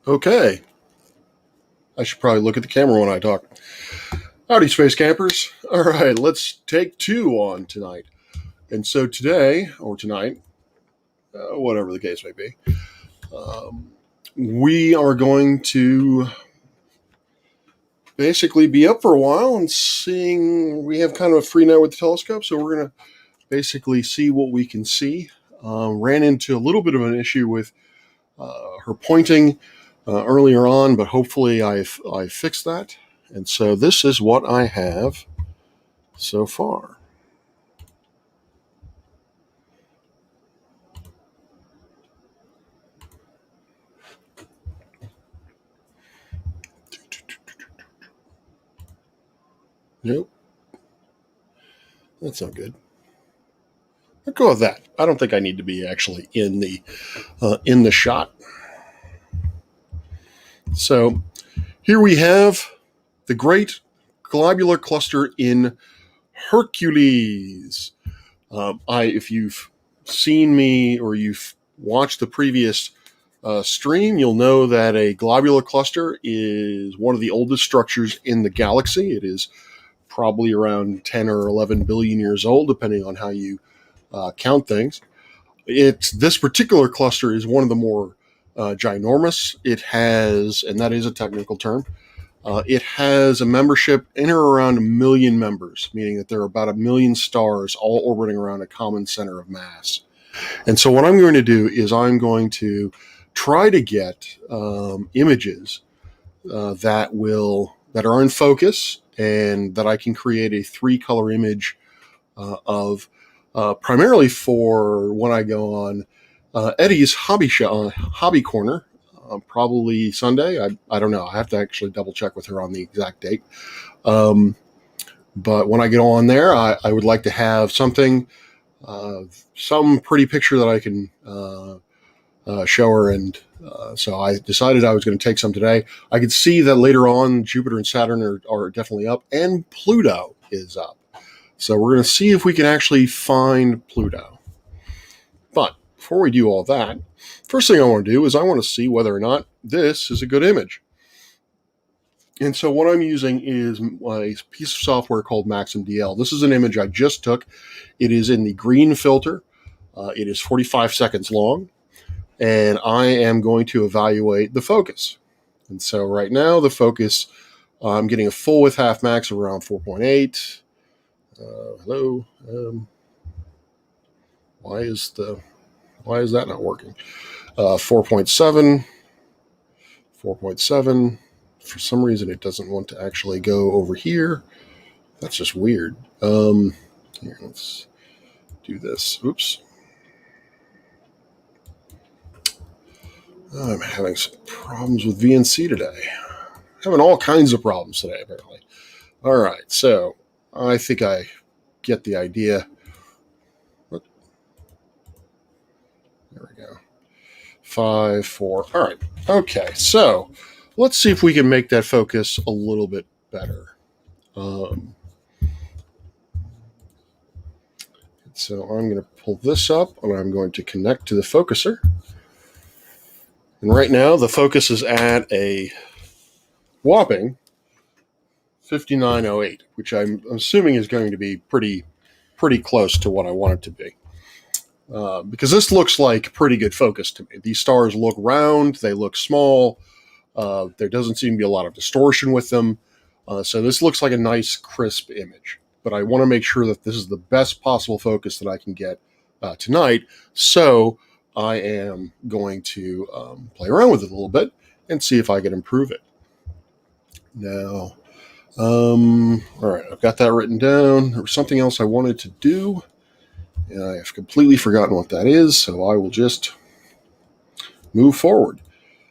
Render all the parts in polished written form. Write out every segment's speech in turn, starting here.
Okay, I should probably look at the camera when I talk. Howdy, space campers. All right, let's take two on tonight. And so today, or tonight, whatever the case may be, um, we are going to basically be up for a while and seeing. We have kind of a free night with the telescope, so we're going to basically see what we can see. Ran into a little bit of an issue with her pointing earlier on, but hopefully I fixed that. And so this is what I have so far. Nope, that's not good. I'll go with that. I don't think I need to be actually in the shot. So here we have the Great Globular Cluster in Hercules. If you've seen me or you've watched the previous stream, you'll know that a globular cluster is one of the oldest structures in the galaxy. It is probably around 10 or 11 billion years old, depending on how you count things. This particular cluster is one of the more ginormous. It has, and that is a technical term, it has a membership in or around 1 million members, meaning that there are about 1 million stars all orbiting around a common center of mass. And so what I'm going to do is I'm going to try to get images that are in focus and that I can create a 3-color image of, primarily for when I go on Eddie's hobby corner, probably Sunday. I don't know. I have to actually double check with her on the exact date. But when I get on there, I would like to have something, some pretty picture that I can show her. And so I decided I was going to take some today. I could see that later on Jupiter and Saturn are definitely up, and Pluto is up. So we're going to see if we can actually find Pluto. But before we do all that, first thing I want to do is I want to see whether or not this is a good image. And so what I'm using is a piece of software called MaximDL. This is an image I just took. It is in the green filter. It is 45 seconds long. And I am going to evaluate the focus. And so right now the focus, I'm getting a full width half max of around 4.8. Hello. Why is that not working? 4.7. 4.7. For some reason, it doesn't want to actually go over here. That's just weird. Here, let's do this. Oops. I'm having some problems with VNC today. Having all kinds of problems today, apparently. All right, so I think I get the idea. There we go. 5, 4. All right. Okay, so let's see if we can make that focus a little bit better. So I'm going to pull this up, and I'm going to connect to the focuser. And right now, the focus is at a whopping 5908, which I'm assuming is going to be pretty close to what I want it to be. Because this looks like pretty good focus to me. These stars look round, they look small. There doesn't seem to be a lot of distortion with them. So this looks like a nice, crisp image. But I want to make sure that this is the best possible focus that I can get tonight. So I am going to play around with it a little bit and see if I can improve it. Now, all right, I've got that written down. There was something else I wanted to do, and I have completely forgotten what that is, so I will just move forward.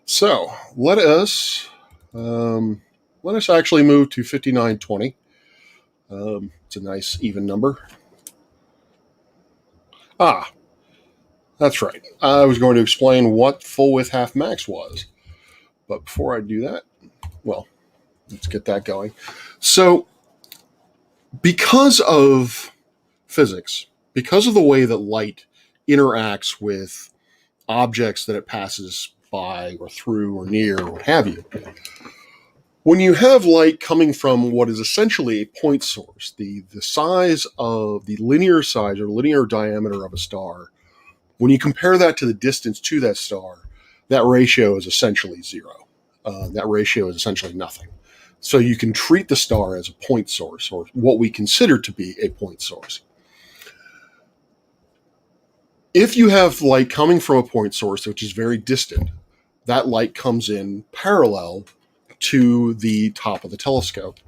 So let us actually move to 5920. It's a nice even number. That's right. I was going to explain what full width half max was. But before I do that, well, let's get that going. So because of physics, because of the way that light interacts with objects that it passes by or through or near or what have you. When you have light coming from what is essentially a point source, the size of the linear size or linear diameter of a star, when you compare that to the distance to that star, that ratio is essentially zero. That ratio is essentially nothing. So you can treat the star as a point source, or what we consider to be a point source. If you have light coming from a point source, which is very distant, that light comes in parallel to the top of the telescope.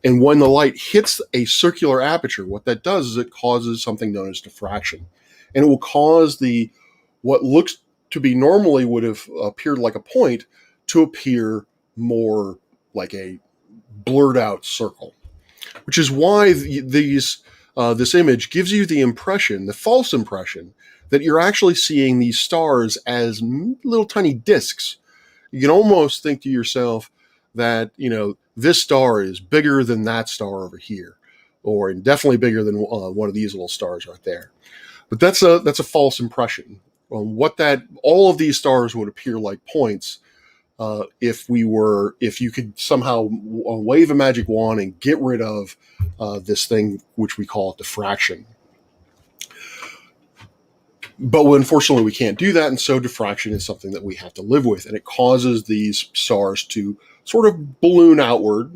And when the light hits a circular aperture, what that does is it causes something known as diffraction. And it will cause what looks to be normally would have appeared like a point to appear more like a blurred out circle, which is why this image gives you the false impression, that you're actually seeing these stars as little tiny disks. You can almost think to yourself that, this star is bigger than that star over here, or definitely bigger than one of these little stars right there. But that's a false impression. All of these stars would appear like points if you could somehow wave a magic wand and get rid of this thing which we call diffraction. But unfortunately, we can't do that, and so diffraction is something that we have to live with, and it causes these stars to sort of balloon outward,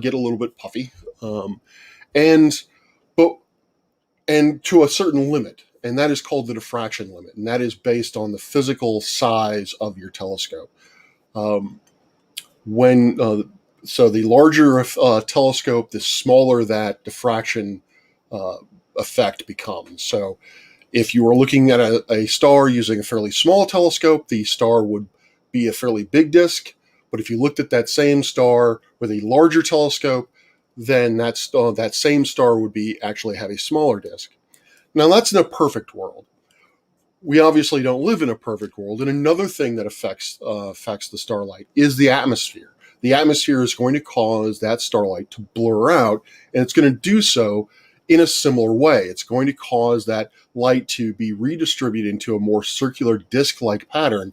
get a little bit puffy, and to a certain limit, and that is called the diffraction limit, and that is based on the physical size of your telescope. So the larger telescope, the smaller that diffraction effect becomes. So if you were looking at a star using a fairly small telescope, the star would be a fairly big disk. But if you looked at that same star with a larger telescope, then that same star would actually have a smaller disk. Now, that's in a perfect world. We obviously don't live in a perfect world. And another thing that affects the starlight is the atmosphere. The atmosphere is going to cause that starlight to blur out, and it's going to do so in a similar way. It's going to cause that light to be redistributed into a more circular disc-like pattern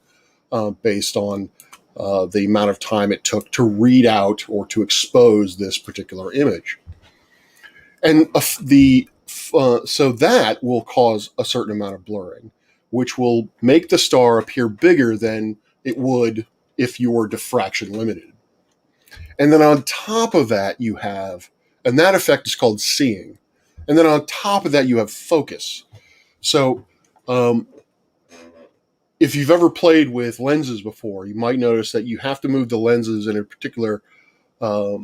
based on the amount of time it took to read out or to expose this particular image. And so that will cause a certain amount of blurring, which will make the star appear bigger than it would if you were diffraction limited. And then on top of that, and that effect is called seeing. And then on top of that, you have focus. So if you've ever played with lenses before, you might notice that you have to move the lenses in a particular, a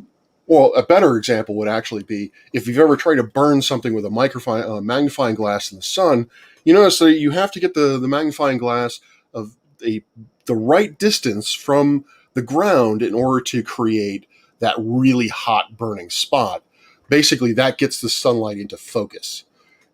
better example would actually be if you've ever tried to burn something with a magnifying glass in the sun, you notice that you have to get the magnifying glass of the right distance from the ground in order to create that really hot burning spot. Basically, that gets the sunlight into focus.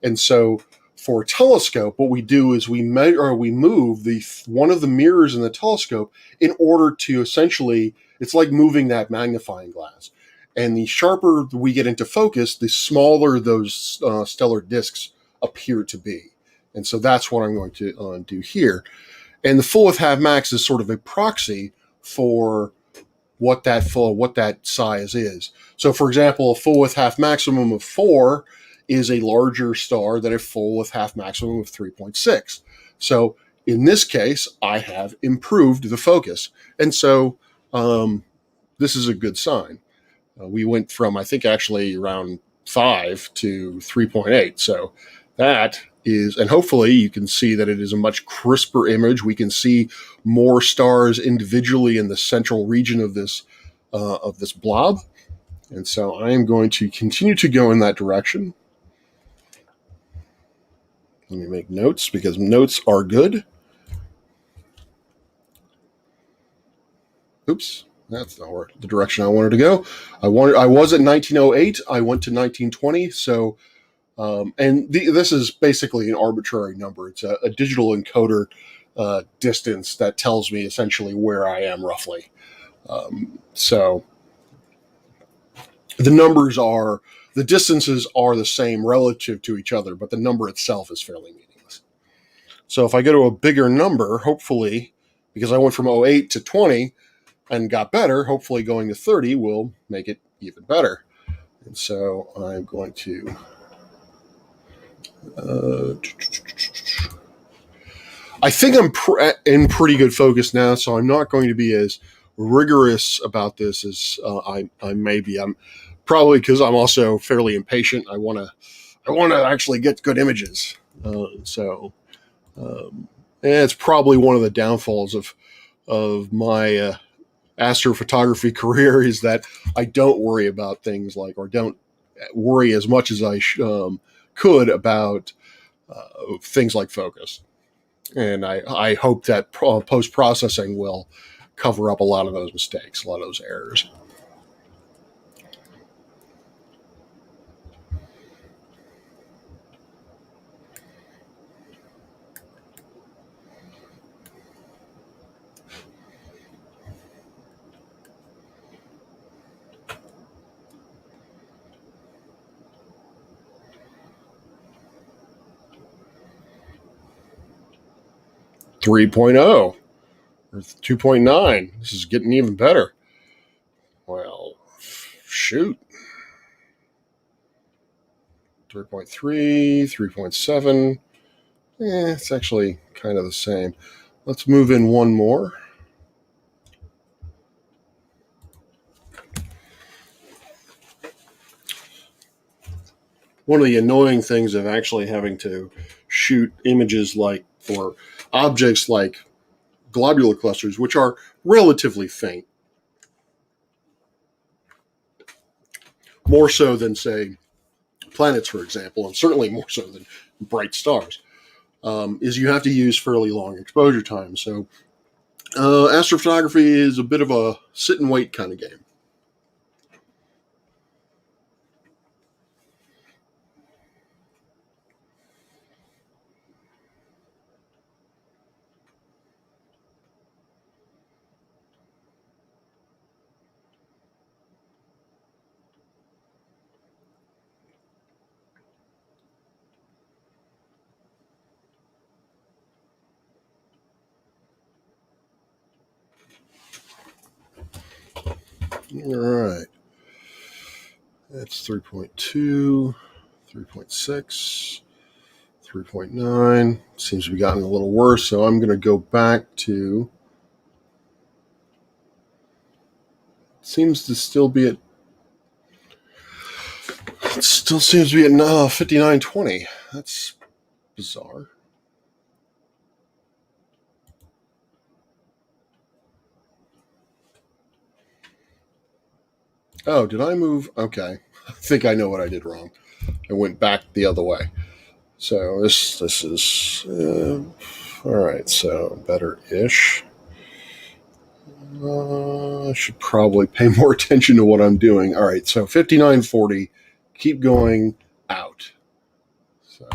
And so for a telescope, what we do is we move one of the mirrors in the telescope in order to essentially, it's like moving that magnifying glass. And the sharper we get into focus, the smaller those stellar disks appear to be. And so that's what I'm going to do here. And the full width half max is sort of a proxy for what that size is. So, for example, a full width half maximum of 4 is a larger star than a full width half maximum of 3.6. So, in this case, I have improved the focus, and so this is a good sign. We went from, I think, actually around 5 to 3.8. So that is, and hopefully you can see that it is a much crisper image. We can see more stars individually in the central region of this blob. And so I am going to continue to go in that direction. Let me make notes because notes are good. Oops, that's not the direction I wanted to go. I was at 1908. I went to 1920. So, this is basically an arbitrary number. It's a digital encoder distance that tells me essentially where I am roughly. So the distances are the same relative to each other, but the number itself is fairly meaningless. So if I go to a bigger number, hopefully, because I went from 08 to 20 and got better. Hopefully going to 30 will make it even better. And so I'm going to I think I'm in pretty good focus now, so I'm not going to be as rigorous about this as I may be. I'm probably because I'm also fairly impatient. I want to actually get good images. It's probably one of the downfalls of my astrophotography career is that I don't worry about things like, or don't worry as much as I could about things like focus. And I hope that post processing will cover up a lot of those mistakes, a lot of those errors. Three point oh or 2.9. This is getting even better. Well, shoot. 3.3, 3.7. It's actually kind of the same. Let's move in one more. One of the annoying things of actually having to shoot images like, or objects like globular clusters, which are relatively faint, more so than, say, planets, for example, and certainly more so than bright stars, is you have to use fairly long exposure time. So astrophotography is a bit of a sit and wait kind of game. All right. That's 3.2, 3.6, 3.9. Seems to be gotten a little worse, so I'm going to go back to. Seems to still be at. It still seems to be at 5920. That's bizarre. Oh, did I move? Okay. I think I know what I did wrong. I went back the other way. So this is all right. So better-ish. I should probably pay more attention to what I'm doing. All right. So 5940. Keep going out. So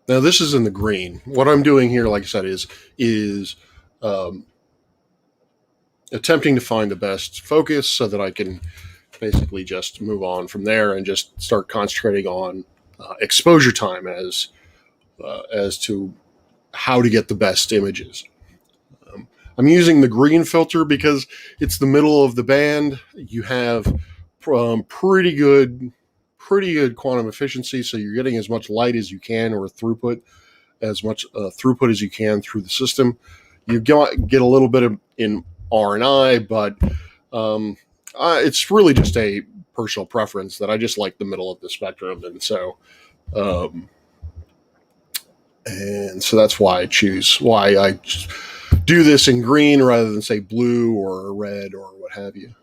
now this is in the green. What I'm doing here, like I said, is um, attempting to find the best focus so that I can basically just move on from there and just start concentrating on exposure time as to how to get the best images. I'm using the green filter because it's the middle of the band. You have pretty good quantum efficiency, so you're getting as much light as you can, or throughput, as much throughput as you can through the system. You get a little bit of in R and I, but it's really just a personal preference that I just like the middle of the spectrum, um, and so that's why I do this in green rather than say blue or red or what have you.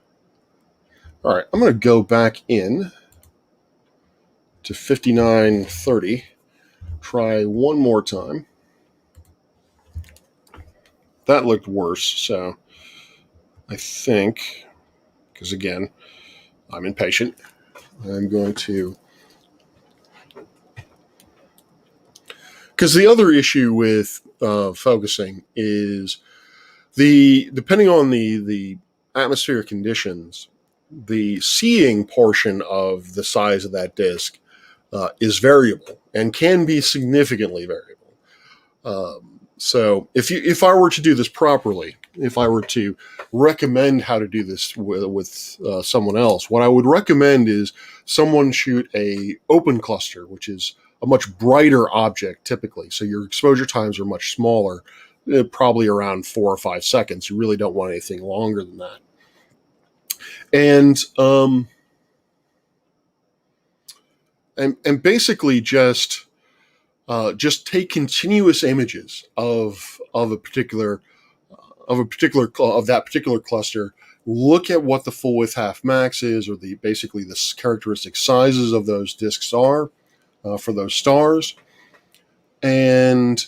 All right, I'm going to go back in to 5930. Try one more time. That looked worse, so I think, because again, I'm impatient, I'm going to Because the other issue with focusing is depending on the atmospheric conditions, the seeing portion of the size of that disk is variable and can be significantly variable. So if I were to do this properly, if I were to recommend how to do this with someone else, what I would recommend is someone shoot a open cluster, which is a much brighter object typically. So your exposure times are much smaller, probably around 4 or 5 seconds. You really don't want anything longer than that. And basically just take continuous images of that particular cluster. Look at what the full width half max is, or basically the characteristic sizes of those disks are for those stars, and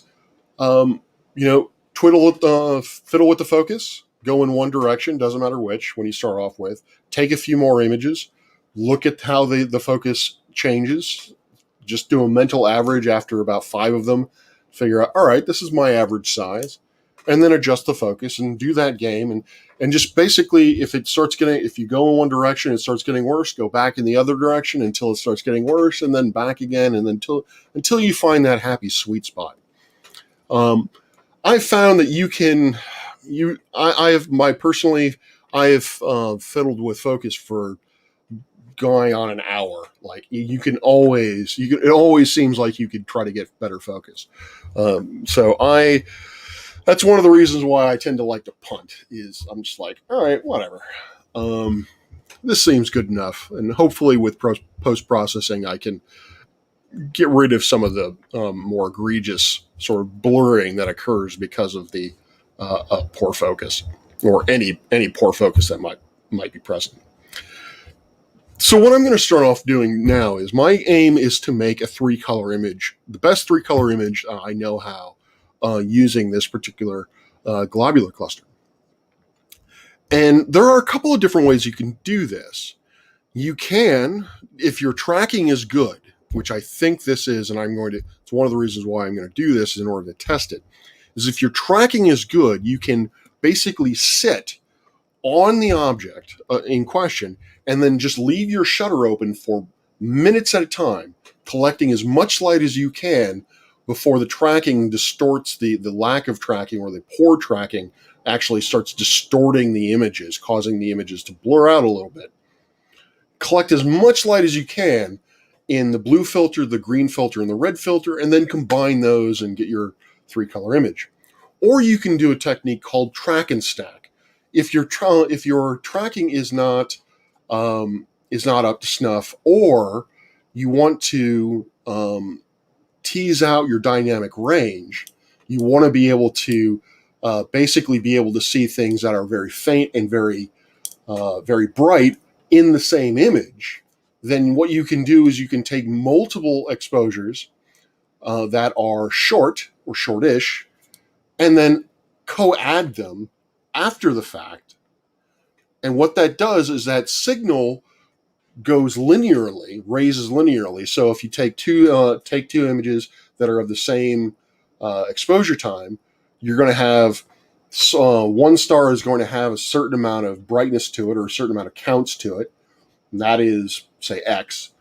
fiddle with the focus. Go in one direction, doesn't matter which. When you start off with, take a few more images. Look at how the focus changes. Just do a mental average after about 5 of them. Figure out, all right, this is my average size, and then adjust the focus and do that game. And just basically, if you go in one direction, it starts getting worse, go back in the other direction until it starts getting worse, and then back again, and then until you find that happy sweet spot. I found that I have fiddled with focus for going on an hour. Like it always seems like you could try to get better focus. That's one of the reasons why I tend to like to punt. Is I'm just like, all right, whatever. This seems good enough, and hopefully with post processing, I can get rid of some of the more egregious sort of blurring that occurs because of the poor focus, or any poor focus that might be present. So what I'm going to start off doing now is my aim is to make a 3-color image, the best 3-color image I know how, using this particular globular cluster. And there are a couple of different ways you can do this. You can, if your tracking is good, which I think this is, and it's one of the reasons why I'm going to do this is in order to test it, is if your tracking is good, you can basically sit on the object in question and then just leave your shutter open for minutes at a time, collecting as much light as you can before the tracking distorts the lack of tracking, or the poor tracking actually starts distorting the images, causing the images to blur out a little bit. Collect as much light as you can in the blue filter, the green filter, and the red filter, and then combine those and get your 3-color image. Or you can do a technique called track and stack. If your tracking is not up to snuff, or you want to tease out your dynamic range, you want to be able to basically be able to see things that are very faint and very bright in the same image, then what you can do is you can take multiple exposures that are short or shortish, and then co-add them after the fact. And what that does is that signal raises linearly. So if you take two images that are of the same exposure time, you're going to have one star is going to have a certain amount of brightness to it, or a certain amount of counts to it. And that is, say, X.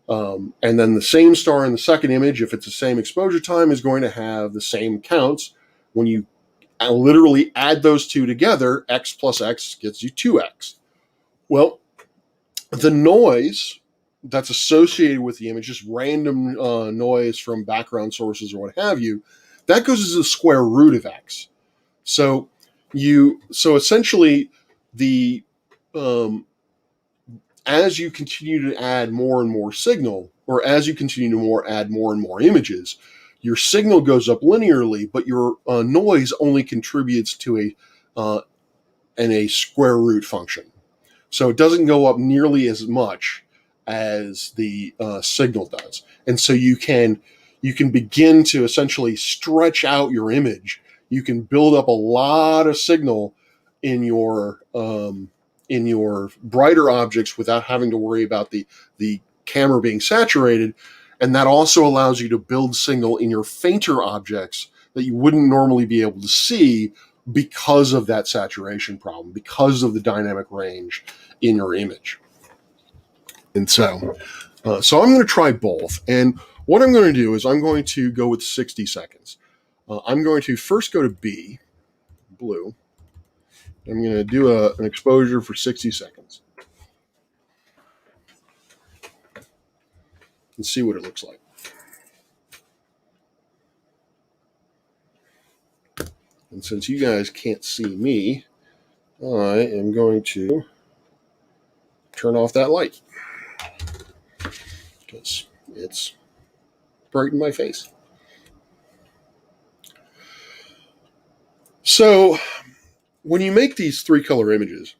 And then the same star in the second image, if it's the same exposure time, is going to have the same counts. When you literally add those two together, X plus X gets you 2X. Well, the noise that's associated with the image, just random noise from background sources or what have you, that goes as the square root of X. So essentially as you continue to add more and more signal, or as you continue to add more and more images, your signal goes up linearly, but your noise only contributes to a square root function. So it doesn't go up nearly as much as the signal does. And so you can begin to essentially stretch out your image. You can build up a lot of signal in your brighter objects without having to worry about the camera being saturated. And that also allows you to build signal in your fainter objects that you wouldn't normally be able to see because of that saturation problem, because of the dynamic range in your image. And so I'm going to try both. And what I'm going to do is I'm going to go with 60 seconds. I'm going to first go to B, blue. I'm going to do an exposure for 60 seconds and see what it looks like. And since you guys can't see me, I am going to turn off that light because it's bright in my face. So when you make these 3-color images,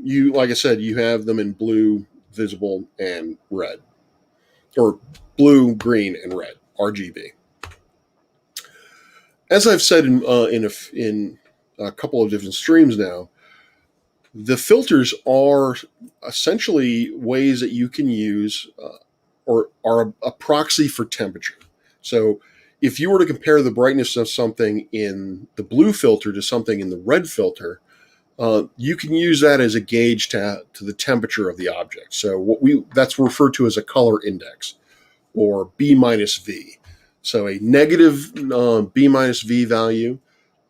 like I said, you have them in blue, visible, and red, or blue, green, and red, RGB. As I've said in a couple of different streams now, the filters are essentially ways that you can use or are a proxy for temperature. So if you were to compare the brightness of something in the blue filter to something in the red filter, you can use that as a gauge to the temperature of the object. So that's referred to as a color index, or B minus V. So a negative B minus V value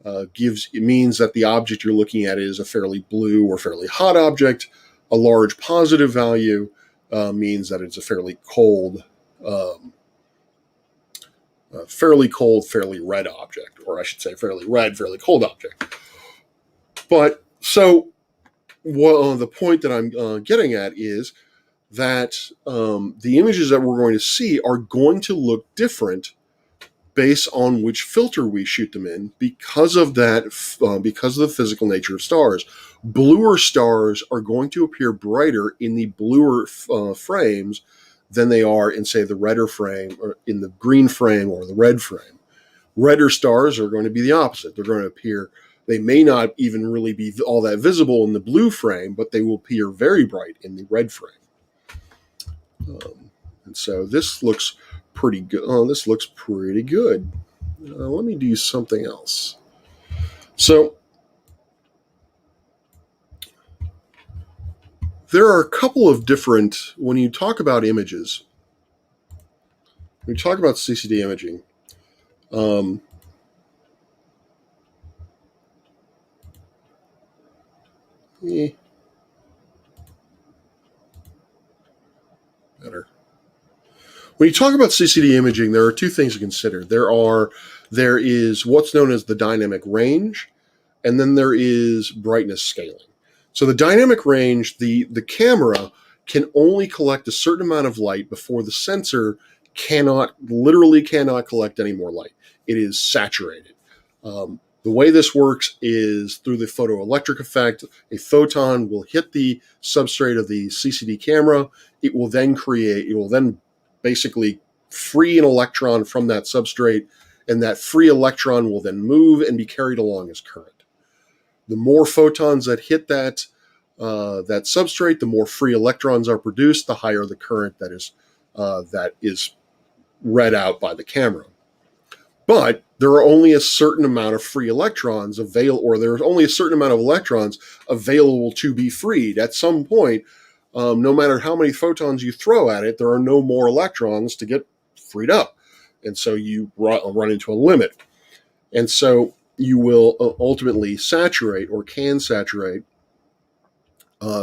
it means that the object you're looking at is a fairly blue or fairly hot object. A large positive value means that it's a fairly cold, fairly red object, or I should say fairly red, fairly cold object. But so the point that I'm getting at is that the images that we're going to see are going to look different based on which filter we shoot them in because of that, because of the physical nature of stars. Bluer stars are going to appear brighter in the bluer frames than they are in, say, the redder frame, or in the green frame or the red frame. Redder stars are going to be the opposite. They're going to appear, they may not even really be all that visible in the blue frame, but they will appear very bright in the red frame. And so this looks pretty good. Oh, this looks pretty good. Let me do something else. So there are a couple of different, when you talk about images, when you talk about CCD imaging, better. When you talk about CCD imaging, there are two things to consider. There is what's known as the dynamic range, and then there is brightness scaling. So the dynamic range, the camera can only collect a certain amount of light before the sensor literally cannot collect any more light. It is saturated. The way this works is through the photoelectric effect. A photon will hit the substrate of the CCD camera. It will then basically free an electron from that substrate, and that free electron will then move and be carried along as current. The more photons that hit that substrate, the more free electrons are produced, the higher the current that is read out by the camera. But there are only a certain amount of free electrons there's only a certain amount of electrons available to be freed. At some point, no matter how many photons you throw at it, there are no more electrons to get freed up. And so you run into a limit. And so you will ultimately saturate, or can saturate,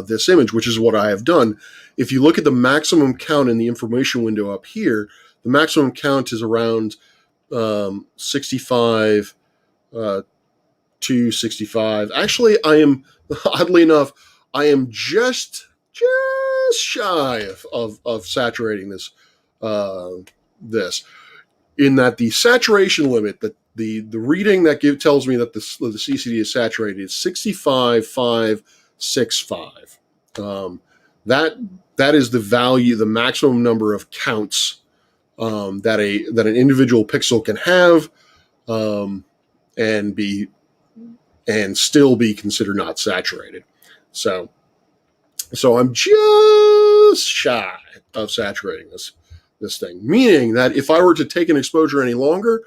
this image, which is what I have done. If you look at the maximum count in the information window up here, the maximum count is around 65 to 65. Actually, oddly enough, I am just shy of saturating this. In that the saturation limit, that the reading that tells me that the CCD is saturated is 65,565. That is the value, the maximum number of counts that an individual pixel can have, and still be considered not saturated. So I'm just shy of saturating this this thing, meaning that if I were to take an exposure any longer,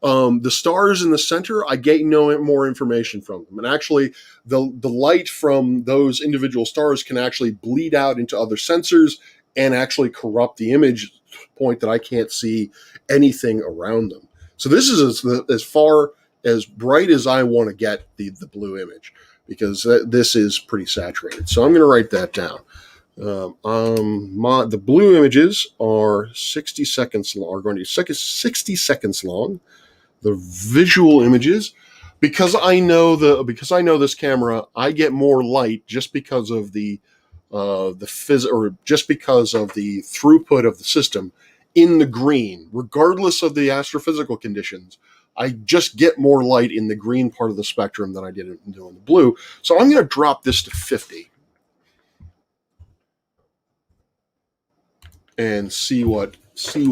the stars in the center, I get no more information from them. And actually, the light from those individual stars can actually bleed out into other sensors and actually corrupt the image point that I can't see anything around them. So this is as far as bright as I want to get the blue image, because this is pretty saturated. So I'm going to write that down. The blue images are 60 seconds long, are going to be 60 seconds long. The visual images, because I know this camera, I get more light just because of or just because of the throughput of the system in the green, regardless of the astrophysical conditions. I just get more light in the green part of the spectrum than I did in the blue. So I'm going to drop this to 50 and see what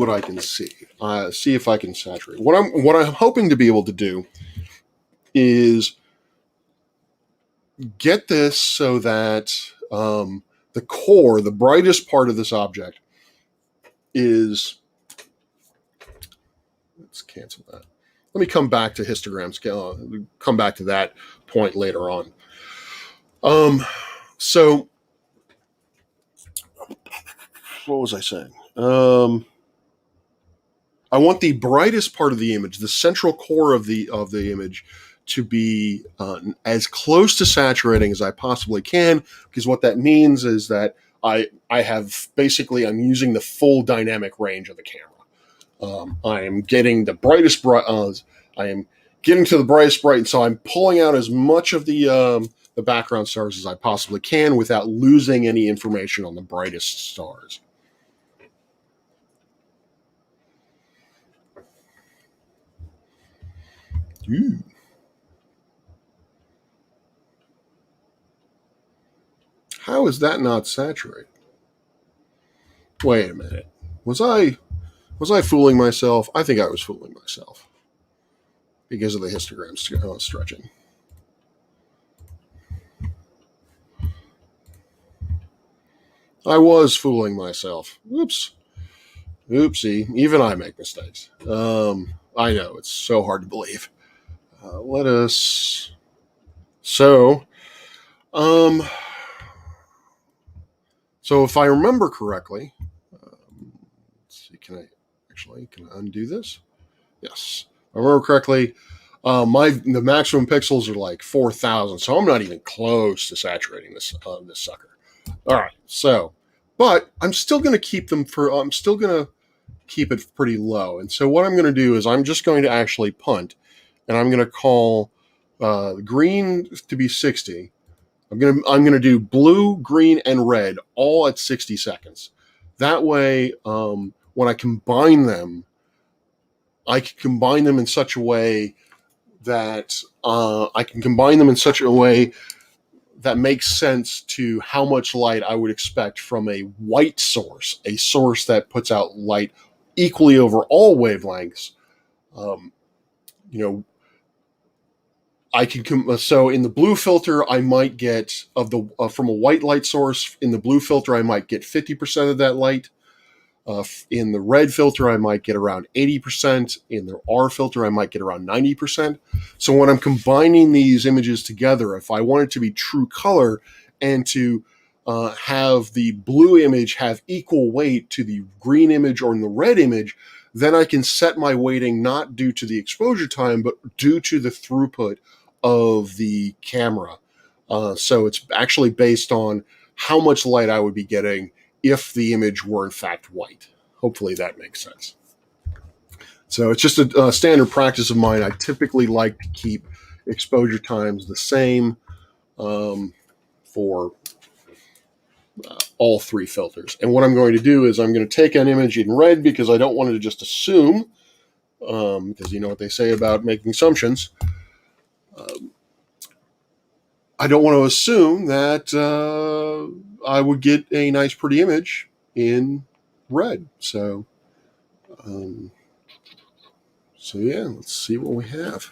I can see. See if I can saturate. What I'm hoping to be able to do is get this so that the core, the brightest part of this object, is. Let's cancel that. Let me come back to histograms. Come back to that point later on. So what was I saying? I want the brightest part of the image, the central core of the image, to be as close to saturating as I possibly can, because what that means is that I'm using the full dynamic range of the camera. I am getting the brightest bright. I am getting to the brightest bright, and so I'm pulling out as much of the background stars as I possibly can without losing any information on the brightest stars. Ooh. How is that not saturated? Wait a minute. Was I fooling myself? I think I was fooling myself because of the histogram stretching. I was fooling myself. Oops. Oopsie. Even I make mistakes. I know, it's so hard to believe. So if I remember correctly, let's see, can I undo this? Yes. If I remember correctly, the maximum pixels are like 4,000, so I'm not even close to saturating this sucker. All right, so, but I'm still going to keep it pretty low. And so what I'm going to do is I'm just going to actually punt, and I'm going to call green to be 60. I'm going to do blue, green, and red all at 60 seconds. That way, when I combine them, I can combine them in such a way that makes sense to how much light I would expect from a white source, a source that puts out light equally over all wavelengths. So in the blue filter, I might get from a white light source. In the blue filter, I might get 50% of that light. In the red filter, I might get around 80%. In the R filter, I might get around 90%. So when I'm combining these images together, if I want it to be true color and to have the blue image have equal weight to the green image or in the red image, then I can set my weighting not due to the exposure time, but due to the throughput of the camera. So it's actually based on how much light I would be getting if the image were in fact white. Hopefully that makes sense. So it's just a standard practice of mine. I typically like to keep exposure times the same for all three filters. And what I'm going to do is I'm going to take an image in red because I don't want to just assume, because you know what they say about making assumptions. I don't want to assume that I would get a nice, pretty image in red. So yeah, let's see what we have.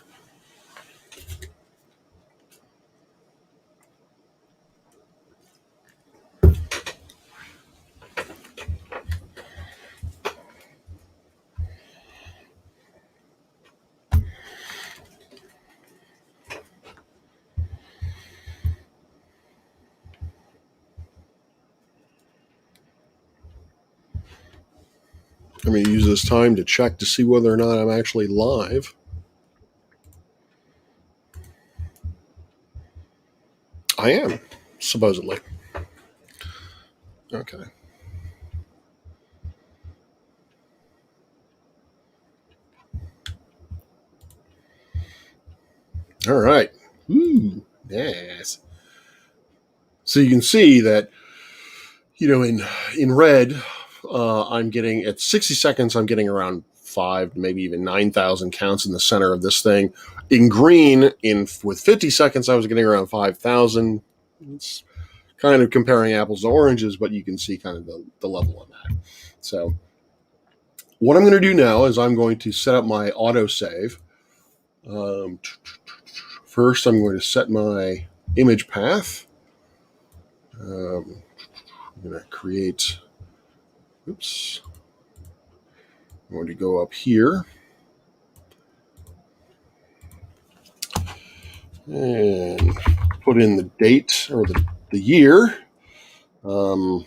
I'm going to use this time to check to see whether or not I'm actually live. I am, supposedly. Okay. All right. Ooh, yes. So you can see that, in red, I'm getting at 60 seconds. I'm getting around 5, maybe even 9,000 counts in the center of this thing. In green, with 50 seconds, I was getting around 5,000. It's kind of comparing apples to oranges, but you can see kind of the level on that. So what I'm going to do now is I'm going to set up my autosave. First, I'm going to set my image path. I'm going to create. Oops. I'm going to go up here and put in the date or the year, the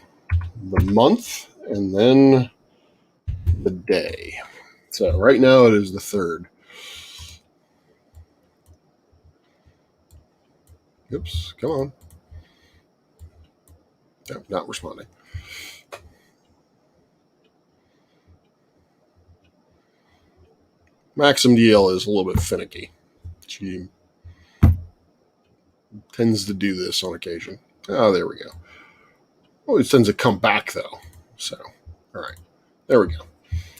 month, and then the day. So right now it is the 3rd. Oops, come on. No, not responding. Maxim DL is a little bit finicky. She tends to do this on occasion. Oh, there we go. Always tends to come back, though. So, all right. There we go.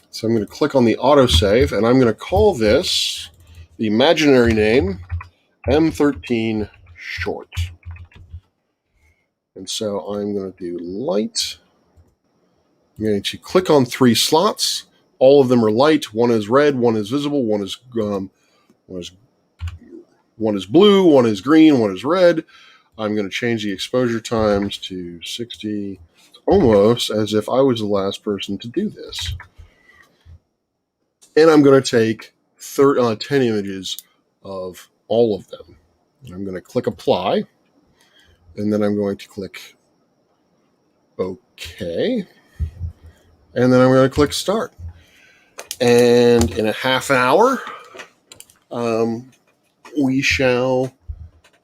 So I'm going to click on the autosave, and I'm going to call this the imaginary name M13 short. And so I'm going to do light. I'm going to click on 3 slots. All of them are light. One is red, one is visible, one is blue, one is green, one is red. I'm going to change the exposure times to 60, almost as if I was the last person to do this. And I'm going to take 10 images of all of them. And I'm going to click apply, and then I'm going to click OK, and then I'm going to click start. And in a half hour, we shall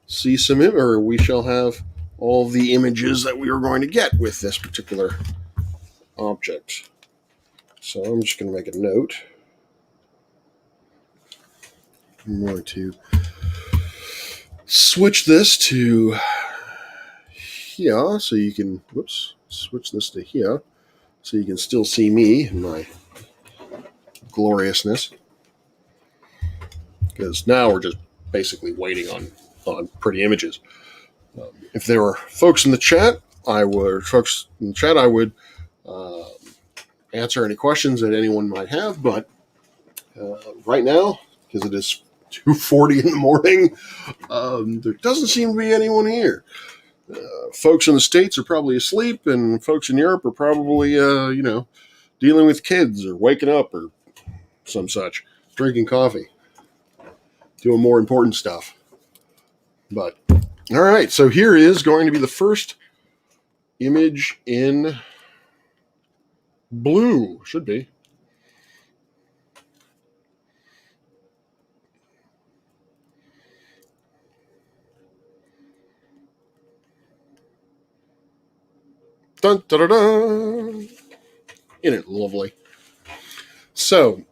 see we shall have all the images that we are going to get with this particular object. So I'm just going to make a note. I'm going to switch this to here so you can, switch this to here so you can still see me and my gloriousness. Because now we're just basically waiting on pretty images. If there were folks in the chat, I would answer any questions that anyone might have. But right now, because it is 2:40 in the morning, there doesn't seem to be anyone here. Folks in the States are probably asleep, and folks in Europe are probably, dealing with kids or waking up or some such, drinking coffee, doing more important stuff. But, all right, so here is going to be the first image in blue. Should be. Dun, dun, dun, dun. Isn't it lovely? So,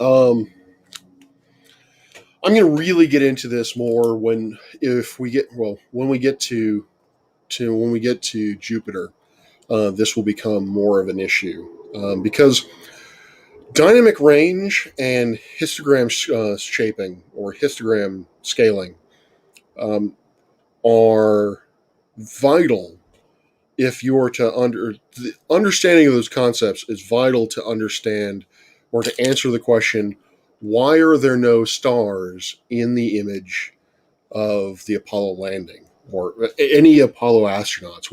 I'm going to really get into this more when we get to Jupiter. This will become more of an issue because dynamic range and histogram shaping or histogram scaling are vital. If you are the understanding of those concepts is vital to understand or to answer the question, why are there no stars in the image of the Apollo landing or any Apollo astronauts?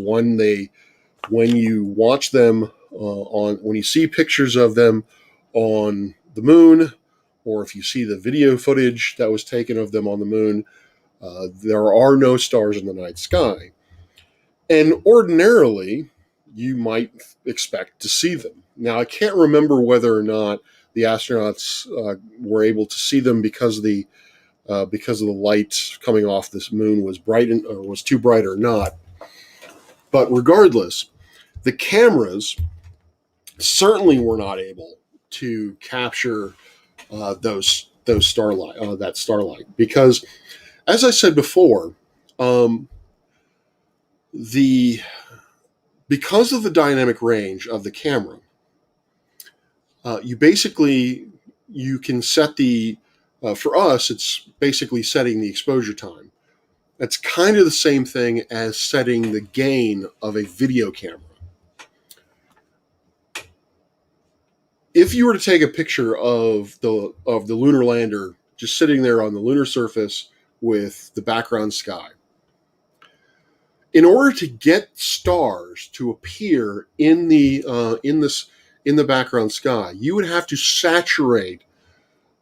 When you watch them when you see pictures of them on the moon, or if you see the video footage that was taken of them on the moon, there are no stars in the night sky. And ordinarily, you might expect to see them. Now I can't remember whether or not the astronauts were able to see them because of the light coming off this moon was or was too bright or not. But regardless, the cameras certainly were not able to capture those starlight that starlight because, as I said before, um, the because of the dynamic range of the camera, you basically you can set the for us it's basically setting the exposure time. That's kind of the same thing as setting the gain of a video camera. If you were to take a picture of the lunar lander just sitting there on the lunar surface with the background sky, in order to get stars to appear in the background sky, you would have to saturate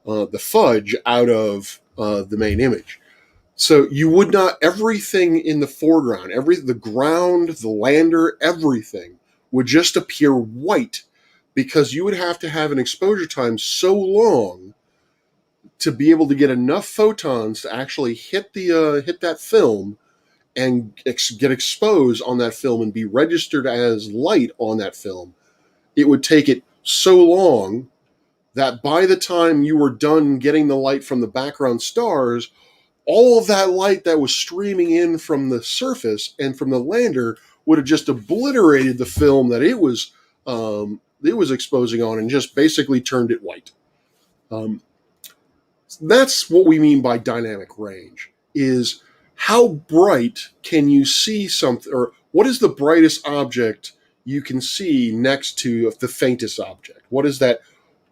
the fudge out of the main image. So you would not everything in the foreground, the ground, the lander, everything would just appear white because you would have to have an exposure time so long to be able to get enough photons to actually hit that film and get exposed on that film and be registered as light on that film. It would take it so long that by the time you were done getting the light from the background stars, all of that light that was streaming in from the surface and from the lander would have just obliterated the film that it was exposing on and just basically turned it white. That's what we mean by dynamic range, is how bright can you see something, or what is the brightest object you can see next to the faintest object? What is that?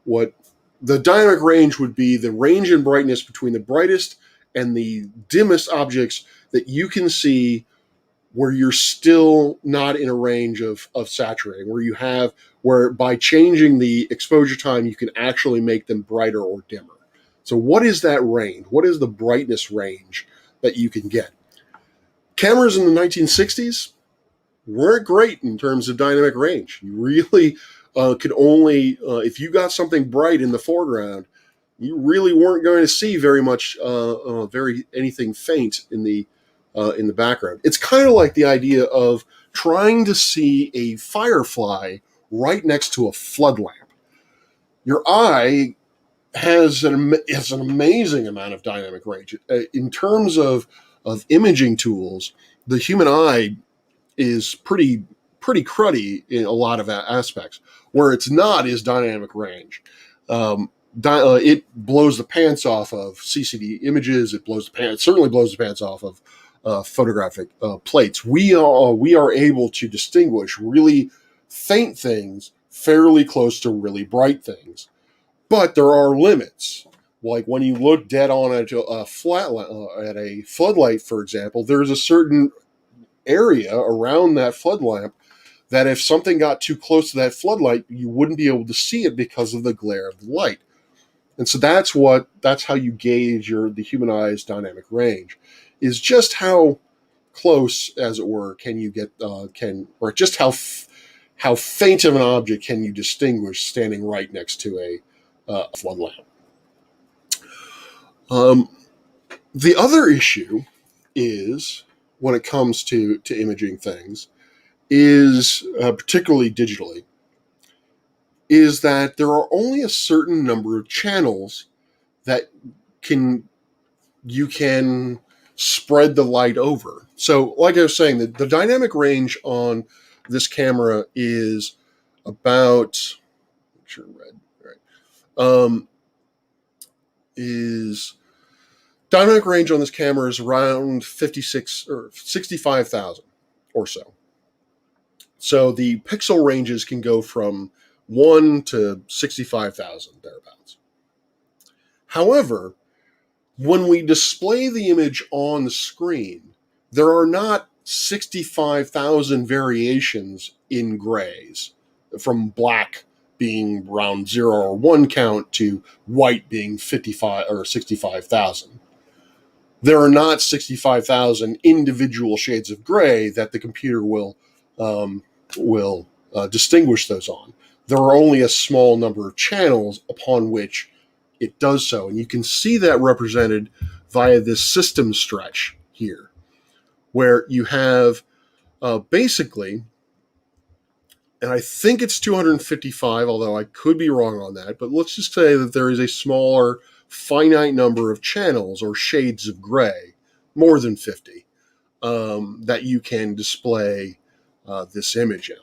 What the dynamic range would be the range in brightness between the brightest and the dimmest objects that you can see where you're still not in a range of saturating, where by changing the exposure time, you can actually make them brighter or dimmer. So what is that range? What is the brightness range that you can get? Cameras in the 1960s weren't great in terms of dynamic range. You really could only, if you got something bright in the foreground, you really weren't going to see very much, anything faint in the background. It's kind of like the idea of trying to see a firefly right next to a flood lamp. Your eye has an amazing amount of dynamic range. In terms of imaging tools, the human eye is pretty cruddy in a lot of aspects. Where it's not is dynamic range. It blows the pants off of CCD images. It certainly blows the pants off of photographic plates. We are able to distinguish really faint things fairly close to really bright things. But there are limits. Like when you look dead on at a floodlight, for example, there's a certain area around that flood lamp that if something got too close to that floodlight, you wouldn't be able to see it because of the glare of the light. And so that's how you gauge the human eye's dynamic range, is just how close, as it were, can you get or just how faint of an object can you distinguish standing right next to a flood lamp. The other issue is, when it comes to imaging things, is particularly digitally, is that there are only a certain number of channels that you can spread the light over. So, like I was saying, the dynamic range on this camera is about, make sure red, right, is dynamic range on this camera is around 56 or 65,000 or so. So the pixel ranges can go from 1 to 65,000 thereabouts. However, when we display the image on the screen, there are not 65,000 variations in grays, from black being around 0 or 1 count to white being 55 or 65,000. There are not 65,000 individual shades of gray that the computer will distinguish those on. there are only a small number of channels upon which it does so. And you can see that represented via this system stretch here, where you have basically, and I think it's 255, although I could be wrong on that, but let's just say that there is a smaller finite number of channels or shades of gray, more than 50, that you can display this image on.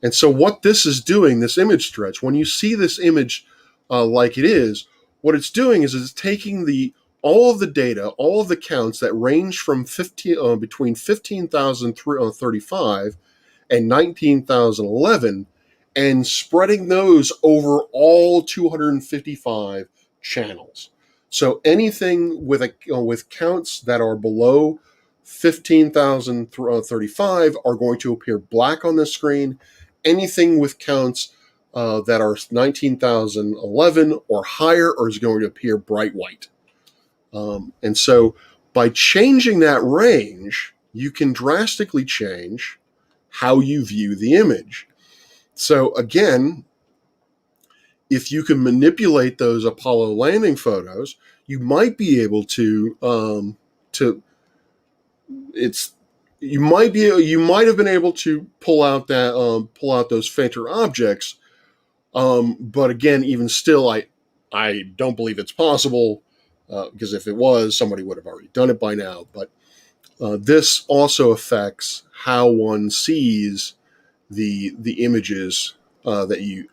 And so what this is doing, this image stretch, when you see this image like it is, what it's doing is it's taking all of the data, all of the counts that range from between 15,035 and 19,011, and spreading those over all 255 channels. So anything with counts that are below 15,035 are going to appear black on the screen. Anything with counts that are 19,011 or higher is going to appear bright white. And so by changing that range, you can drastically change how you view the image. So again, if you can manipulate those Apollo landing photos, you might be able to you might have been able to pull out those fainter objects. But again, even still, I don't believe it's possible, because if it was, somebody would have already done it by now. But this also affects how one sees the images that you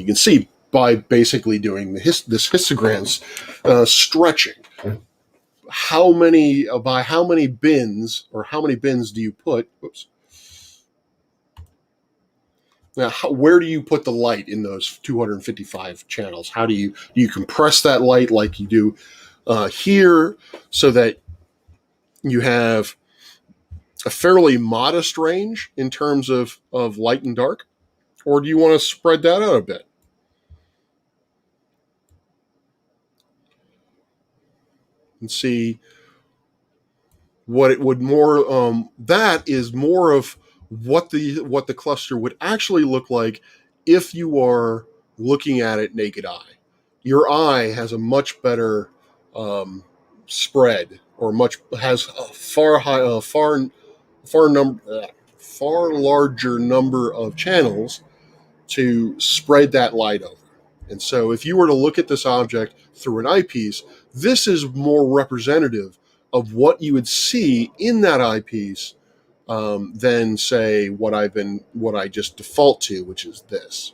can see by basically doing this histograms stretching. How many bins do you put? Oops. Now, where do you put the light in those 255 channels? How do you compress that light like you do here, so that you have a fairly modest range in terms of light and dark? Or do you want to spread that out a bit? And see what it would more that is more of what the cluster would actually look like if you are looking at it naked eye. Your eye has a much better spread, or has a far larger number of channels to spread that light over. And so if you were to look at this object through an eyepiece, this is more representative of what you would see in that eyepiece, than say what I just default to, which is this.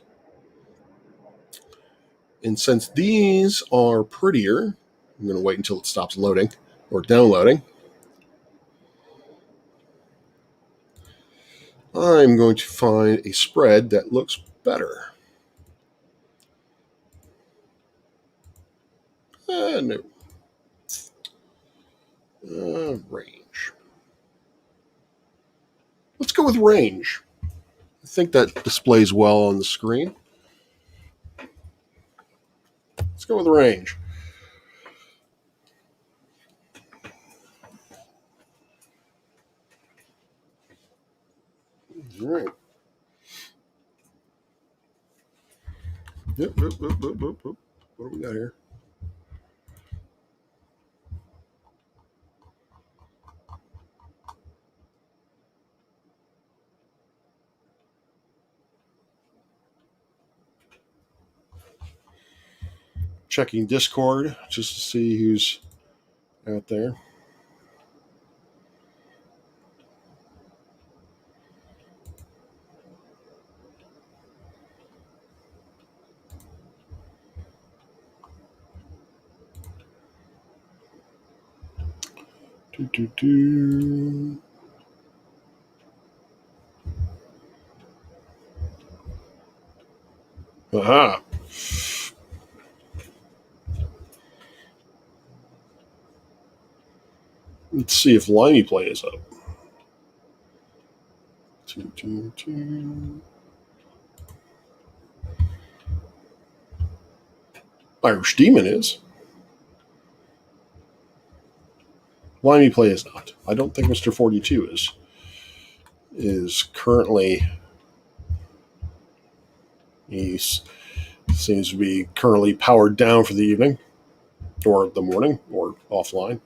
And since these are prettier, I'm going to wait until it stops loading or downloading. I'm going to find a spread that looks better. No. Range. Let's go with range. I think that displays well on the screen. Let's go with range. All right. Yep. What do we got here? Checking Discord just to see who's out there. Aha. Let's see if Limey Play is up. Irish Demon is. Limey Play is not. I don't think Mr. 42 is currently. He seems to be currently powered down for the evening or the morning or offline.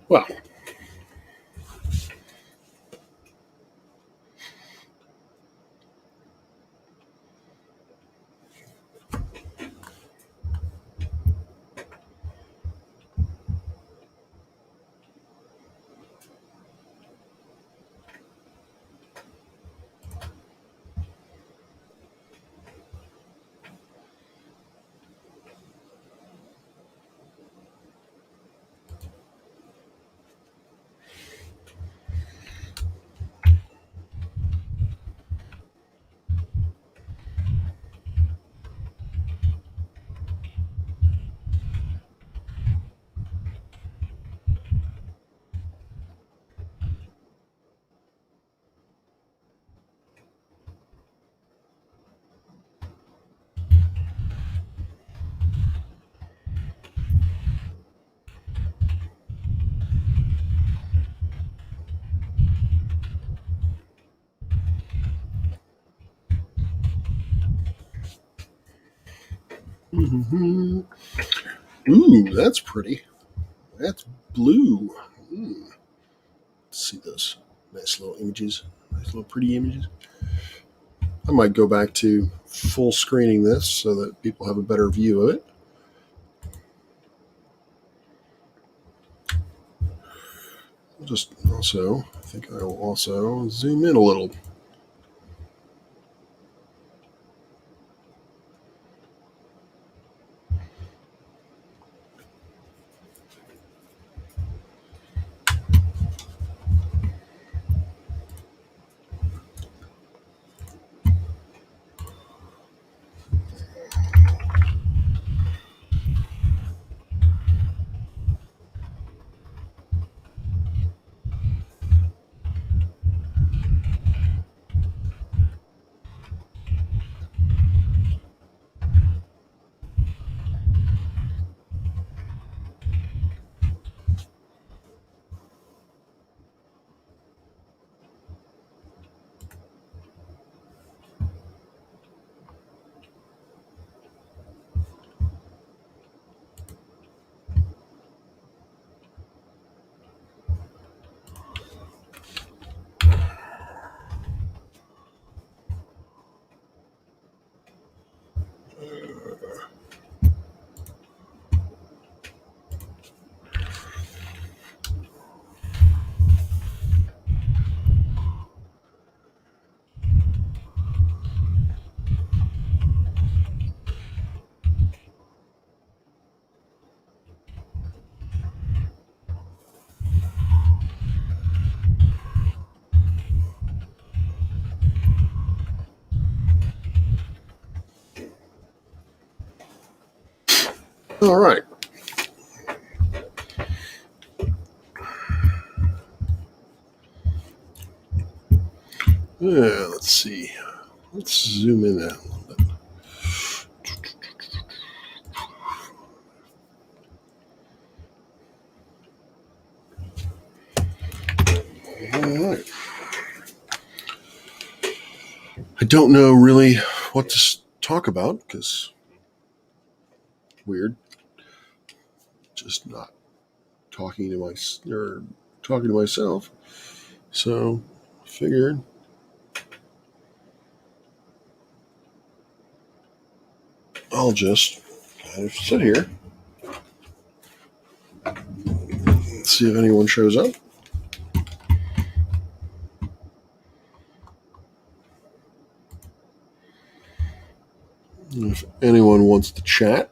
Well, ooh, that's pretty. That's blue. Let's see those nice little images, nice little pretty images. I might go back to full screening this so that people have a better view of it. Just also, I think I will also zoom in a little. All right. Yeah, let's see. Let's zoom in a little bit. All right. I don't know really what to talk about because weird. Just not talking to or talking to myself. So figured I'll just kind of sit here and see if anyone shows up. If anyone wants to chat.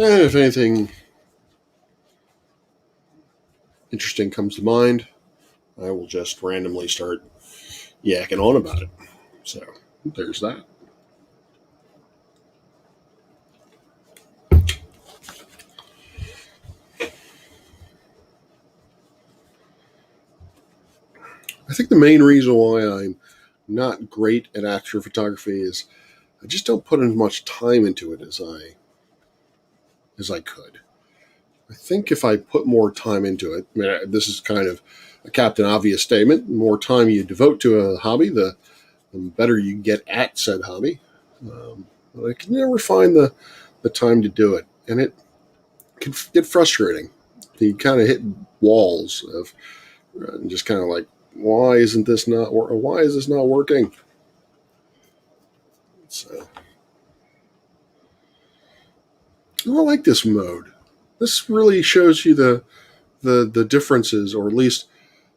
And if anything interesting comes to mind, I will just randomly start yakking on about it. So there's that. I think the main reason why I'm not great at astrophotography is I just don't put as much time into it as I could. I think if I put more time into it, I mean, this is kind of a Captain Obvious statement. The more time you devote to a hobby, the better you get at said hobby. But I can never find the time to do it, and it can get frustrating. You kind of hit walls of just kind of like, why isn't this not? Why is this not working? So I like this mode. This really shows you the differences, or at least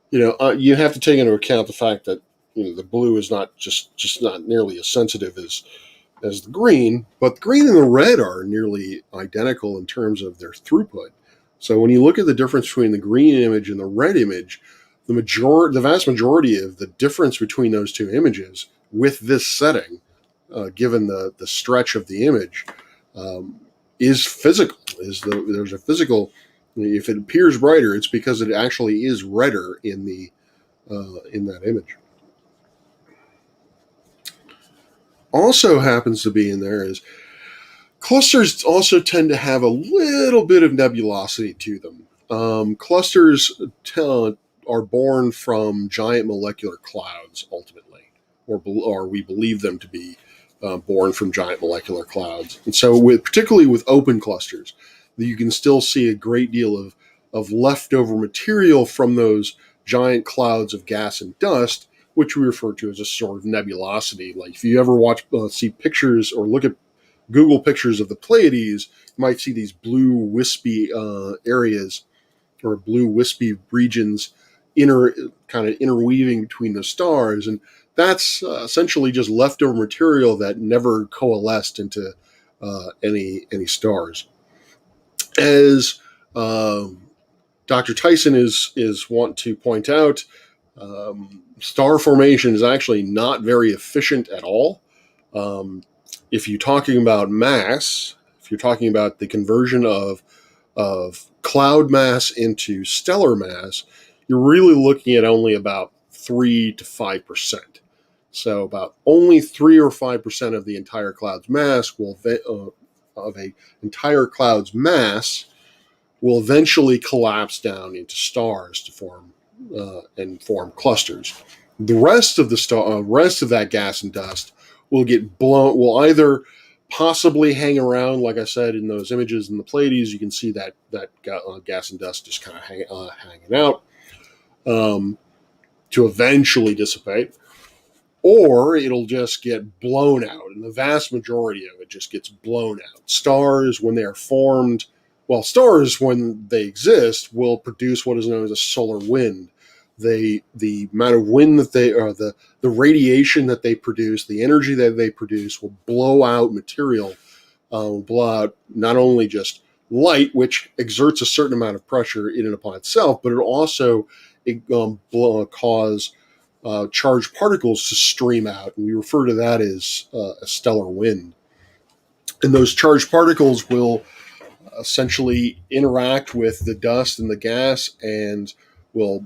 you have to take into account the fact that the blue is not just not nearly as sensitive as the green, but the green and the red are nearly identical in terms of their throughput. So when you look at the difference between the green image and the red image, the vast majority of the difference between those two images with this setting, given the stretch of the image, um, is physical. There's a physical. If it appears brighter, it's because it actually is redder in that image. Also happens to be in there is clusters also tend to have a little bit of nebulosity to them. Clusters are born from giant molecular clouds, ultimately, or we believe them to be born from giant molecular clouds. And so, particularly with open clusters, you can still see a great deal of leftover material from those giant clouds of gas and dust, which we refer to as a sort of nebulosity. Like if you ever see pictures or look at Google pictures of the Pleiades, you might see these blue wispy areas or blue wispy regions kind of interweaving between the stars, and that's essentially just leftover material that never coalesced into any stars. As Dr. Tyson is want to point out, star formation is actually not very efficient at all. If you're talking about mass, if you're talking about the conversion of cloud mass into stellar mass, you're really looking at only about 3 to 5%. So about only 3 or 5% of the entire cloud's mass of a entire cloud's mass will eventually collapse down into stars to form clusters. The rest of that gas and dust will get blown. Will either possibly hang around, like I said in those images in the Pleiades. You can see that gas and dust just kind of hanging out to eventually dissipate, or it'll just get blown out, and the vast majority of it just gets blown out. Stars, when they are formed, stars, when they exist, will produce what is known as a solar wind. The amount of wind that the radiation that they produce, the energy that they produce, will blow out material, will blow out not only just light, which exerts a certain amount of pressure in and upon itself, but it'll also cause charged particles to stream out, and we refer to that as a stellar wind. And those charged particles will essentially interact with the dust and the gas and will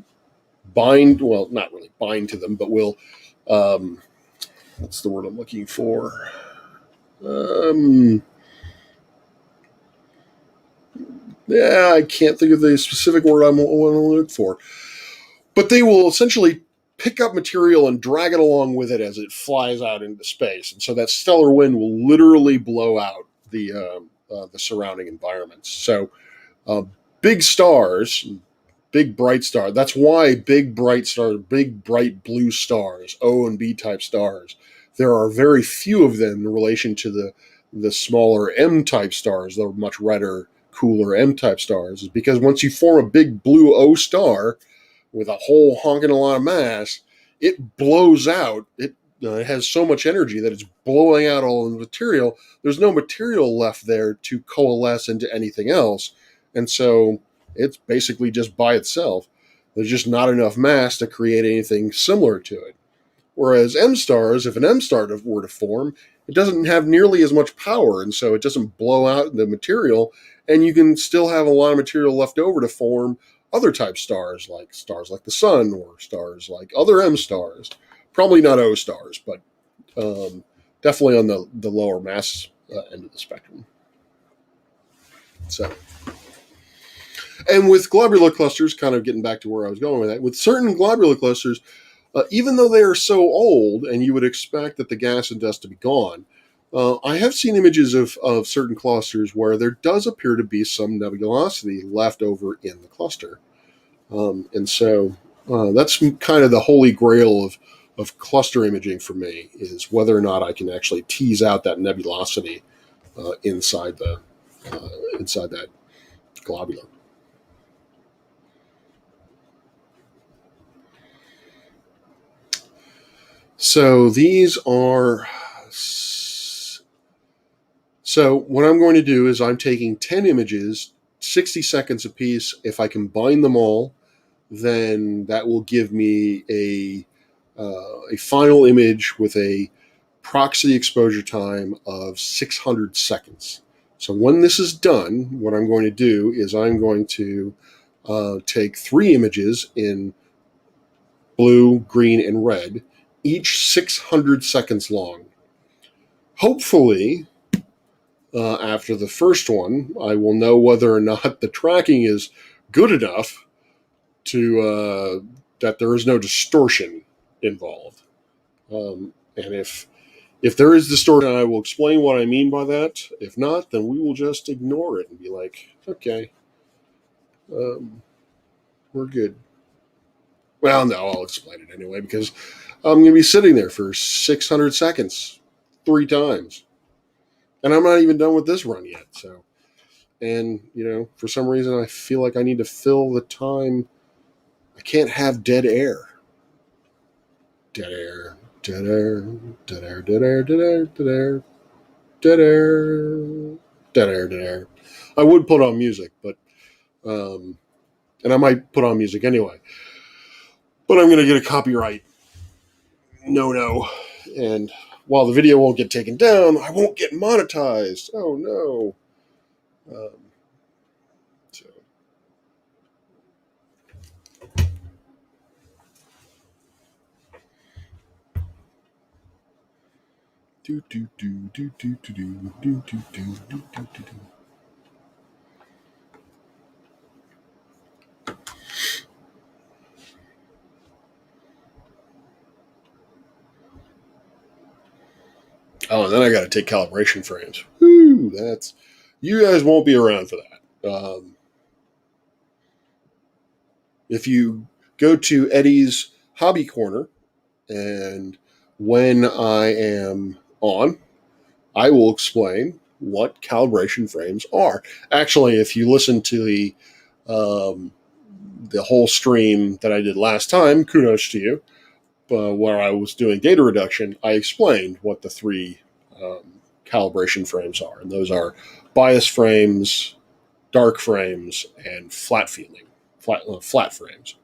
bind, well, not really bind to them, but will, what's the word I'm looking for? Yeah, I can't think of the specific word I want to look for. But they will essentially pick up material and drag it along with it as it flies out into space. And so that stellar wind will literally blow out the surrounding environments. So big stars, big bright stars. That's why big bright stars, big bright blue stars, O and B type stars, there are very few of them in relation to the smaller M type stars, the much redder, cooler M type stars, is because once you form a big blue O star with a whole honking a lot of mass, it blows out. It it has so much energy that it's blowing out all the material. There's no material left there to coalesce into anything else, and so it's basically just by itself. There's just not enough mass to create anything similar to it. Whereas M stars, if an M star were to form, it doesn't have nearly as much power, and so it doesn't blow out the material, and you can still have a lot of material left over to form other type stars like the sun, or stars like other M stars. Probably not O stars, but definitely on the lower mass end of the spectrum. So, and with globular clusters, kind of getting back to where I was going with that, with certain globular clusters, even though they are so old and you would expect that the gas and dust to be gone, I have seen images of certain clusters where there does appear to be some nebulosity left over in the cluster. And so that's kind of the holy grail of cluster imaging for me, is whether or not I can actually tease out that nebulosity inside uh, inside that globular. So these are. So what I'm going to do is I'm taking 10 images, 60 seconds apiece. If I combine them all, then that will give me a final image with a proxy exposure time of 600 seconds. So when this is done, what I'm going to do is I'm going to take 3 images in blue, green, and red, each 600 seconds long. Hopefully, after the first one, I will know whether or not the tracking is good enough to that there is no distortion involved. And if there is distortion, I will explain what I mean by that. If not, then we will just ignore it and be like, okay, um, we're good. Well, no, I'll explain it anyway, because I'm going to be sitting there for 600 seconds 3 times. And I'm not even done with this run yet. So, and, for some reason, I feel like I need to fill the time. I can't have dead air. Dead air, dead air, dead air, dead air, dead air, dead air, dead air, dead air, dead air. I would put on music, but, and I might put on music anyway, but I'm going to get a copyright no. And while the video won't get taken down, I won't get monetized. Oh no. Um, so. Do do do do do do do do do do do do do. Oh, and then I got to take calibration frames. Woo, you guys won't be around for that. If you go to Eddie's Hobby Corner, and when I am on, I will explain what calibration frames are. Actually, if you listen to um, the whole stream that I did last time, kudos to you. Where I was doing data reduction, I explained what the 3 calibration frames are, and those are bias frames, dark frames, and flat frames.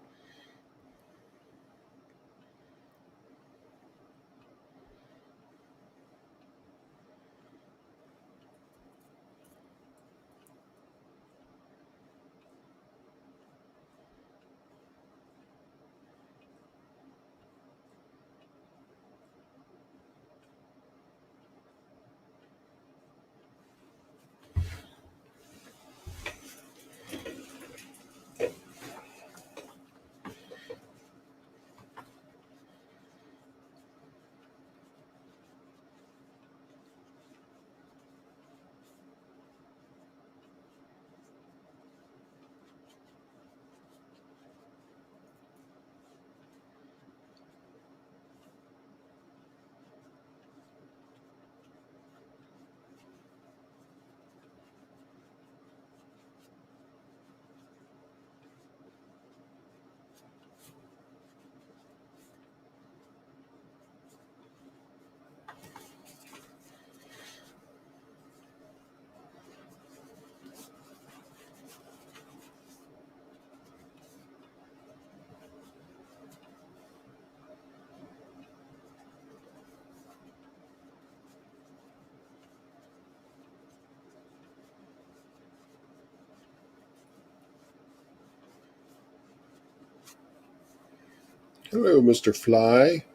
Hello, Mr. Fly.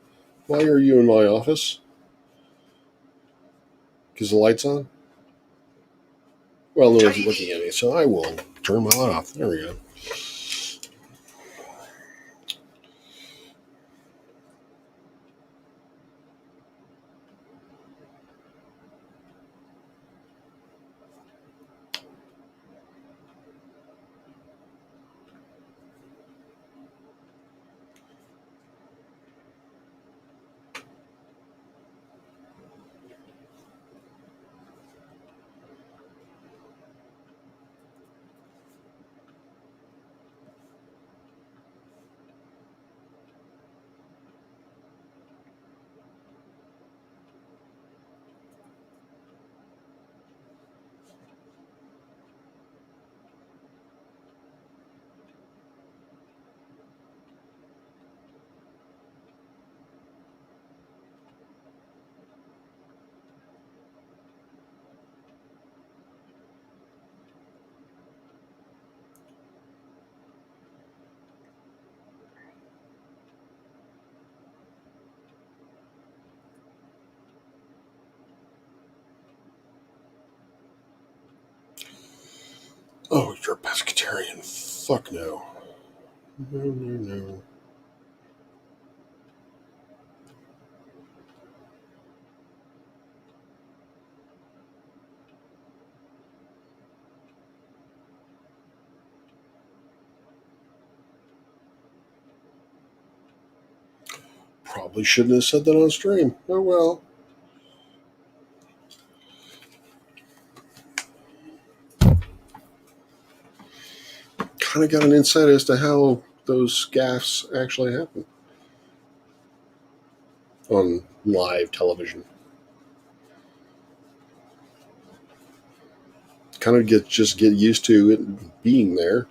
Why are you in my office? Because the light's on? Well, no one's looking at me, so I will turn my light off. There we go. Oh, you're a pescatarian. Fuck no. No, no, no. Probably shouldn't have said that on stream. Oh well. Kind of got an insight as to how those gaffes actually happen on live television. Kind of just get used to it being there.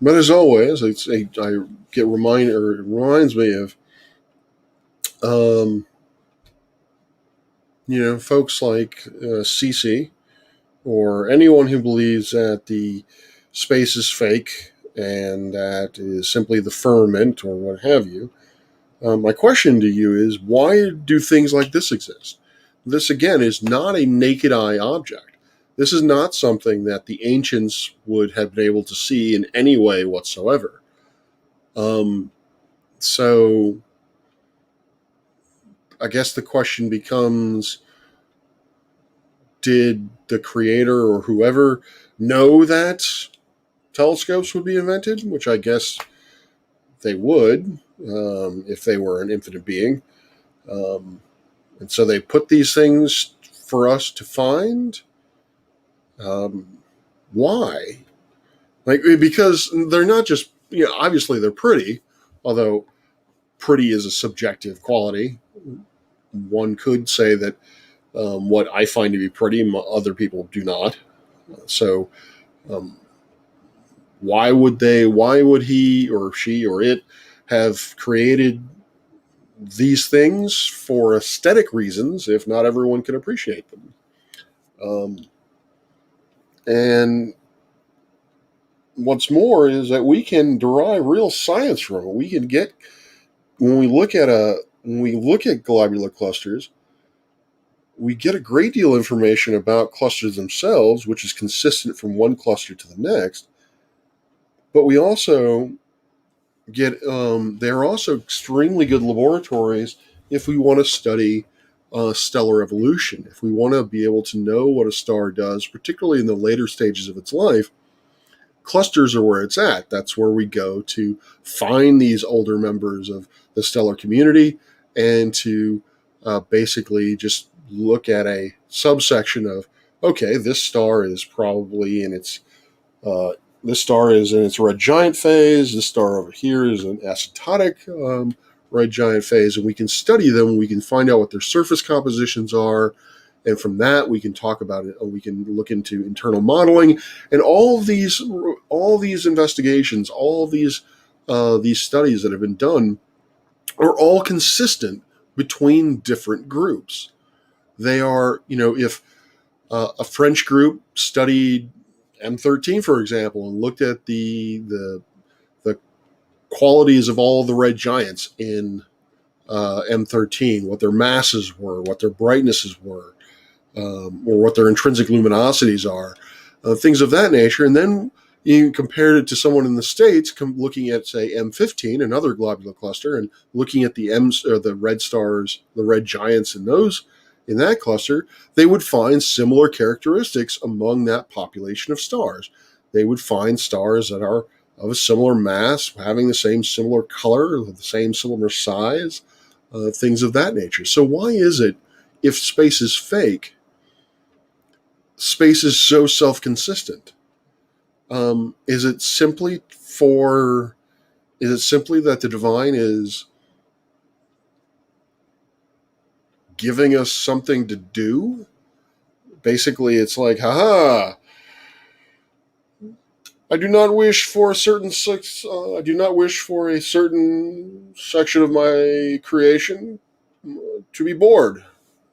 But as always, I get reminder. It reminds me of, um, folks like Cece or anyone who believes that the space is fake and that is simply the firmament or what have you. My question to you is, why do things like this exist? This, again, is not a naked eye object. This is not something that the ancients would have been able to see in any way whatsoever. So I guess the question becomes, did the creator or whoever know that telescopes would be invented? Which I guess they would, if they were an infinite being. And so they put these things for us to find. Why? Like, because they're not just, obviously they're pretty, although pretty is a subjective quality. One could say that what I find to be pretty, other people do not. So, um, why would he or she or it have created these things for aesthetic reasons if not everyone can appreciate them? And what's more is that we can derive real science from it. We can get, when we look at globular clusters, we get a great deal of information about clusters themselves, which is consistent from one cluster to the next. But we also get, they're also extremely good laboratories if we want to study stellar evolution. If we want to be able to know what a star does, particularly in the later stages of its life, clusters are where it's at. That's where we go to find these older members of the stellar community and to basically just look at a subsection of, okay, this star is probably in its uh, this star is in its red giant phase. This star over here is an asymptotic red giant phase, and we can study them. We can find out what their surface compositions are, And from that, we can talk about it. We can look into internal modeling, and all these investigations, all these studies that have been done are all consistent between different groups. They are, if a French group studied M13, for example, and looked at the qualities of all the red giants in M13, what their masses were, what their brightnesses were, or what their intrinsic luminosities are, things of that nature. And then you compared it to someone in the States looking at, say, M15, another globular cluster, and looking at the red stars, the red giants in that cluster, they would find similar characteristics among that population of stars. They would find stars that are of a similar mass, having the same similar color, the same similar size, things of that nature. So why is it, if space is fake, space is so self-consistent? Is it simply that the divine is giving us something to do? Basically, it's like, haha, I do not wish for a certain section of my creation to be bored.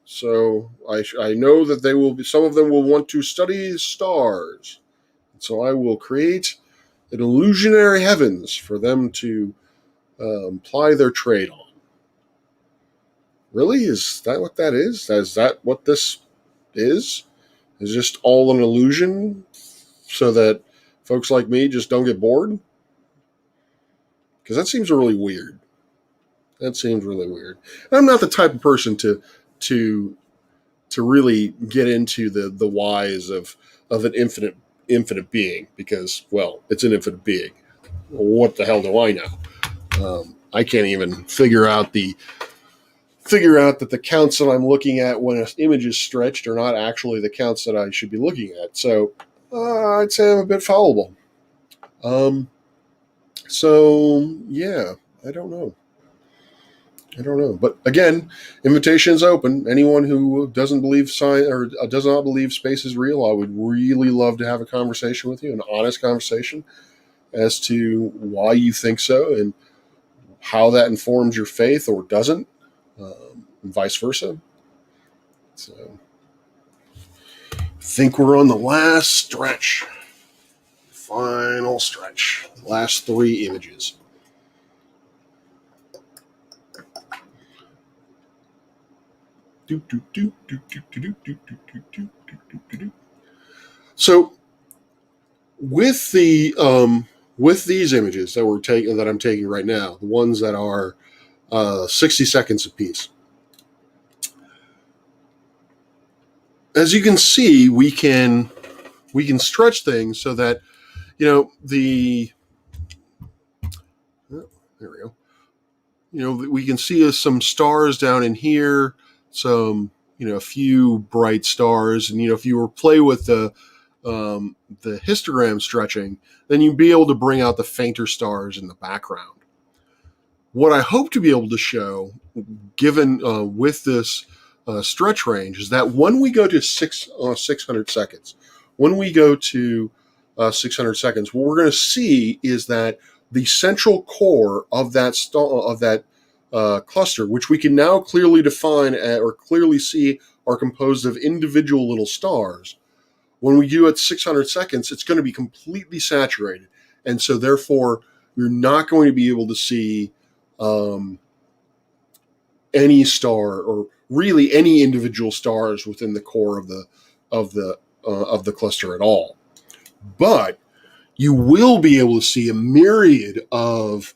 So I know that some of them will want to study stars. So I will create an illusionary heavens for them to ply their trade on. Really? Is that what that is? Is that what this is? Is just all an illusion so that folks like me just don't get bored? Because that seems really weird. And I'm not the type of person to really get into the whys of an infinite being, because, well, it's an infinite being. What the hell do I know? I can't even figure out that the counts that I'm looking at when an image is stretched are not actually the counts that I should be looking at. So I'd say I'm a bit fallible. So yeah, I don't know. But again, invitation is open. Anyone who doesn't believe science or does not believe space is real, I would really love to have a conversation with you, an honest conversation as to why you think so and how that informs your faith or doesn't, and vice versa. So I think we're on the last stretch. Final stretch. Last three images. So with these images that I'm taking right now, the ones that are 60 seconds apiece, as you can see, we can stretch things so that there we go. We can see some stars down in here, some, a few bright stars. And, if you were play with the histogram stretching, then you'd be able to bring out the fainter stars in the background. What I hope to be able to show, given with this stretch range, is that when we go to 600 seconds, what we're going to see is that the central core of that cluster, which we can now clearly define or clearly see are composed of individual little stars. When we do at 600 seconds, it's going to be completely saturated, and so therefore you're not going to be able to see any star or really any individual stars within the core of the cluster at all. But you will be able to see a myriad of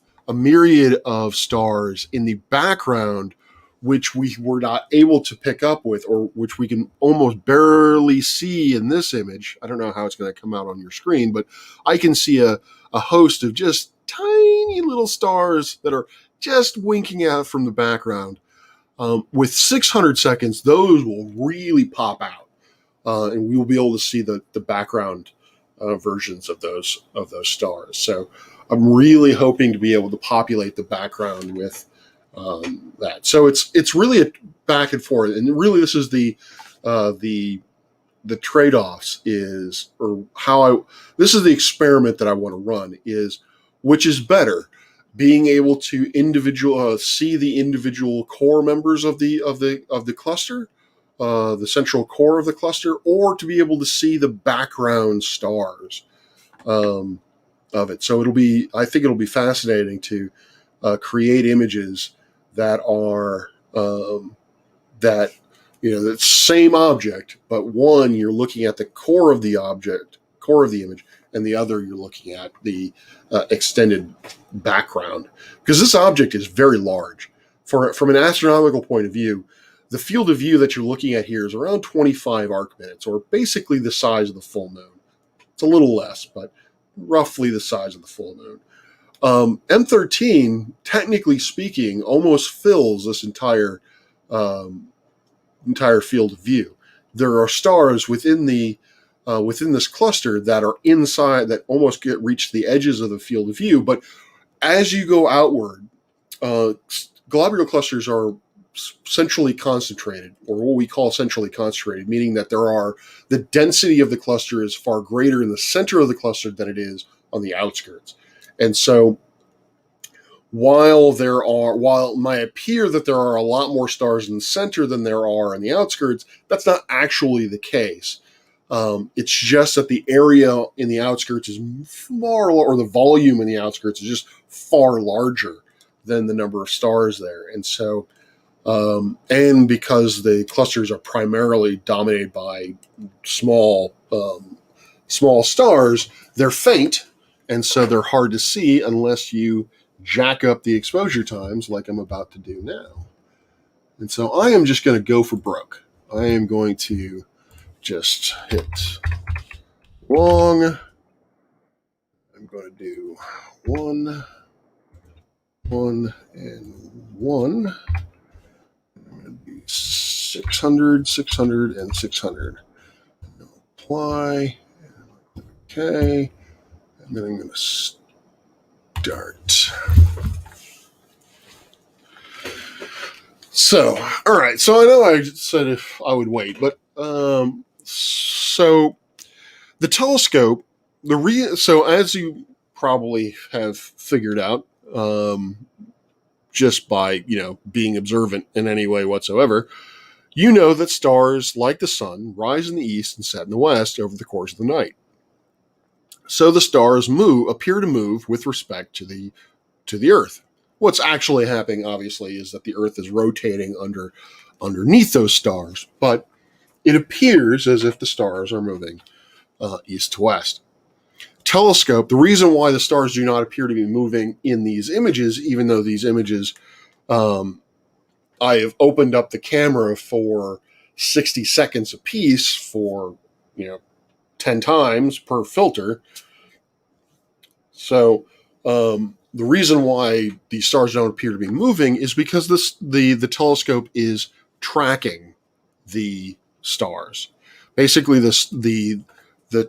stars in the background, which we were not able to pick up with, or which we can almost barely see in this image. I don't know how it's going to come out on your screen, but I can see a host of just tiny little stars that are just winking out from the background. With 600 seconds, those will really pop out, and we will be able to see the background versions of those stars. So I'm really hoping to be able to populate the background with that. So it's really a back and forth, and really this is the the trade-offs is, or how this is the experiment that I want to run, is which is better, being able to see the individual core members of the cluster, the central core of the cluster, or to be able to see the background stars of it. So I think it'll be fascinating to create images that are that the same object, but one you're looking at the core of the image, and the other you're looking at the extended background, because this object is very large. From an astronomical point of view, the field of view that you're looking at here is around 25 arc minutes, or basically the size of the full moon. It's a little less, but roughly the size of the full moon. M13, technically speaking, almost fills this entire field of view. There are stars within this cluster that are inside, that almost reach the edges of the field of view. But as you go outward, globular clusters are centrally concentrated, or what we call centrally concentrated, meaning that the density of the cluster is far greater in the center of the cluster than it is on the outskirts. And so while it might appear that there are a lot more stars in the center than there are in the outskirts, that's not actually the case. It's just that the area in the outskirts is or the volume in the outskirts is just far larger than the number of stars there. And so, and because the clusters are primarily dominated by small stars, they're faint, and so they're hard to see unless you jack up the exposure times like I'm about to do now. And so I am just going to go for broke. I am going to just hit long. I'm going to do 1, 1, and 1. I'm going to do 600, 600, and 600. Apply. Okay. And then I'm going to start. So, all right. So I know I said if I would wait, but so the telescope, so as you probably have figured out, just by being observant in any way whatsoever, that stars like the sun rise in the east and set in the west over the course of the night. So the stars appear to move with respect to the Earth. What's actually happening, obviously, is that the Earth is rotating underneath those stars, but it appears as if the stars are moving east to west. Telescope, the reason why the stars do not appear to be moving in these images, even though these images, I have opened up the camera for 60 seconds apiece for 10 times per filter. So the reason why these stars don't appear to be moving is because the telescope is tracking the stars. Basically, the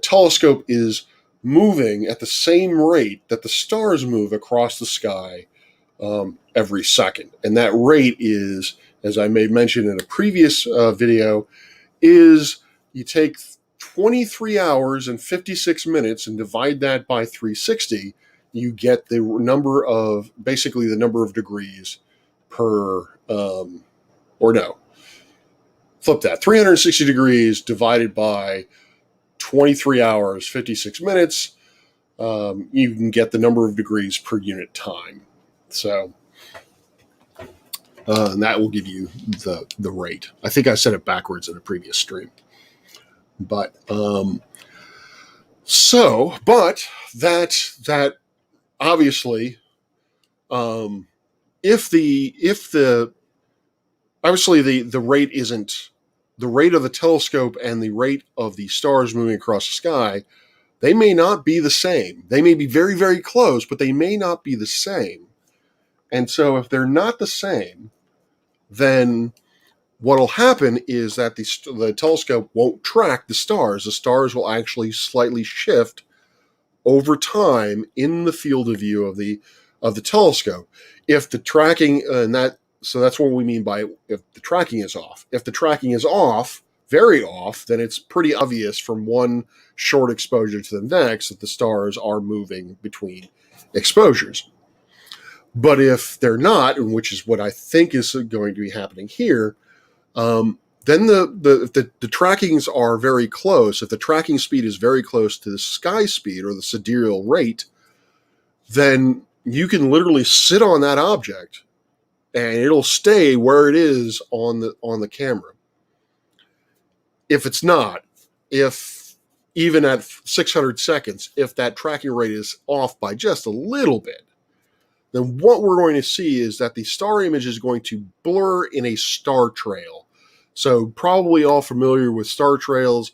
telescope is moving at the same rate that the stars move across the sky every second. And that rate is, as I may mention in a previous video, is you take 23 hours and 56 minutes and divide that by 360, you get the number of degrees per, flip that, 360 degrees divided by 23 hours, 56 minutes, you can get the number of degrees per unit time. So, and that will give you the rate. I think I said it backwards in a previous stream. But that obviously, if the obviously the rate isn't the rate of the telescope and the rate of the stars moving across the sky, they may not be the same. They may be very, very close, but they may not be the same. And so if they're not the same, then what'll happen is that the telescope won't track the stars. The stars will actually slightly shift over time in the field of view of the telescope. If the tracking so that's what we mean by if the tracking is off. If the tracking is off, very off, then it's pretty obvious from one short exposure to the next that the stars are moving between exposures. But if they're not, which is what I think is going to be happening here, then the trackings are very close. If the tracking speed is very close to the sky speed or the sidereal rate, then you can literally sit on that object and it'll stay where it is on the camera. If it's not, if even at 600 seconds, if that tracking rate is off by just a little bit, then what we're going to see is that the star image is going to blur in a star trail. So probably all familiar with star trails.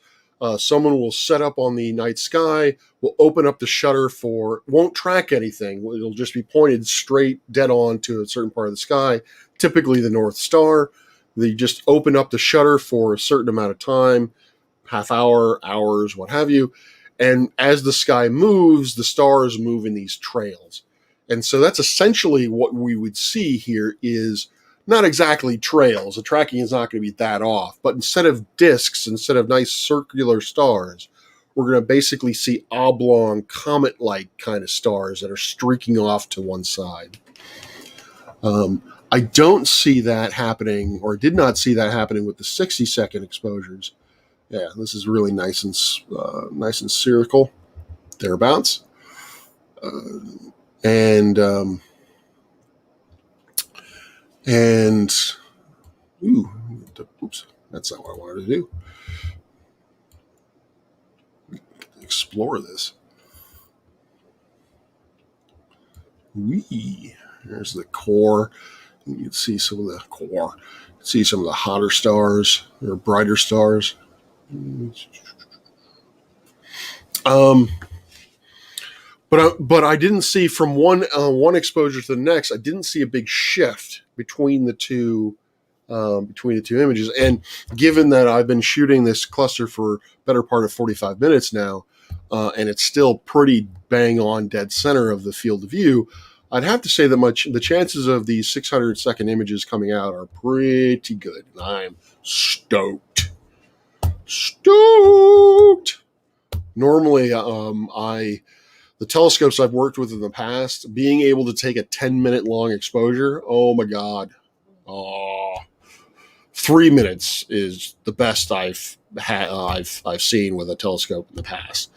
Someone will set up on the night sky, will open up the shutter won't track anything. It'll just be pointed straight dead on to a certain part of the sky, typically the North Star. They just open up the shutter for a certain amount of time, half hour, hours, what have you. And as the sky moves, the stars move in these trails. And so that's essentially what we would see here is not exactly trails. The tracking is not going to be that off. But instead of disks, instead of nice circular stars, we're going to basically see oblong, comet-like kind of stars that are streaking off to one side. I don't see that happening, or did not see that happening with the 60-second exposures. Yeah, this is really nice and spherical, thereabouts. And oops, that's not what I wanted to do. Explore this. Wee. There's the core. You can see some of the core. See some of the hotter stars or brighter stars. But I didn't see from one exposure to the next. I didn't see a big shift between the two images. And given that I've been shooting this cluster for better part of 45 minutes now, and it's still pretty bang on dead center of the field of view, I'd have to say that the chances of these 600-second images coming out are pretty good. And I'm stoked. Normally, the telescopes I've worked with in the past, being able to take a 10-minute long exposure, oh my God. 3 minutes is the best I've seen with a telescope in the past.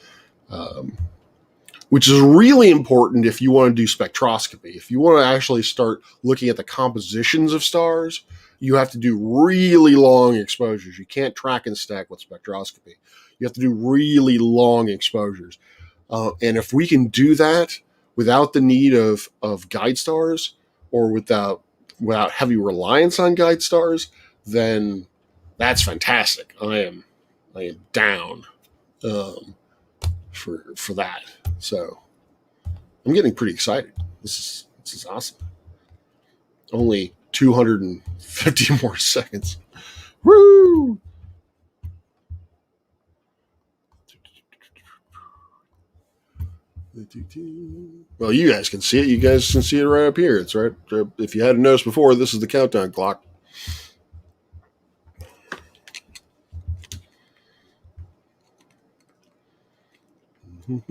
Which is really important if you want to do spectroscopy. If you want to actually start looking at the compositions of stars, you have to do really long exposures. You can't track and stack with spectroscopy. You have to do really long exposures. And if we can do that without the need of guide stars or without heavy reliance on guide stars, then that's fantastic. I am down for that. So I'm getting pretty excited. This is awesome. Only 250 more seconds. Woo! Well, you guys can see it. You guys can see it right up here. It's right. If you hadn't noticed before, this is the countdown clock. Let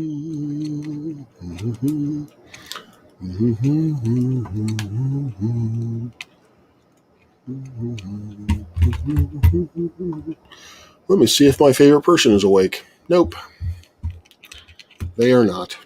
me see if my favorite person is awake. Nope. They are not.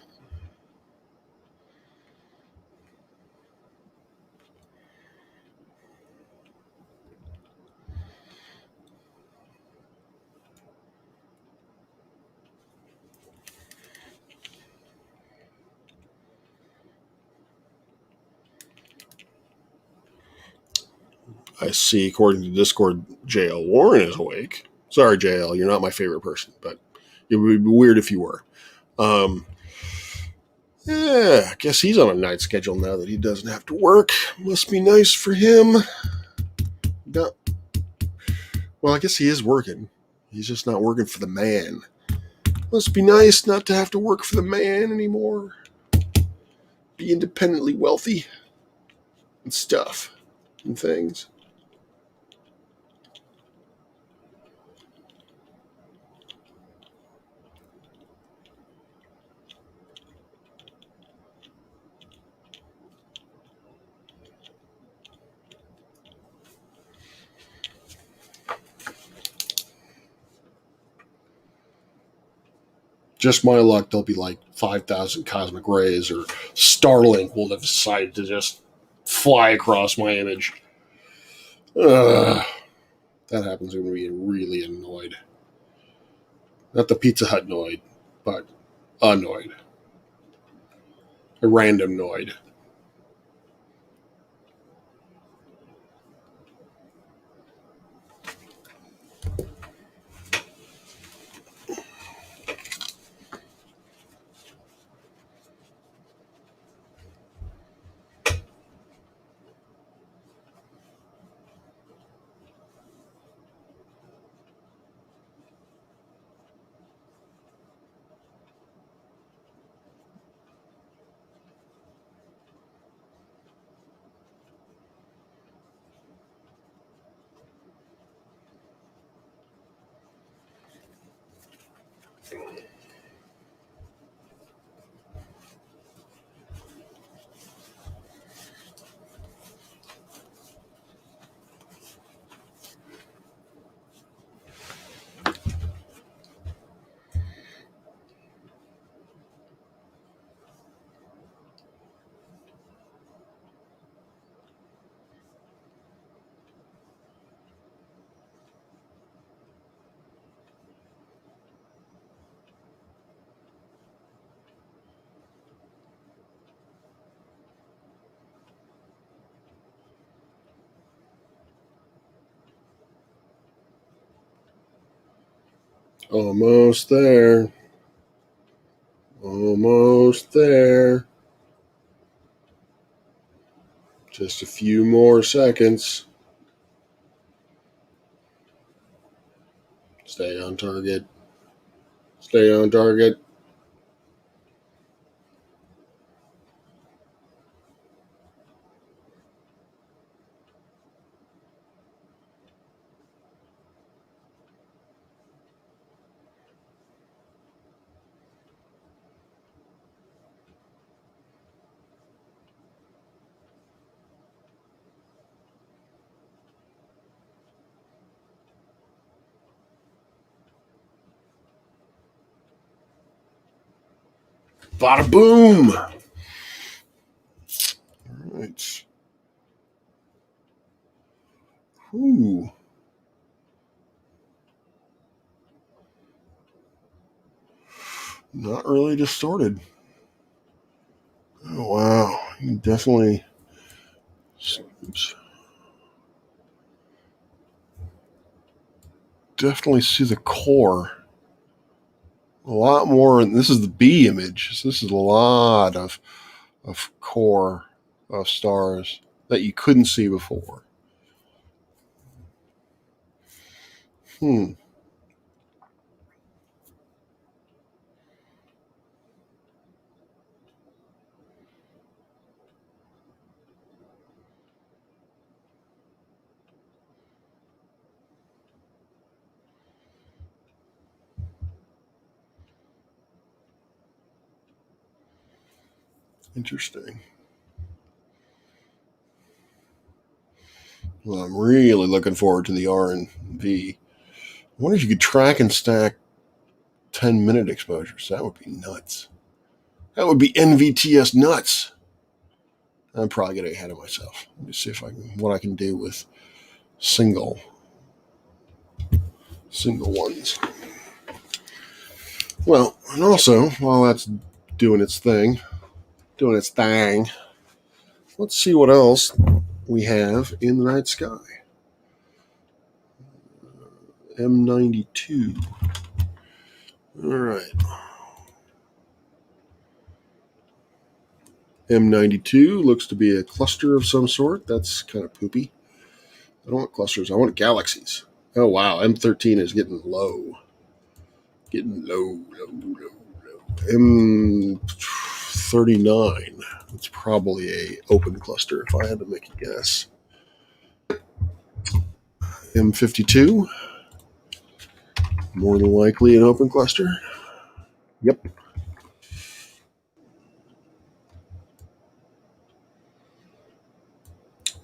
I see, according to Discord, JL Warren is awake. Sorry, JL, you're not my favorite person, but it would be weird if you were. Yeah, I guess he's on a night schedule now that he doesn't have to work. Must be nice for him. No. Well, I guess he is working. He's just not working for the man. Must be nice not to have to work for the man anymore. Be independently wealthy and stuff and things. just my luck, there'll be like 5,000 cosmic rays, or Starlink will have decided to just fly across my image. That happens, I'm going to be really annoyed. Not the Pizza Hut annoyed, but annoyed. A random annoyed. Almost there. Almost there. Just a few more seconds. Stay on target. Stay on target. Bada boom! All right. Ooh. Not really distorted. Oh, wow. You definitely see the core. A lot more. This is the B image. So this is a lot of core of stars that you couldn't see before. Interesting. Well, I'm really looking forward to the R and V. I wonder if you could track and stack 10-minute exposures. That would be nuts. That would be NVTS nuts. I'm probably getting ahead of myself. Let me see what I can do with single ones. Well, and also while that's doing its thing, let's see what else we have in the night sky. M92. All right. M92 looks to be a cluster of some sort. That's kind of poopy. I don't want clusters. I want galaxies. Oh, wow. M13 is getting low. Getting low. M39. It's probably a open cluster if I had to make a guess. M52. More than likely an open cluster. Yep.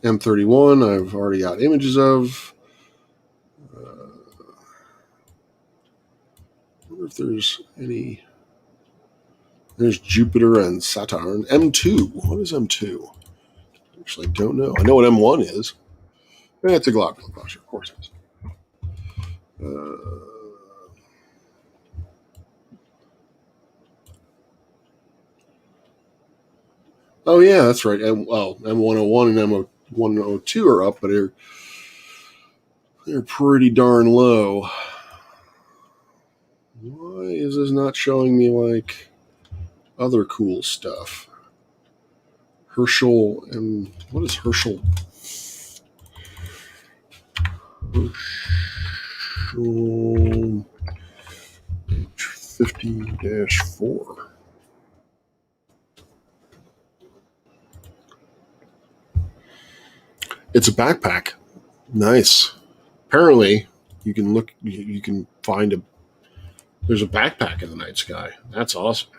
M31, I've already got images of. I wonder if there's any. There's Jupiter and Saturn. M2. What is M2? Actually, I don't know. I know what M1 is. It's a globular cluster, of course it is. Oh yeah, that's right. M101 and M102 are up, but they're pretty darn low. Why is this not showing me like other cool stuff? Herschel and what is Herschel? Herschel 50-4. It's a backpack. Nice. Apparently, you can look. You can find a. There's a backpack in the night sky. That's awesome.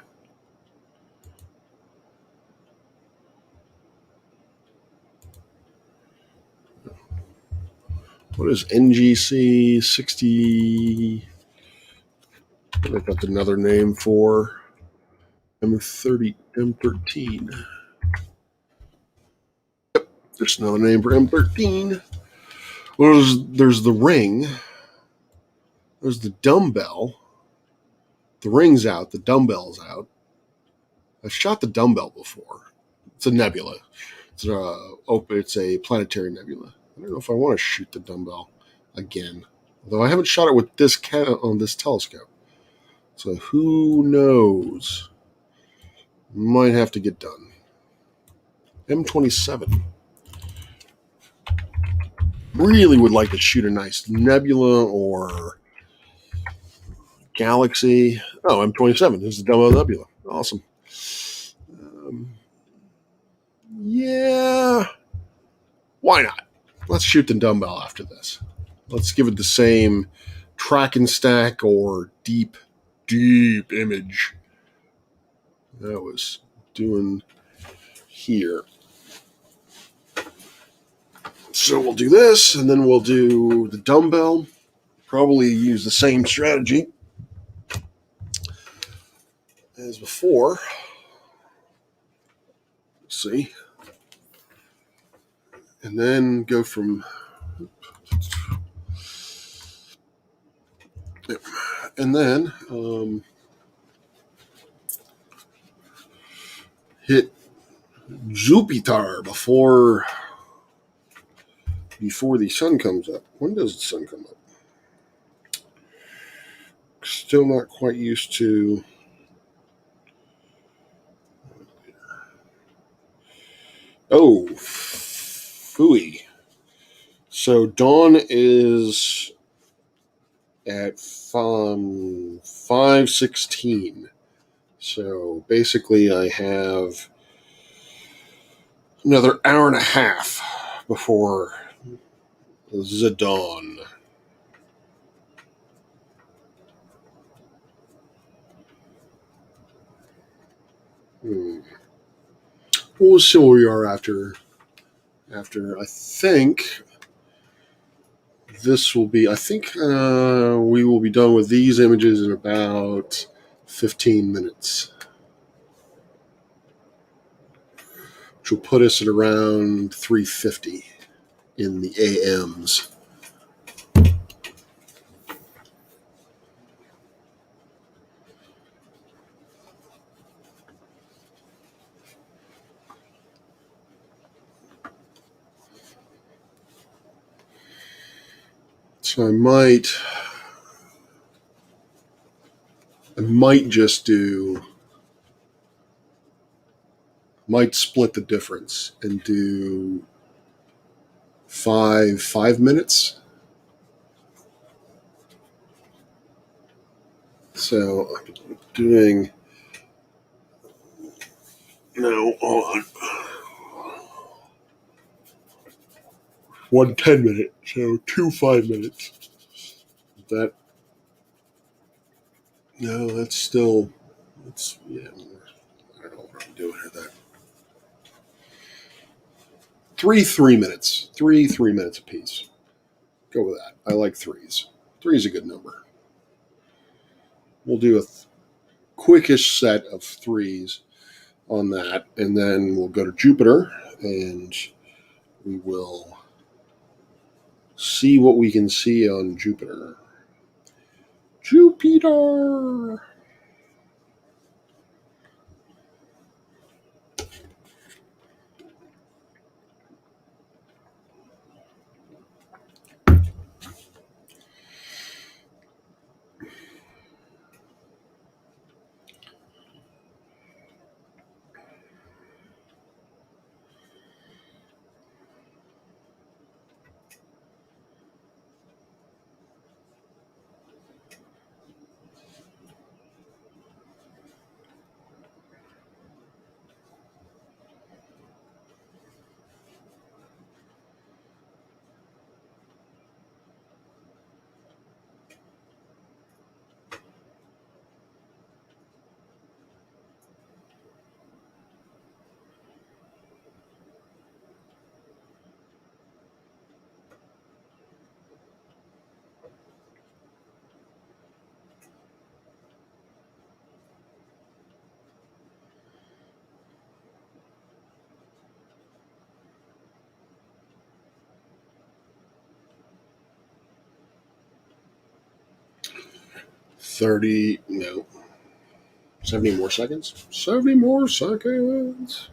What is NGC 60? I think that's another name for M13. Just another name for M13. Well, there's the ring. There's the dumbbell. The ring's out. The dumbbell's out. I've shot the dumbbell before. It's a nebula. It's a planetary nebula. I don't know if I want to shoot the dumbbell again. Although I haven't shot it with this on this telescope. So who knows? Might have to get done. M27. Really would like to shoot a nice nebula or galaxy. Oh, M27. This is the dumbbell nebula. Awesome. Yeah. Why not? Let's shoot the dumbbell after this. Let's give it the same track and stack or deep image that I was doing here. So we'll do this, and then we'll do the dumbbell. Probably use the same strategy as before. Let's see. And then go from... And then hit Jupiter before the sun comes up. When does the sun come up? Still not quite used to... Oh, phooey. So dawn is at 5:16. So basically I have another hour and a half before the dawn. We'll see where we are after I think this will be, we will be done with these images in about 15 minutes. Which will put us at around 3:50 in the AMs. So I might just might split the difference and do 5 minutes. So I'm doing, no, hold on. 1 10-minute, so 2 5 minutes. That, no, that's still, yeah, I don't know what I'm doing here. That 3 minutes, 3 minutes apiece. Go with that. I like threes. 3 is a good number. We'll do a quickish set of threes on that, and then we'll go to Jupiter and we will see what we can see on Jupiter. Jupiter! No, 70 more seconds. 70 more seconds.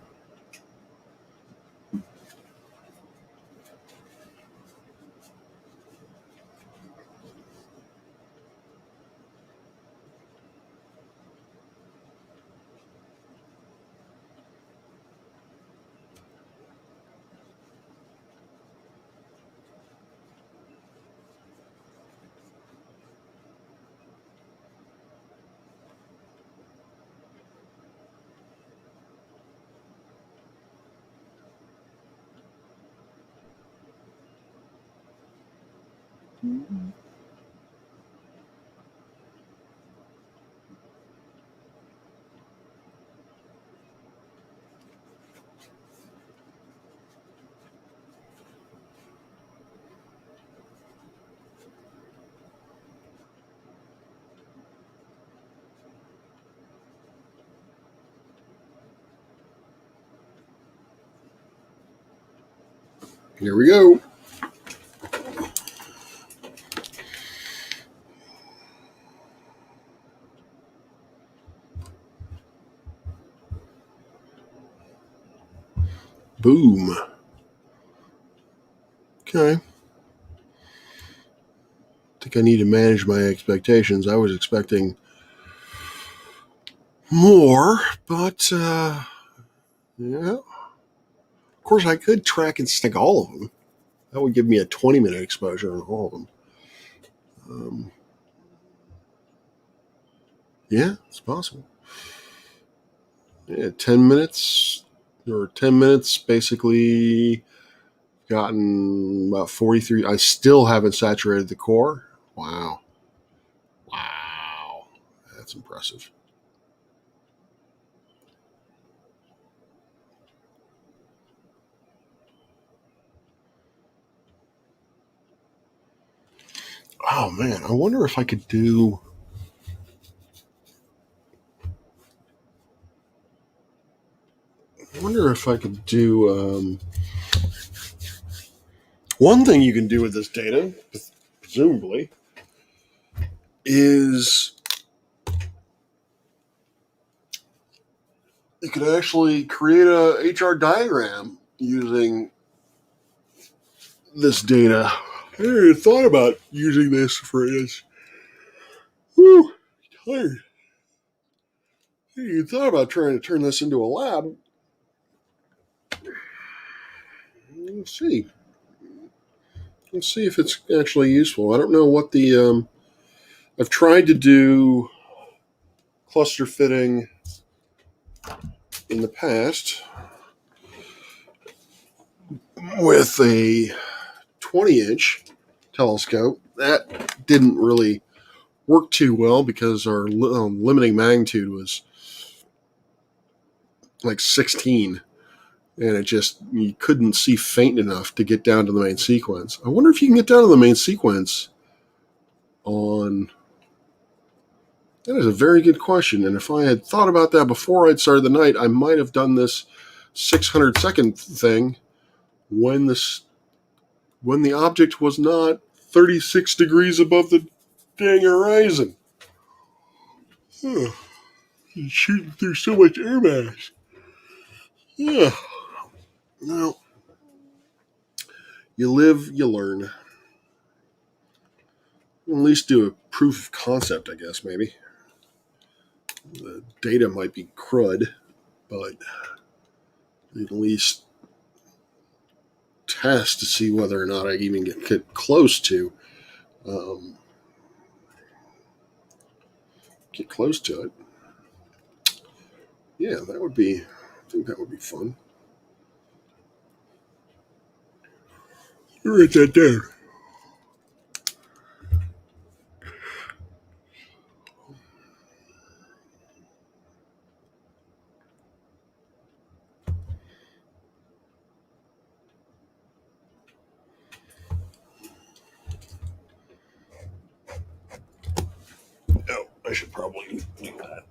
Here we go. Boom. Okay. I think I need to manage my expectations. I was expecting more, but yeah. Of course, I could track and stick all of them. That would give me a 20-minute exposure on all of them. Yeah, it's possible. Yeah, 10 minutes or 10 minutes basically gotten about 43. I still haven't saturated the core. Wow. Wow. That's impressive. Oh man, I wonder if I could do. I wonder if I could do. One thing you can do with this data, presumably, is you could actually create a HR diagram using this data. I never even thought about using this for this. Whew, tired. You thought about trying to turn this into a lab. Let's see. Let's see if it's actually useful. I don't know what the. I've tried to do cluster fitting in the past with a 20-inch telescope. That didn't really work too well because our limiting magnitude was like 16, and you couldn't see faint enough to get down to the main sequence. I wonder if you can get down to the main sequence on That is a very good question. And if I had thought about that before I'd started the night, I might have done this 600-second thing when the object was not 36 degrees above the dang horizon. He's shooting through so much air mass. Yeah. Well, you live, you learn. At least do a proof of concept, I guess, maybe. The data might be crud, but at least test to see whether or not I even get close to it. Yeah, I think that would be fun. Write that down. Oh, I should probably do that.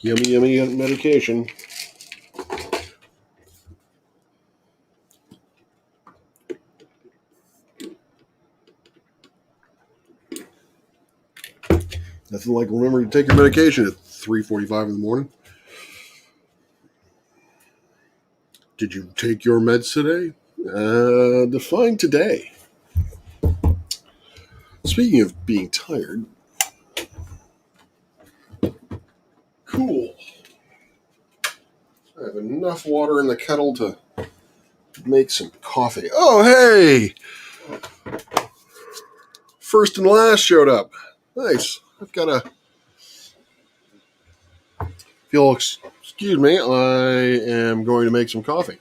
Yummy, yummy medication. Nothing like remembering to take your medication at 3:45 in the morning. Did you take your meds today? Define today. Speaking of being tired, cool. I have enough water in the kettle to make some coffee. Oh, hey! First and last showed up. Nice. I've got a... If you'll excuse me, I am going to make some coffee.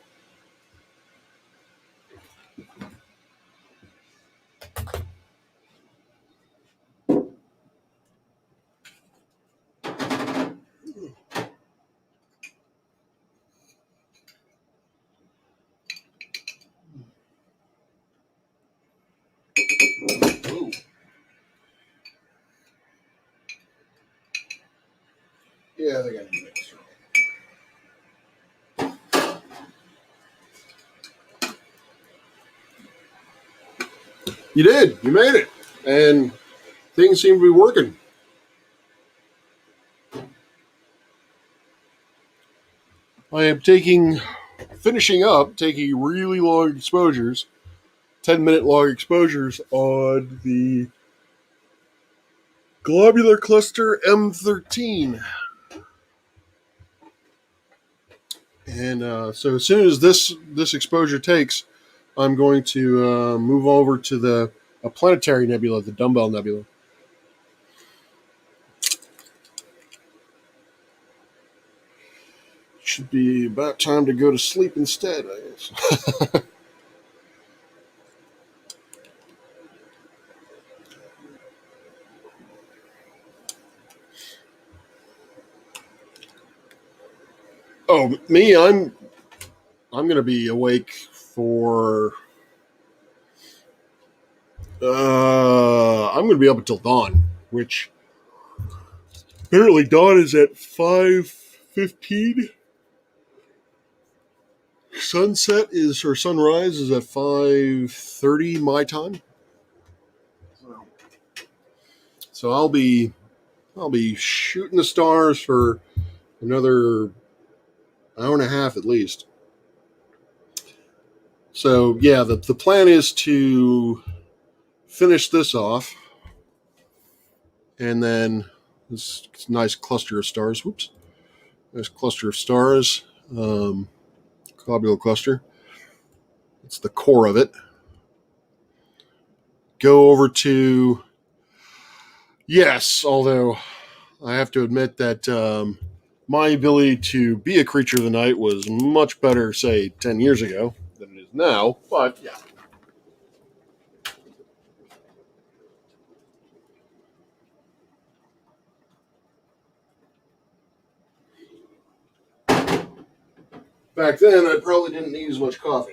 Ooh. Yeah, I think I can make this. You did. You made it. And things seem to be working. I am finishing up taking really long exposures, 10-minute long exposures on the Globular cluster M13. And so as soon as this exposure takes, I'm going to move over to a planetary nebula, the Dumbbell Nebula. Should be about time to go to sleep instead, I guess. Oh, me, I'm going to be awake for... I'm going to be up until dawn, which apparently dawn is at 5:15. Sunrise is at 5:30 my time. So I'll be shooting the stars for another hour and a half at least. So yeah, the plan is to finish this off, and then this nice cluster of stars. Whoops, nice cluster of stars, globular cluster. It's the core of it. Go over to... Yes, although I have to admit that my ability to be a creature of the night was much better, say, 10 years ago than it is now. But yeah. Back then, I probably didn't need as much coffee.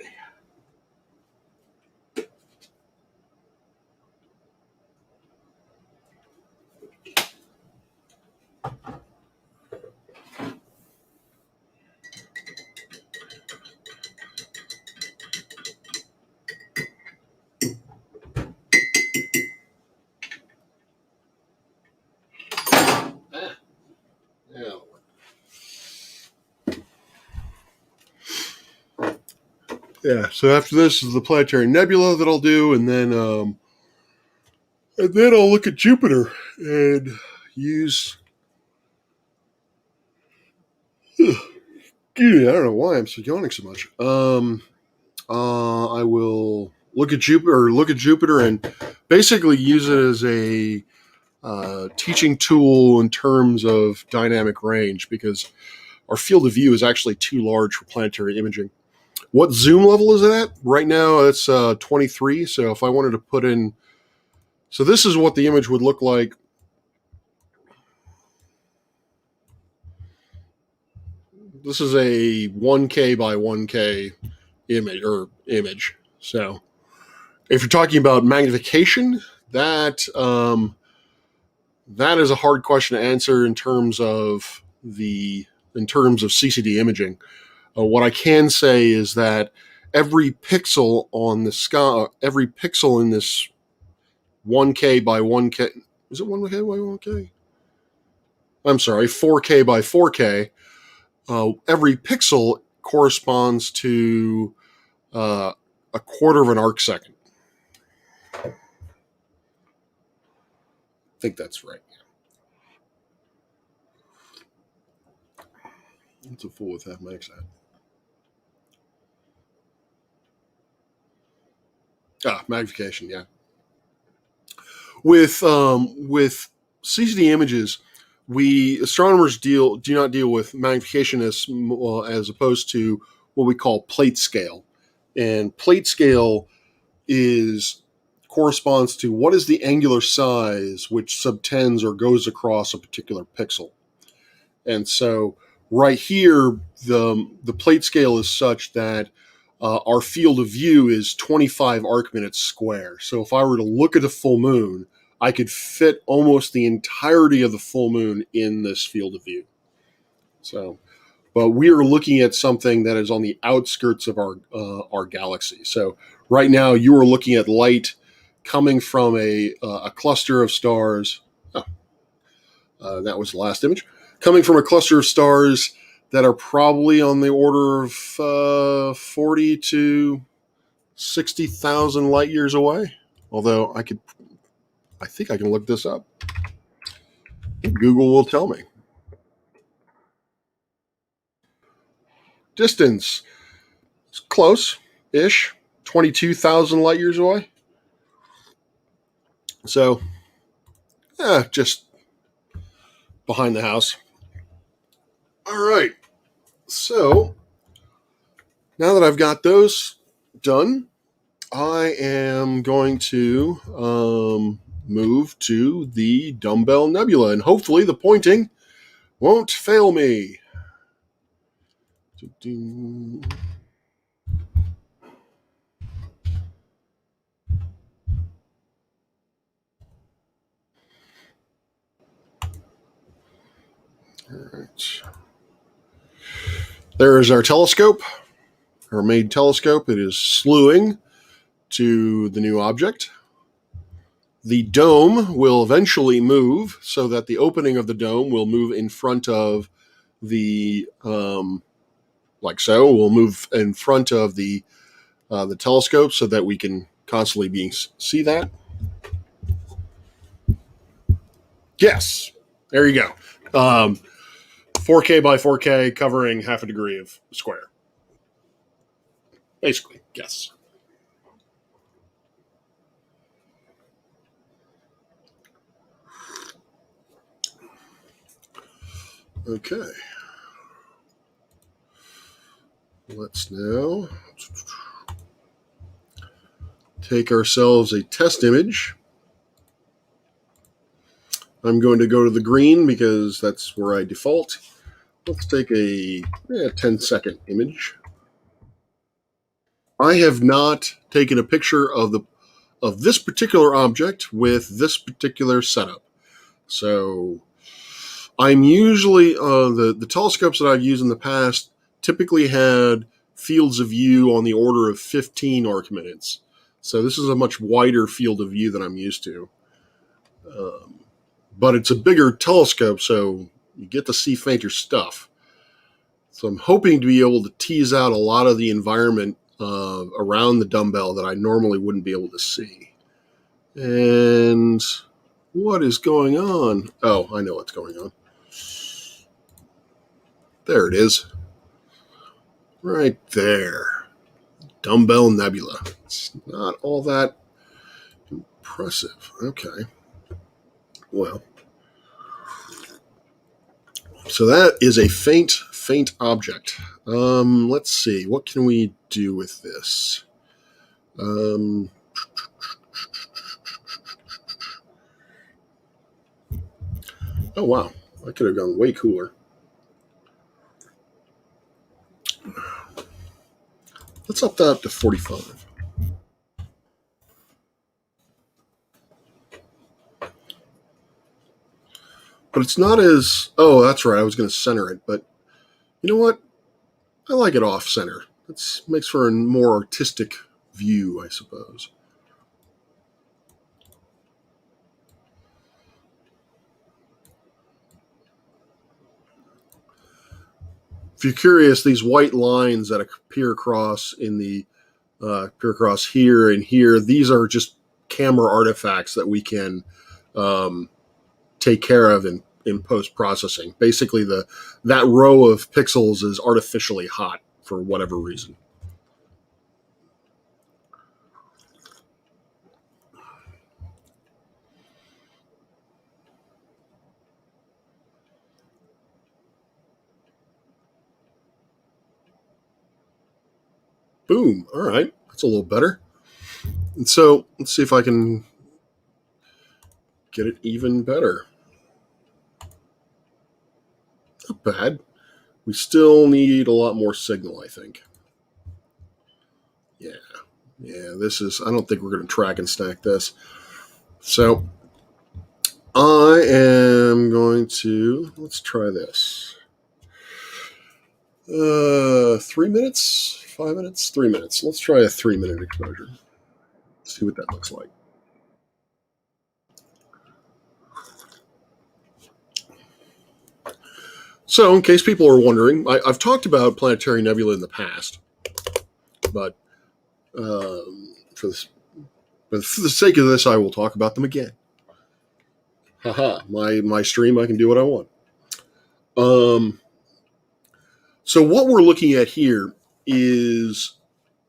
Ah, yeah. Yeah. So after this is the planetary nebula that I'll do, and then I'll look at Jupiter and use. I don't know why I'm so yawning so much. I will look at Jupiter, and basically use it as a teaching tool in terms of dynamic range because our field of view is actually too large for planetary imaging. What zoom level is it at? Right now it's 23. So if I wanted to put in, so this is what the image would look like. This is a 1K by 1K image. So if you're talking about magnification, that is a hard question to answer in terms of CCD imaging. What I can say is that every pixel on the sky, every pixel in this 1K by 1K, is it 1K by 1K? I'm sorry, 4K by 4K. Every pixel corresponds to uh, a quarter of an arc second. I think that's right. It's a fool with mathematics. Magnification. Yeah. With CCD images, we astronomers do not deal with magnification as opposed to what we call plate scale, and plate scale is corresponds to what is the angular size which subtends or goes across a particular pixel. And so right here, the plate scale is such that our field of view is 25 arc minutes square. So if I were to look at the full moon, I could fit almost the entirety of the full moon in this field of view. So, but we are looking at something that is on the outskirts of our galaxy. So right now, you are looking at light coming from a cluster of stars. Oh, that was the last image. Coming from a cluster of stars that are probably on the order of 40 to 60,000 light years away. Although I think I can look this up. Google will tell me. Distance, it's close-ish, 22,000 light years away. So, just behind the house. All right. So now that I've got those done, I am going to move to the dumbbell nebula, and hopefully the pointing won't fail me. All right. There is our telescope, our main telescope. It is slewing to the new object. The dome will eventually move so that the opening of the dome will move in front of the like so. We'll move in front of the telescope so that we can constantly see that. Yes, there you go. 4K by 4K covering half a degree of square. Basically, yes. Okay. let's now take ourselves a test image. I'm going to go to the green because that's where I default. Let's take a 10-second image. I have not taken a picture of this particular object with this particular setup. So I'm usually, the telescopes that I've used in the past typically had fields of view on the order of 15 arc minutes. So this is a much wider field of view than I'm used to. But it's a bigger telescope, so you get to see fainter stuff. So I'm hoping to be able to tease out a lot of the environment around the dumbbell that I normally wouldn't be able to see. And what is going on? Oh, I know what's going on. There it is. Right there. Dumbbell nebula. It's not all that impressive. Okay. Well, so that is a faint object. Let's see. What can we do with this? Oh, wow. I could have gone way cooler. Let's up that to 45. But it's not as... Oh, that's right. I was going to center it. But you know what? I like it off center. It makes for a more artistic view, I suppose. If you're curious, these white lines that appear across appear across here and here, these are just camera artifacts that we can take care of in post-processing. Basically, that row of pixels is artificially hot for whatever reason. Boom. All right. That's a little better. And so let's see if I can get it even better. Not bad. We still need a lot more signal, I think. Yeah, I don't think we're going to track and stack this. So I am going to, let's try this. 3 minutes, 5 minutes, 3 minutes. Let's try a 3-minute exposure. See what that looks like. So, in case people are wondering, I've talked about planetary nebula in the past, but for the sake of this, I will talk about them again. Haha, my stream, I can do what I want. So what we're looking at here is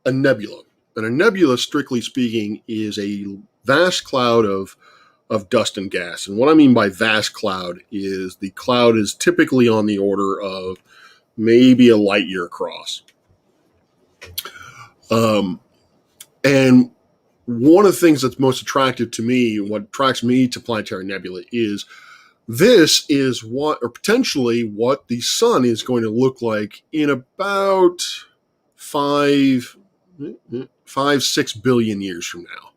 a nebula. And a nebula, strictly speaking, is a vast cloud of dust and gas. And what I mean by vast cloud is the cloud is typically on the order of maybe a light year across. And one of the things that's most attractive to me, what attracts me to planetary nebula, is this is potentially what the sun is going to look like in about 5-6 billion years from now.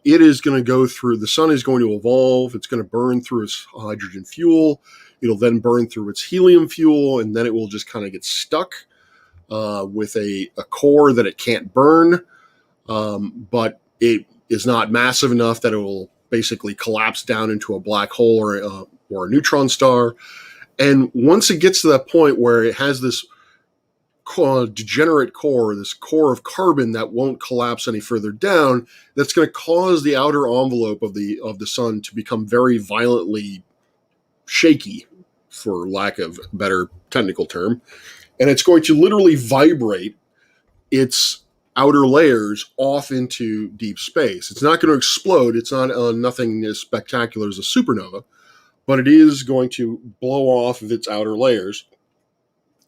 It is going to go through, the sun is going to evolve. It's going to burn through its hydrogen fuel. It'll then burn through its helium fuel, and then it will just kind of get stuck with a core that it can't burn. But it is not massive enough that it will basically collapse down into a black hole or a neutron star. And once it gets to that point where it has this degenerate core, this core of carbon that won't collapse any further down, that's going to cause the outer envelope of the sun to become very violently shaky, for lack of a better technical term. And it's going to literally vibrate its outer layers off into deep space. It's not going to explode. It's not nothing as spectacular as a supernova, but it is going to blow off of its outer layers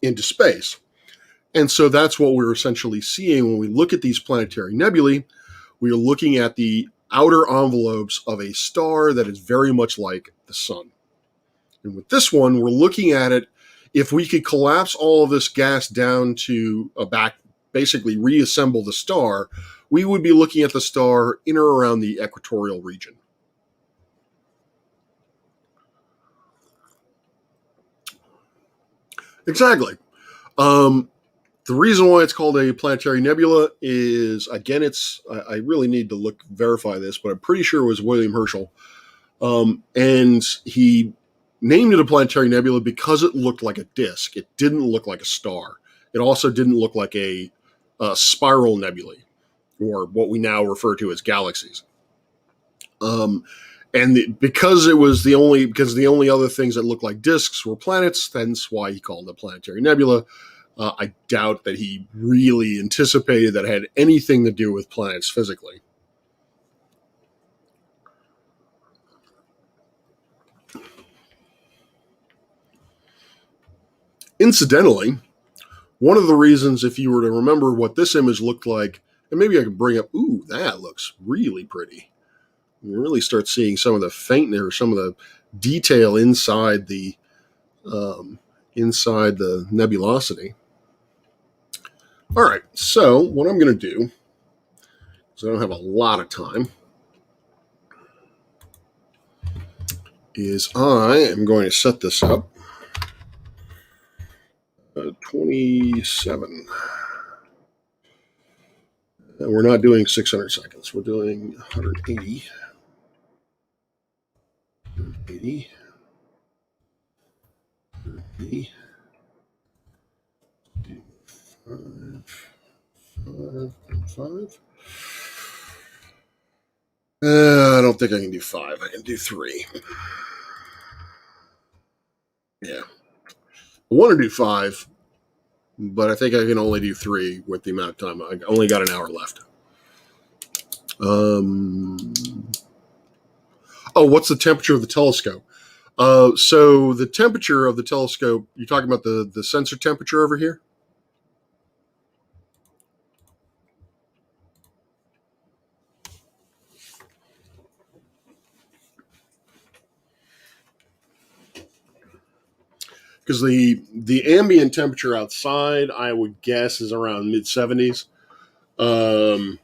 into space. And so that's what we're essentially seeing when we look at these planetary nebulae. We are looking at the outer envelopes of a star that is very much like the sun. And with this one, we're looking at it, if we could collapse all of this gas down to basically reassemble the star, we would be looking at the star in or around the equatorial region. Exactly. The reason why it's called a planetary nebula is, again, I really need to verify this, but I'm pretty sure it was William Herschel. And he named it a planetary nebula because it looked like a disk. It didn't look like a star. It also didn't look like a spiral nebulae, or what we now refer to as galaxies. Because the only other things that looked like disks were planets, that's why he called it a planetary nebula. I doubt that he really anticipated that it had anything to do with planets physically. Incidentally, one of the reasons, if you were to remember what this image looked like, and maybe I could bring up, that looks really pretty. You really start seeing some of the faintness or some of the detail inside the nebulosity. All right, so what I'm going to do, because I don't have a lot of time, is I am going to set this up. 27. And we're not doing 600 seconds. We're doing 180. 80. 80. 5. I don't think I can do 5. I can do 3. Yeah. I want to do 5, but I think I can only do 3 with the amount of time. I only got an hour left. What's the temperature of the telescope? So the temperature of the telescope, you're talking about the sensor temperature over here? Because the ambient temperature outside, I would guess, is around mid-70s. One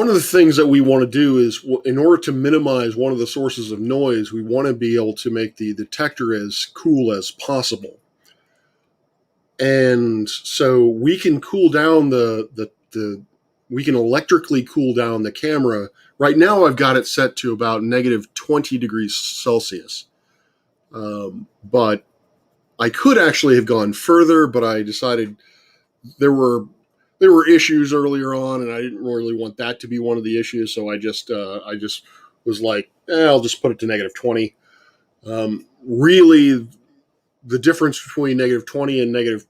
of the things that we want to do is, in order to minimize one of the sources of noise, we want to be able to make the detector as cool as possible. And so we can cool down we can electrically cool down the camera. Right now I've got it set to about negative 20 degrees Celsius. But I could actually have gone further, but I decided there were issues earlier on, and I didn't really want that to be one of the issues. So I just was like, I'll just put it to negative 20. Really, the difference between negative 20 and negative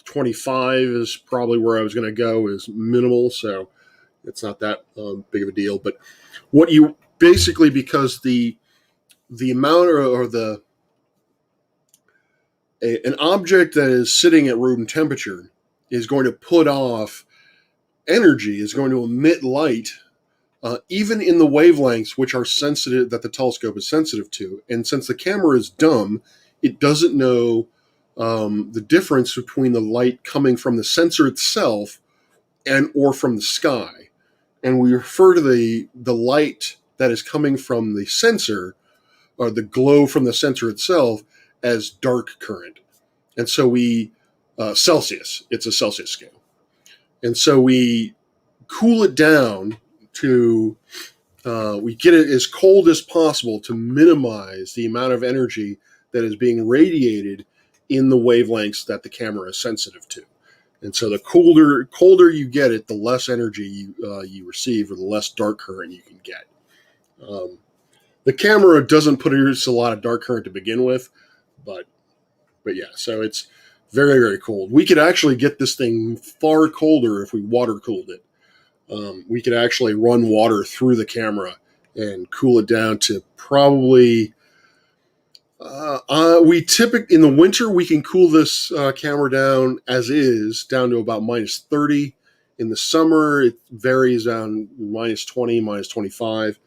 25 is probably where I was going to go, is minimal. So it's not that big of a deal. But what you basically, because the amount or an object that is sitting at room temperature is going to put off energy, is going to emit light, even in the wavelengths which are sensitive, that the telescope is sensitive to. And since the camera is dumb, it doesn't know the difference between the light coming from the sensor itself or from the sky. And we refer to the light that is coming from the sensor, or the glow from the sensor itself, as dark current. And so Celsius, it's a Celsius scale. And so we cool it down to, we get it as cold as possible to minimize the amount of energy that is being radiated in the wavelengths that the camera is sensitive to. And so the colder you get it, the less energy you receive, or the less dark current you can get. The camera doesn't produce a lot of dark current to begin with, but yeah, so it's very, very cold. We could actually get this thing far colder if we water cooled it. We could actually run water through the camera and cool it down to probably We typically in the winter we can cool this camera down as is down to about -30. In the summer, it varies on -20, -25.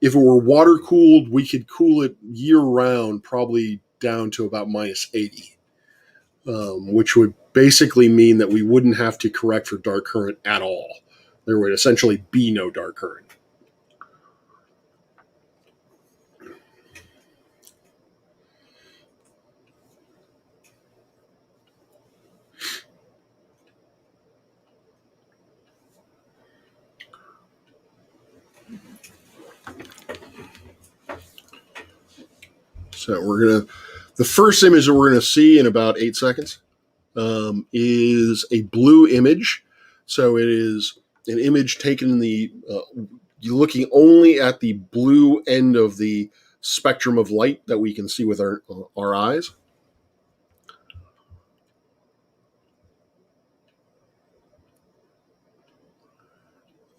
If it were water cooled, we could cool it year round, probably down to about -80, which would basically mean that we wouldn't have to correct for dark current at all. There would essentially be no dark current. So the first image that we're gonna see in about 8 seconds is a blue image. So it is an image taken in you're looking only at the blue end of the spectrum of light that we can see with our eyes.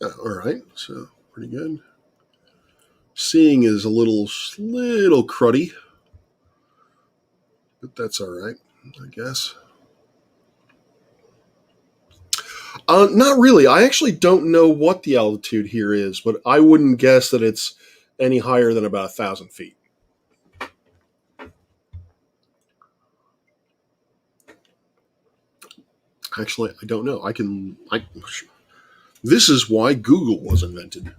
All right, so pretty good. Seeing is a little cruddy, but that's all right, I guess. Not really. I actually don't know what the altitude here is, but I wouldn't guess that it's any higher than about 1,000 feet. Actually, I don't know. This is why Google was invented.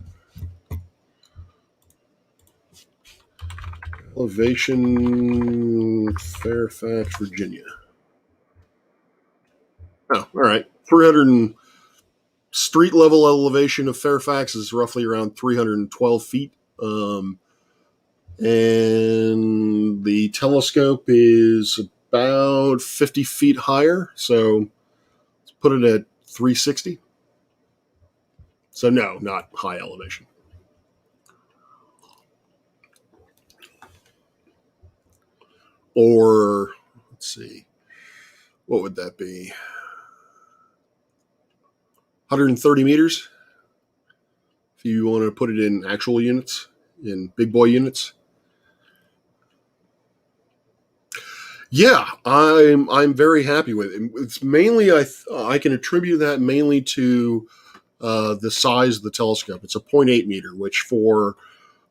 Elevation, Fairfax, Virginia. Oh, all right. 300 street level elevation of Fairfax is roughly around 312 feet. And the telescope is about 50 feet higher. So let's put it at 360. So no, not high elevation. Or let's see, what would that be? 130 meters. If you want to put it in actual units, in big boy units. Yeah, I'm very happy with it. It's mainly I can attribute that mainly to the size of the telescope. It's a 0.8 meter, which for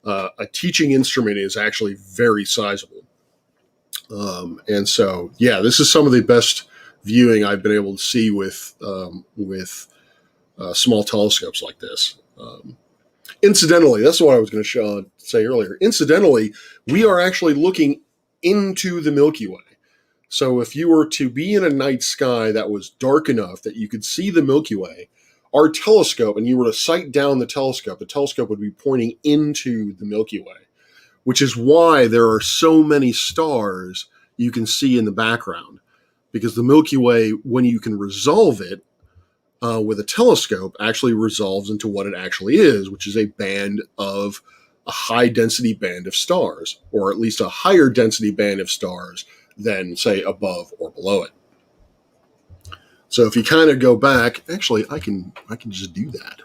a teaching instrument is actually very sizable. And so, yeah, this is some of the best viewing I've been able to see with small telescopes like this. Incidentally, that's what I was going to say earlier. Incidentally, we are actually looking into the Milky Way. So if you were to be in a night sky that was dark enough that you could see the Milky Way, our telescope, and you were to sight down the telescope would be pointing into the Milky Way, which is why there are so many stars you can see in the background. Because the Milky Way, when you can resolve it with a telescope, actually resolves into what it actually is, which is a high density band of stars, or at least a higher density band of stars than, say, above or below it. So if you kind of go back, actually, I can just do that.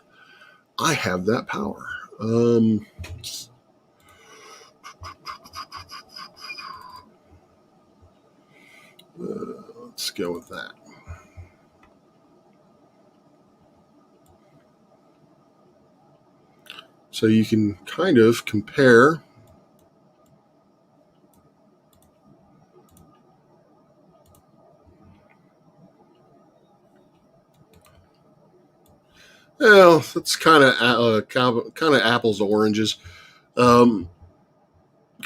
I have that power. Let's go with that. So you can kind of compare well, it's kind of apples to oranges, because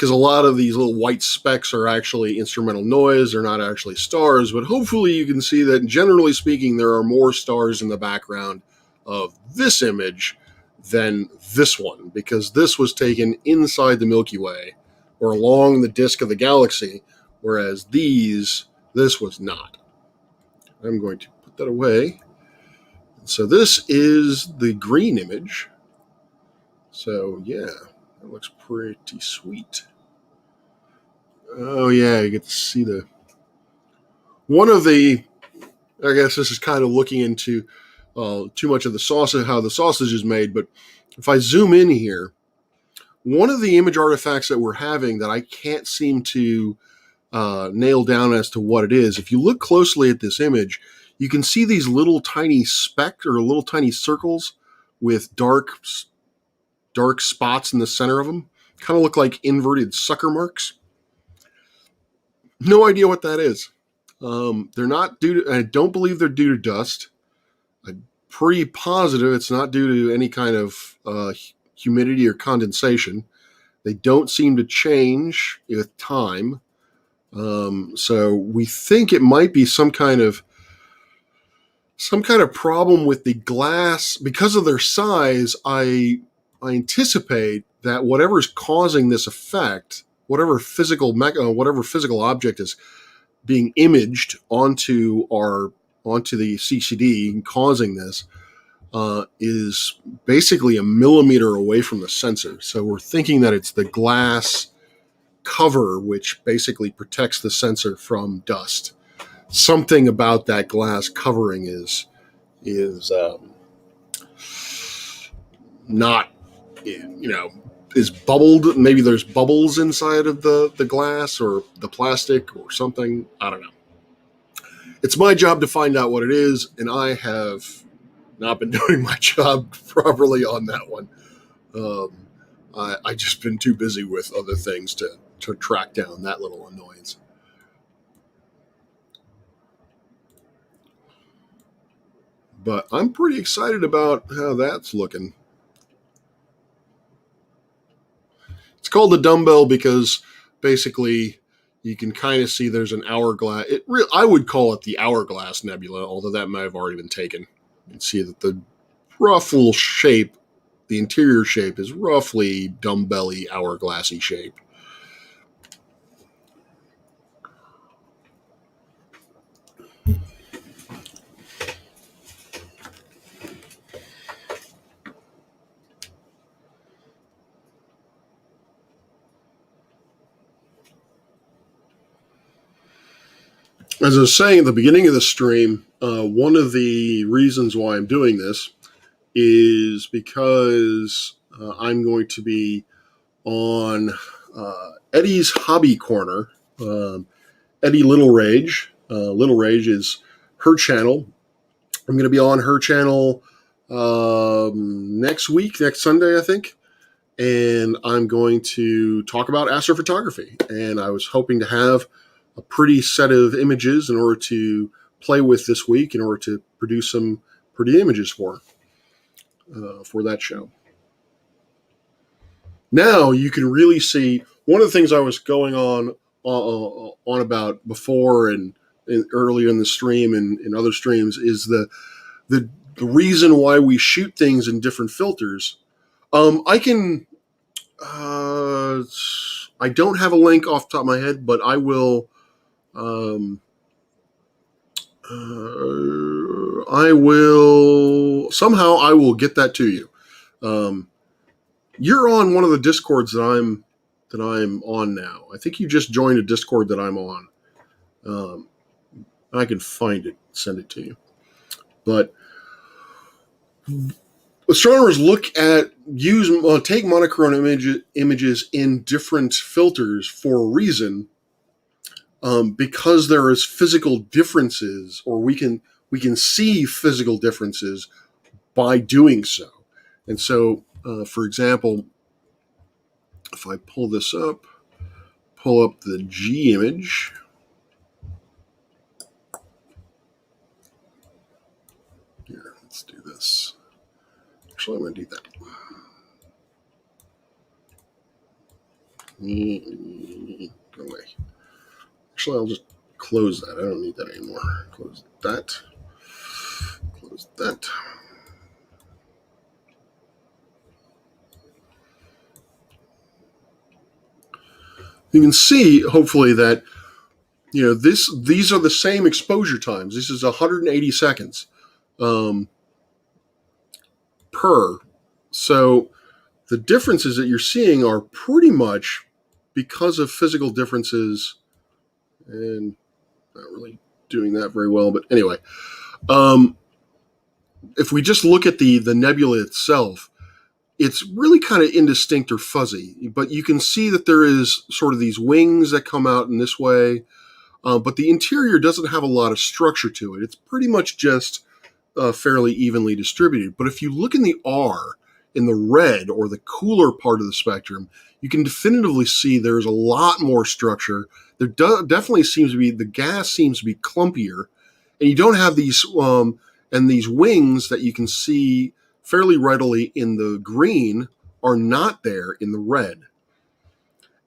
a lot of these little white specks are actually instrumental noise. They're not actually stars, but hopefully you can see that, generally speaking, there are more stars in the background of this image than this one, because this was taken inside the Milky Way or along the disk of the galaxy, whereas this was not. I'm going to put that away. So this is the green image. So yeah, that looks pretty sweet. Oh yeah, you get to see I guess this is kind of looking into too much of the sausage, how the sausage is made, but if I zoom in here, one of the image artifacts that we're having that I can't seem to nail down as to what it is. If you look closely at this image, you can see these little tiny specks or little tiny circles with dark spots in the center of them. Kind of look like inverted sucker marks. No idea what that is. They're not due to, I don't believe they're due to dust. I'm pretty positive it's not due to any kind of humidity or condensation. They don't seem to change with time. So we think it might be some kind of problem with the glass because of their size. I anticipate that whatever's causing this effect, whatever physical object is being imaged onto the CCD and causing this, is basically a millimeter away from the sensor. So we're thinking that it's the glass cover which basically protects the sensor from dust. Something about that glass covering is not, is bubbled. Maybe there's bubbles inside of the glass or the plastic or something. I don't know. It's my job to find out what it is, and I have not been doing my job properly on that one. I just been too busy with other things to track down that little annoyance. But I'm pretty excited about how that's looking. It's called the dumbbell because basically you can kind of see there's an hourglass. I would call it the hourglass nebula, although that might have already been taken. You can see that the rough little shape, the interior shape, is roughly dumbbell-y, hourglassy shape. As I was saying at the beginning of the stream, one of the reasons why I'm doing this is because I'm going to be on Eddie's Hobby Corner. Eddie Little Rage. Little Rage is her channel. I'm going to be on her channel next Sunday, I think. And I'm going to talk about astrophotography. And I was hoping to have a pretty set of images in order to play with this week, in order to produce some pretty images for that show. Now you can really see one of the things I was going on about before and earlier in the stream and in other streams is the reason why we shoot things in different filters. I can. I don't have a link off the top of my head, but I will. I will get that to you. You're on one of the Discords that I'm on now. I think you just joined a Discord that I'm on. I can find it, send it to you. But astronomers take monochrome images in different filters for a reason, because there is physical differences, or we can see physical differences by doing so. And so, for example, if I pull up the G image. Here, let's do this. Actually, I'm going to do that. Go away. Actually, I'll just close that. I don't need that anymore. Close that. Close that. You can see, hopefully, that these are the same exposure times. This is 180 seconds per. So the differences that you're seeing are pretty much because of physical differences, and not really doing that very well. But anyway, if we just look at the nebula itself, it's really kind of indistinct or fuzzy, but you can see that there is sort of these wings that come out in this way. But the interior doesn't have a lot of structure to it. It's pretty much just fairly evenly distributed. But if you look in the R, in the red or the cooler part of the spectrum, you can definitively see there's a lot more structure. There definitely seems to be, the gas seems to be clumpier, and you don't have these and these wings that you can see fairly readily in the green are not there in the red.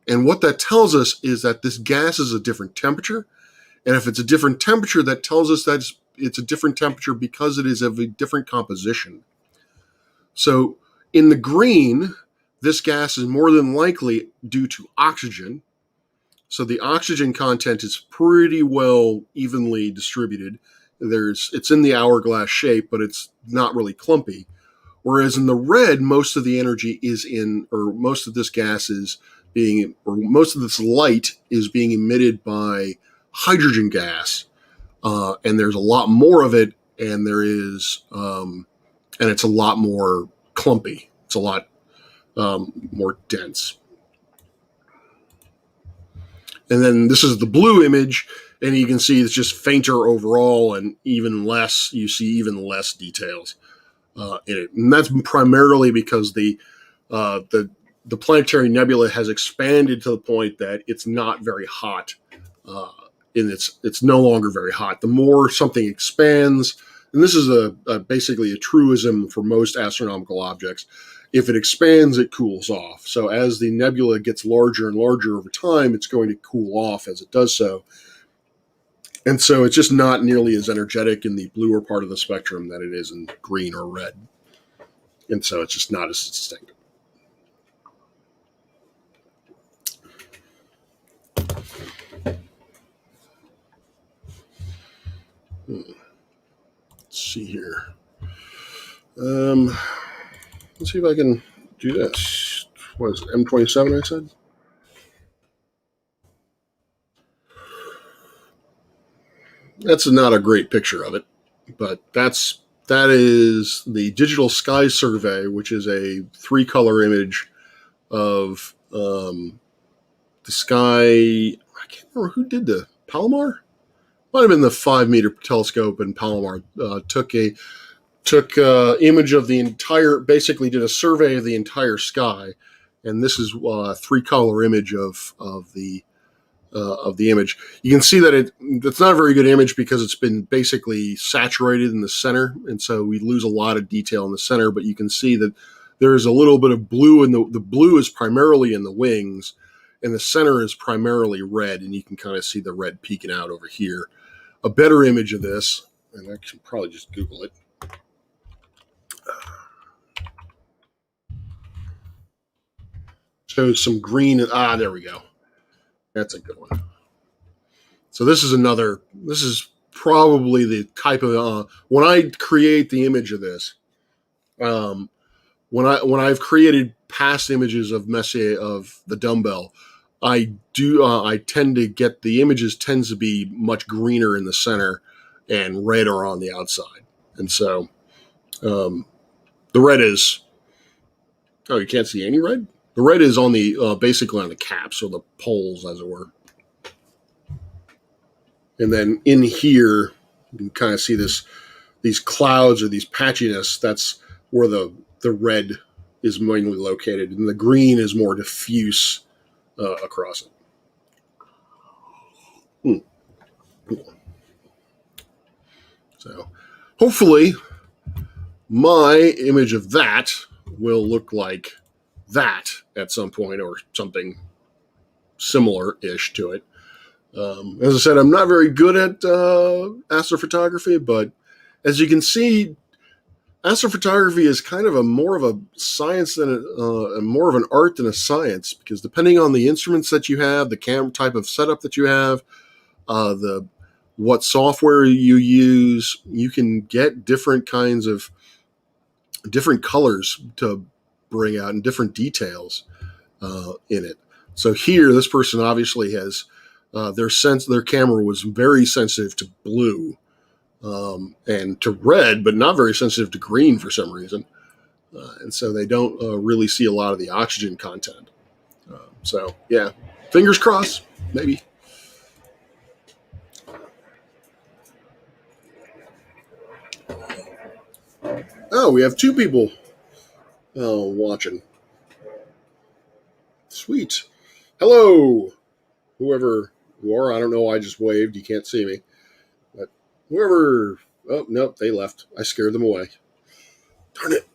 And what that tells us is that this gas is a different temperature. And if it's a different temperature, that tells us that it's a different temperature because it is of a different composition. So in the green, this gas is more than likely due to oxygen. So the oxygen content is pretty well evenly distributed. It's in the hourglass shape, but it's not really clumpy. Whereas in the red, most of the energy is in, or most of this gas is being, or most of this light is being emitted by hydrogen gas. And there's a lot more of it, and and it's a lot more clumpy. It's a lot more dense. And then this is the blue image, and you can see it's just fainter overall, and even less. You see even less details in it, and that's primarily because the planetary nebula has expanded to the point that it's not very hot, and it's no longer very hot. The more something expands, and this is basically a truism for most astronomical objects. If it expands, it cools off. So as the nebula gets larger and larger over time, it's going to cool off as it does so. And so it's just not nearly as energetic in the bluer part of the spectrum that it is in green or red. And so it's just not as distinct. Let's see here. Let's see if I can do this. What is it, M27 I said? That's not a great picture of it, but that is the Digital Sky Survey, which is a 3-color image of the sky. I can't remember who did the Palomar. Might have been the 5-meter telescope in Palomar. Took image of the entire, basically did a survey of the entire sky, and this is a 3-color image of the image. You can see that it's not a very good image because it's been basically saturated in the center, and so we lose a lot of detail in the center. But you can see that there's a little bit of blue, and the blue is primarily in the wings, and the center is primarily red, and you can kind of see the red peeking out over here. A better image of this, and I should probably just Google it. Shows some green. There we go. That's a good one. So this is probably the type of, when I create the image of this, when I've created past images of Messier of the dumbbell, I tend to get the images tends to be much greener in the center and redder on the outside. And so the red is, you can't see any red? The red is on the basically on the caps or the poles, as it were. And then in here, you can kind of see these clouds or these patchiness. That's where the red is mainly located, and the green is more diffuse across it. So hopefully my image of that will look like that at some point, or something similar-ish to it. As I said, I'm not very good at astrophotography, but as you can see, astrophotography is kind of more of a science than more of an art than a science, because depending on the instruments that you have, the camera type of setup that you have, what software you use, you can get different kinds of different colors to bring out and different details in it. So here, this person obviously has their camera was very sensitive to blue and to red, but not very sensitive to green for some reason. and so they don't really see a lot of the oxygen content. So yeah, fingers crossed, maybe. Oh, we have two people watching. Sweet. Hello, whoever you are. I don't know. I just waved. You can't see me, but whoever. Oh nope, they left. I scared them away. Darn it.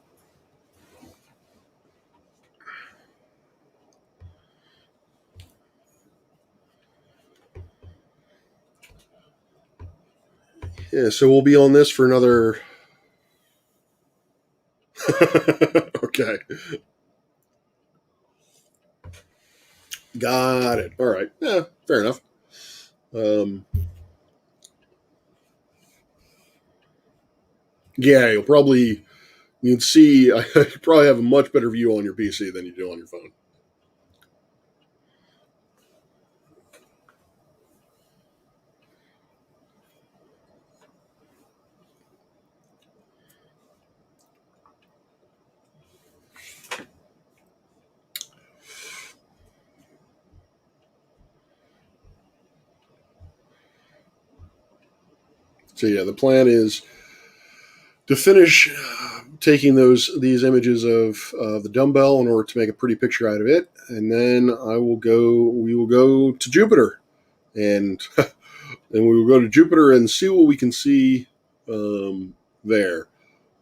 Yeah, so we'll be on this for another. Okay, got it. All right. Yeah, fair enough. Um, yeah, you'd see. You probably have a much better view on your PC than you do on your phone. So yeah, the plan is to finish taking these images of the dumbbell in order to make a pretty picture out of it, and then we will go to Jupiter, and and we will go to Jupiter and see what we can see there.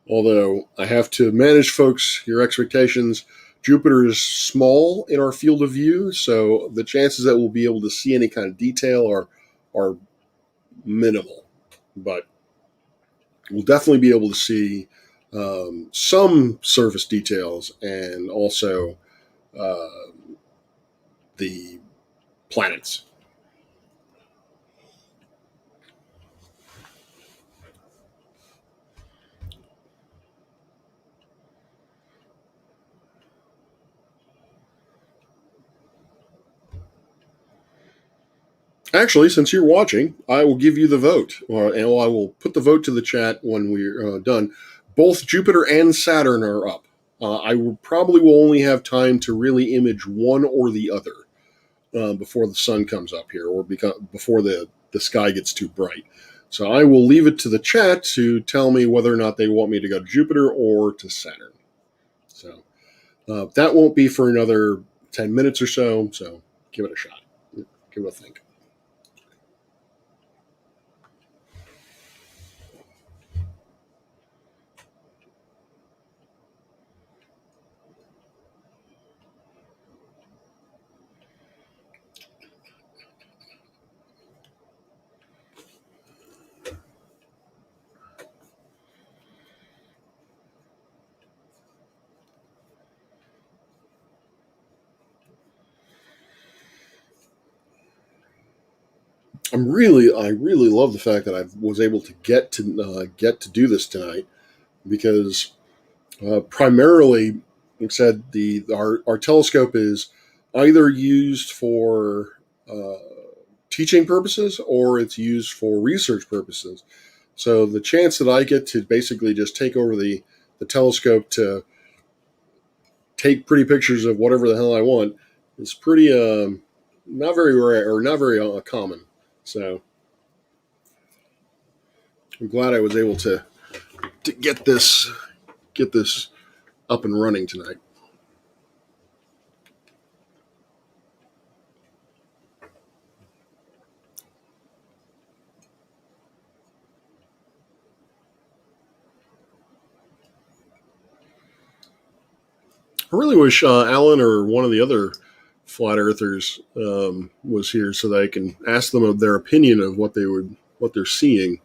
Although I have to manage folks your expectations. Jupiter is small in our field of view, so the chances that we'll be able to see any kind of detail are minimal. But we'll definitely be able to see some surface details and also uh, the planets. Actually, since you're watching, I will give you the vote, and I will put the vote to the chat when we're done. Both Jupiter and Saturn are up. Probably will only have time to really image one or the other before the sun comes up here, or before the sky gets too bright. So I will leave it to the chat to tell me whether or not they want me to go to Jupiter or to Saturn. So that won't be for another 10 minutes or so. So give it a shot. Give it a think. I really love the fact that I was able to get to do this tonight because primarily, like I said, our telescope is either used for teaching purposes or it's used for research purposes. So the chance that I get to basically just take over the telescope to take pretty pictures of whatever the hell I want is pretty not very rare or not very common. So I'm glad I was able to get this up and running tonight. I really wish Alan or one of the other flat earthers was here so that I can ask them of their opinion of what they're seeing.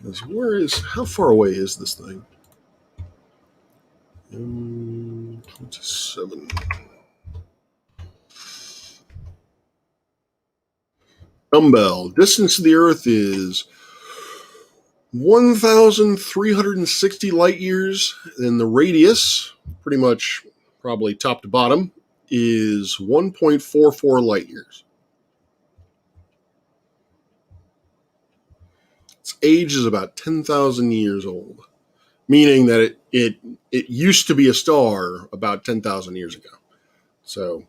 Because how far away is this thing? 27. Dumbbell. Distance to the Earth is 1,360 light years, and the radius, pretty much probably top to bottom, is 1.44 light years. age is about 10,000 years old, meaning that it used to be a star about 10,000 years ago. So,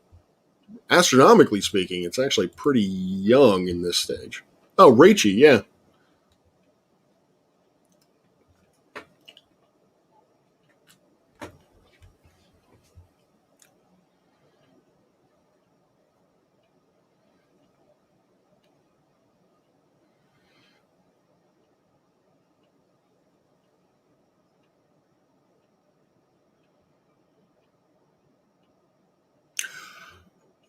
astronomically speaking, it's actually pretty young in this stage. Oh, Raichi, yeah.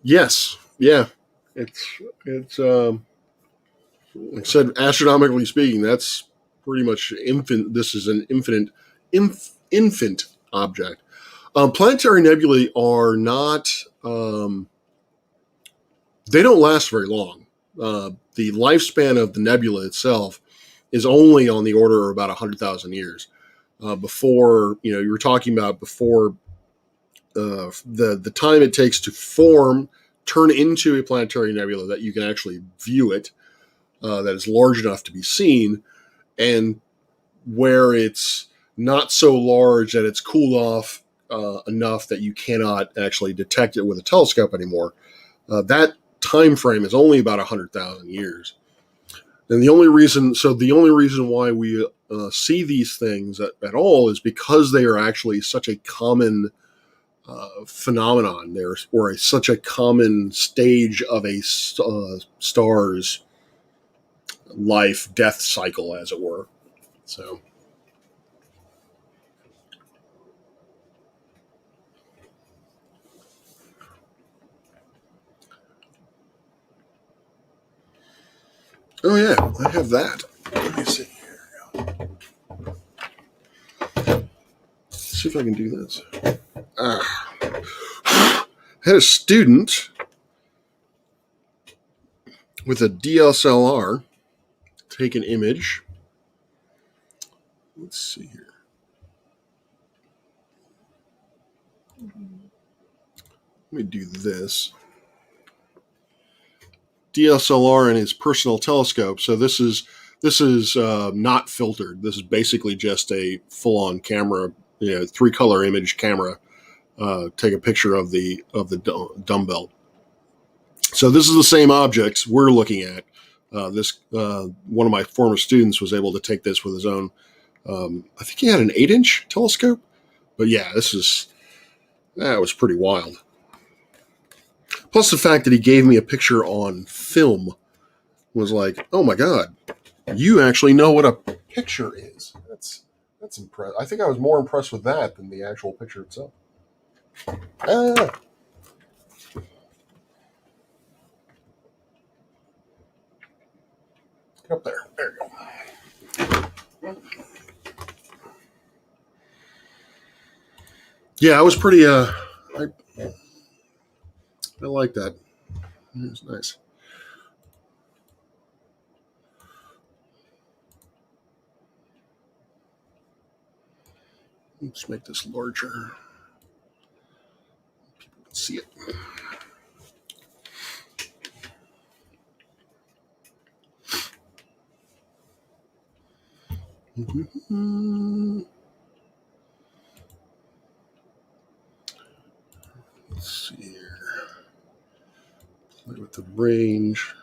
Yes, yeah. It's like I said, astronomically speaking, that's pretty much infant. This is an infant object. Planetary nebulae are not. They don't last very long. The lifespan of the nebula itself is only on the order of about 100,000 years. Before you were talking about before the time it takes to turn into a planetary nebula that you can actually view it, that is large enough to be seen, and where it's not so large that it's cooled off enough that you cannot actually detect it with a telescope anymore. That time frame is only about 100,000 years. And the only reason why we see these things at all is because they are actually such a common phenomenon. Such a common stage of a star's life death cycle, as it were. So, oh yeah, I have that. Let me see. See if I can do this. Had a student with a DSLR take an image. Let's see here. Let me do this. DSLR and his personal telescope. So this is not filtered. This is basically just a full-on camera, 3-color image camera. Take a picture of the dumbbell. So this is the same object we're looking at. This one of my former students was able to take this with his own. I think he had an 8-inch telescope, but yeah, that was pretty wild. Plus the fact that he gave me a picture on film was like, oh my god, you actually know what a picture is. That's impressive. I think I was more impressed with that than the actual picture itself. Ah, get up there. There you go. Yeah, I was pretty. I like that. It was nice. Let's make this larger. People can see it. Mm-hmm. Let's see here. Play with the range.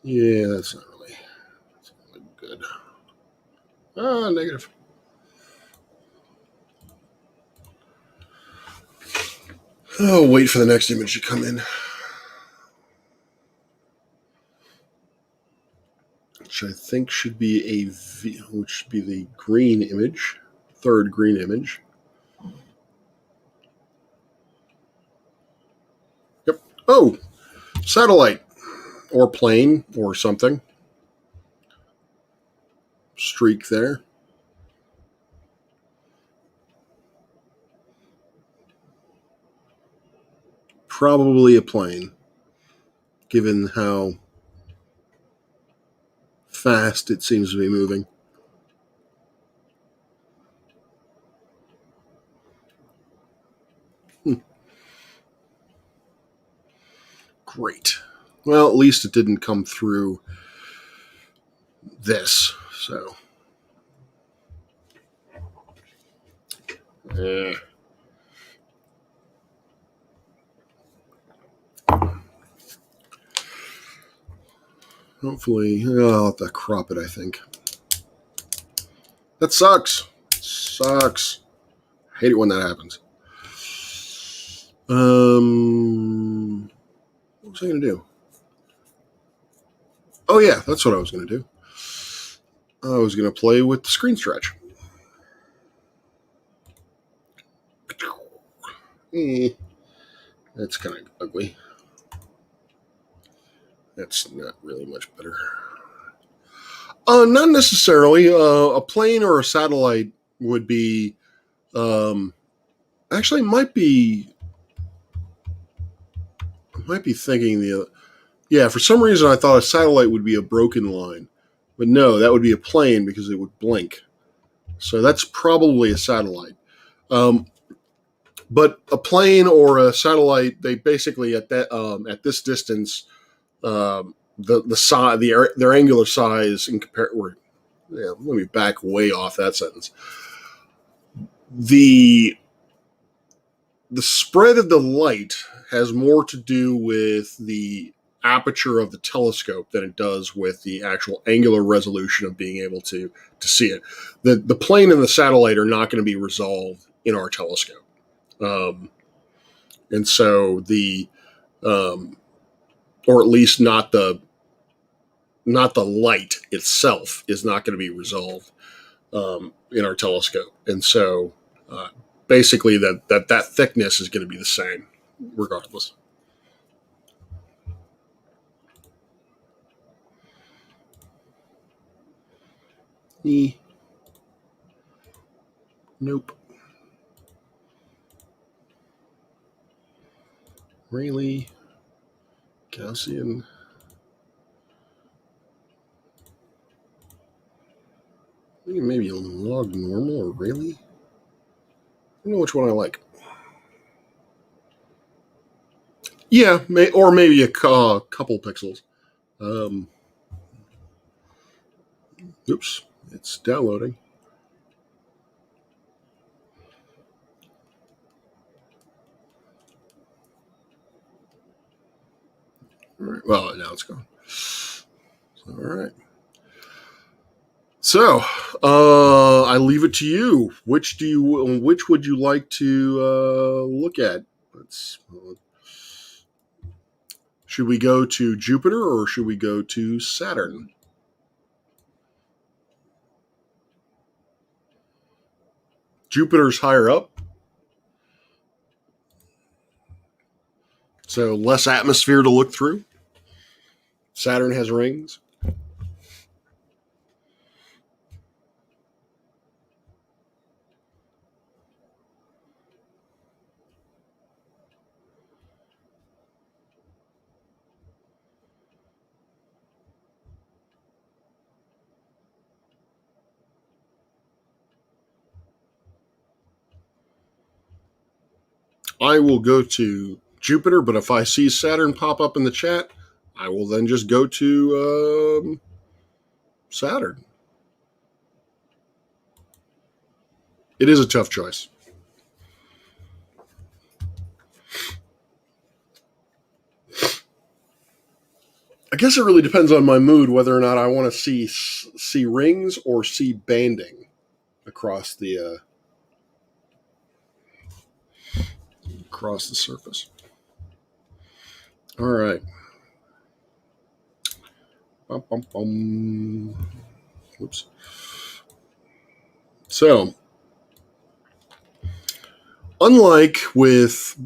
Yeah, that's not really good. Ah, negative. Oh, wait for the next image to come in. Which I think should be which should be the green image, third green image. Yep. Oh, satellite or plane or something. Streak there. Probably a plane, given how fast it seems to be moving. Great. Well, at least it didn't come through this. So, yeah. Hopefully, I'll have to crop it, I think. That sucks. Sucks. I hate it when that happens. What was I going to do? Oh, yeah, that's what I was going to do. I was going to play with the screen stretch. That's kind of ugly. That's not really much better. Not necessarily. A plane or a satellite would be... actually, might be thinking the... Yeah, for some reason I thought a satellite would be a broken line. But no, that would be a plane because it would blink. So that's probably a satellite. But a plane or a satellite, they basically at this distance, the size, their angular size in compare. Let me back way off that sentence. The spread of the light has more to do with the aperture of the telescope than it does with the actual angular resolution of being able to see it. The plane and the satellite are not going to be resolved in our telescope. And so or at least not the light itself is not going to be resolved in our telescope. And so basically that thickness is going to be the same regardless. Nope. Rayleigh, Gaussian. I think maybe a log normal or Rayleigh. I don't know which one I like. Yeah, or maybe a couple pixels. Oops, it's downloading. All right. Well, now it's gone. All right. So, I leave it to you. Which would you like to look at? Should we go to Jupiter or should we go to Saturn? Jupiter's higher up, so less atmosphere to look through. Saturn has rings. I will go to Jupiter, but if I see Saturn pop up in the chat, I will then just go to Saturn. It is a tough choice. I guess it really depends on my mood whether or not I want to see rings or see banding across the surface. All right. Whoops. So, unlike with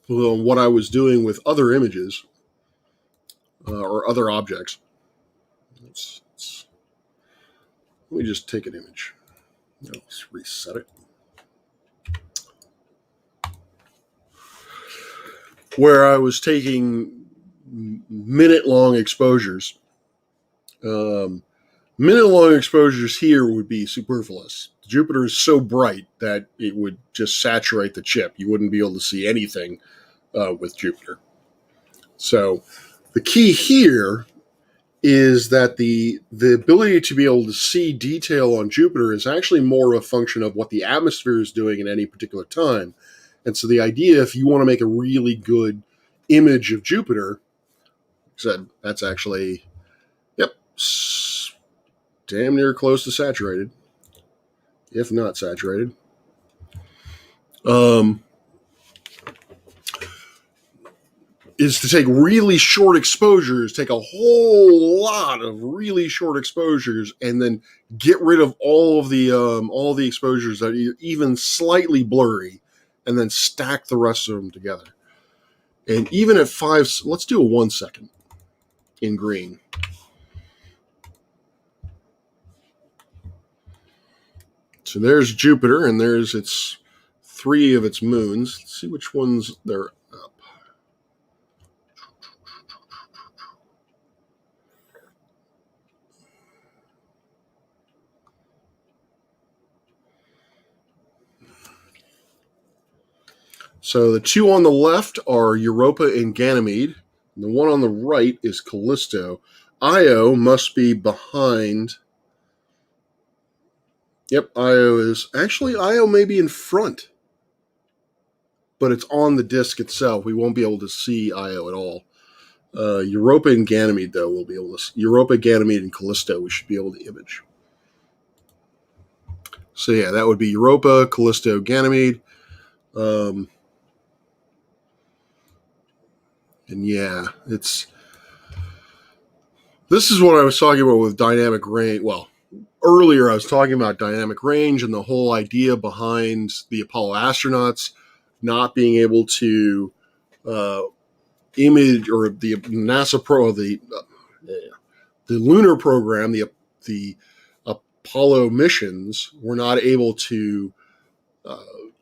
what I was doing with other images or other objects, let me just take an image. Let's reset it. Where I was taking minute-long exposures. Minute-long exposures here would be superfluous. Jupiter is so bright that it would just saturate the chip. You wouldn't be able to see anything with Jupiter. So the key here is that the ability to be able to see detail on Jupiter is actually more a function of what the atmosphere is doing at any particular time. And so the idea, if you want to make a really good image of Jupiter, said that's actually, yep, damn near close to saturated, if not saturated. Is to take really short exposures, take a whole lot of really short exposures, and then get rid of all the exposures that are even slightly blurry, and then stack the rest of them together. And even at 5, let's do a 1 second in green. So there's Jupiter, and there's its 3 of its moons. Let's see which ones they're up. So the 2 on the left are Europa and Ganymede. And the one on the right is Callisto. Io must be behind. Yep, Io may be in front, but it's on the disk itself. We won't be able to see Io at all. Europa and Ganymede, though, we'll be able to. Europa, Ganymede, and Callisto, we should be able to image. So yeah, that would be Europa, Callisto, Ganymede. And yeah, this is what I was talking about with dynamic range. Well, earlier I was talking about dynamic range and the whole idea behind the Apollo astronauts not being able to image, or the NASA the lunar program, the Apollo missions were not able to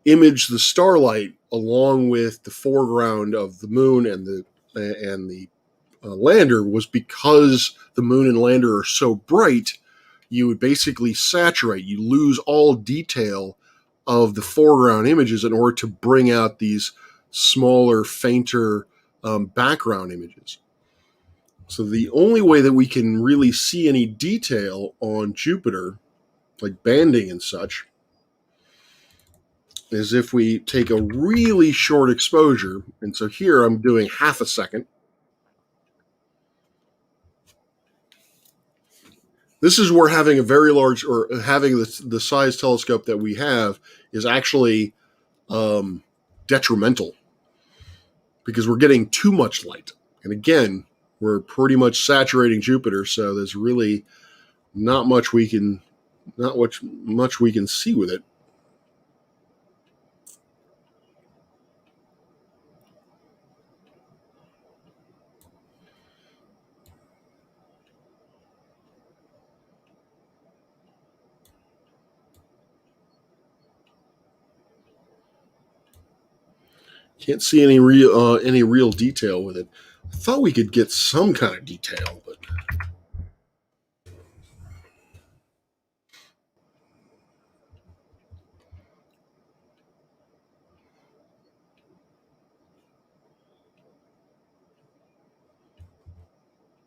image the starlight along with the foreground of the moon and the lander, was because the moon and lander are so bright. You would basically saturate. You lose all detail of the foreground images in order to bring out these smaller, fainter background images. So the only way that we can really see any detail on Jupiter, like banding and such, is if we take a really short exposure. And so here I'm doing half a second. This is where having a very large, or having the size telescope that we have, is actually detrimental, because we're getting too much light. And again, we're pretty much saturating Jupiter, so there's really not much we can see with it. Can't see any real detail with it. I thought we could get some kind of detail, but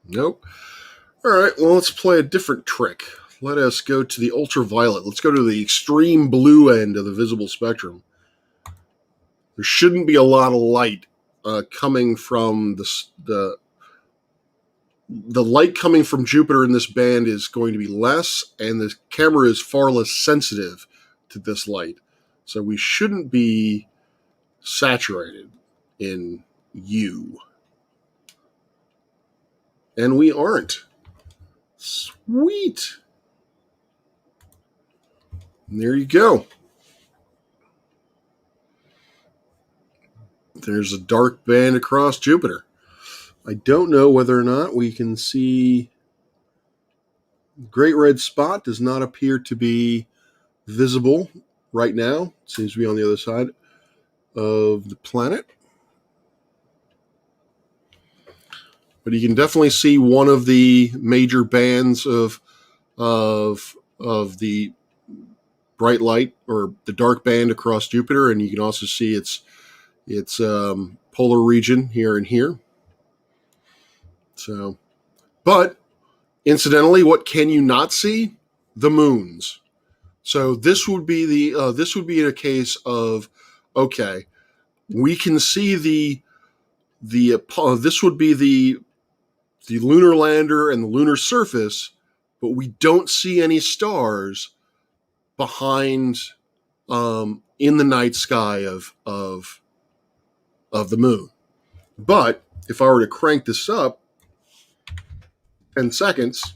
nope. All right, well, let's play a different trick. Let us go to the ultraviolet. Let's go to the extreme blue end of the visible spectrum. There shouldn't be a lot of light coming from the light coming from Jupiter in this band is going to be less, and the camera is far less sensitive to this light. So we shouldn't be saturated in U. And we aren't. Sweet. And there you go. There's a dark band across Jupiter. I don't know whether or not we can see. Great red spot does not appear to be visible right now. It seems to be on the other side of the planet. But you can definitely see one of the major bands of the bright light, or the dark band across Jupiter, and you can also see its polar region here and here. So, but Incidentally, what can you not see? The moons. So this would be this would be in a case of, okay, we can see this would be the lunar lander and the lunar surface, but we don't see any stars behind in the night sky of the moon. But if I were to crank this up 10 seconds,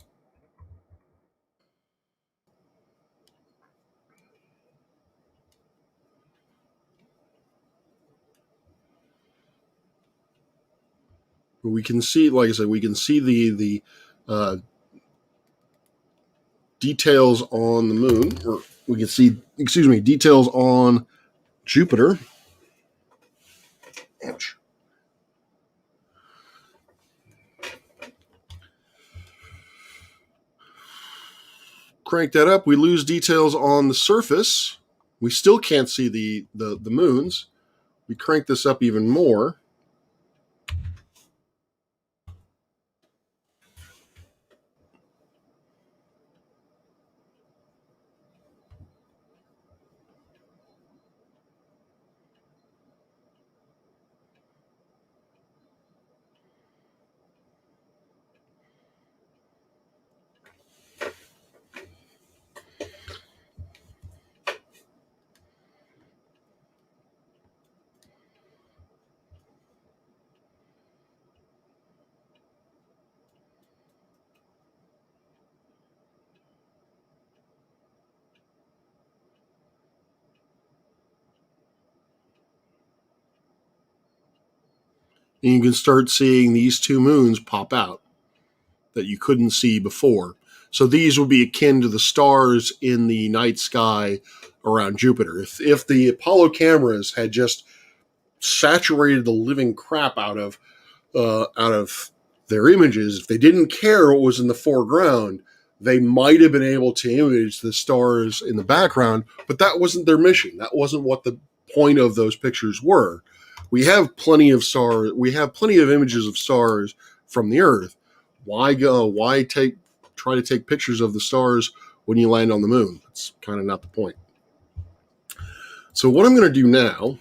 we can see, like I said, we can see the uh, details on the moon, or we can see, excuse me, details on Jupiter. Ouch. Crank that up, we lose details on the surface. We still can't see the moons. We crank this up even more. And you can start seeing these two moons pop out that you couldn't see before. So these would be akin to the stars in the night sky around Jupiter. If the Apollo cameras had just saturated the living crap out of their images, if they didn't care what was in the foreground, they might have been able to image the stars in the background, but that wasn't their mission. That wasn't what the point of those pictures were. We have plenty of stars. We have plenty of images of stars from the Earth. Why go? Why try to take pictures of the stars when you land on the moon? That's kind of not the point. So what I'm going to do now,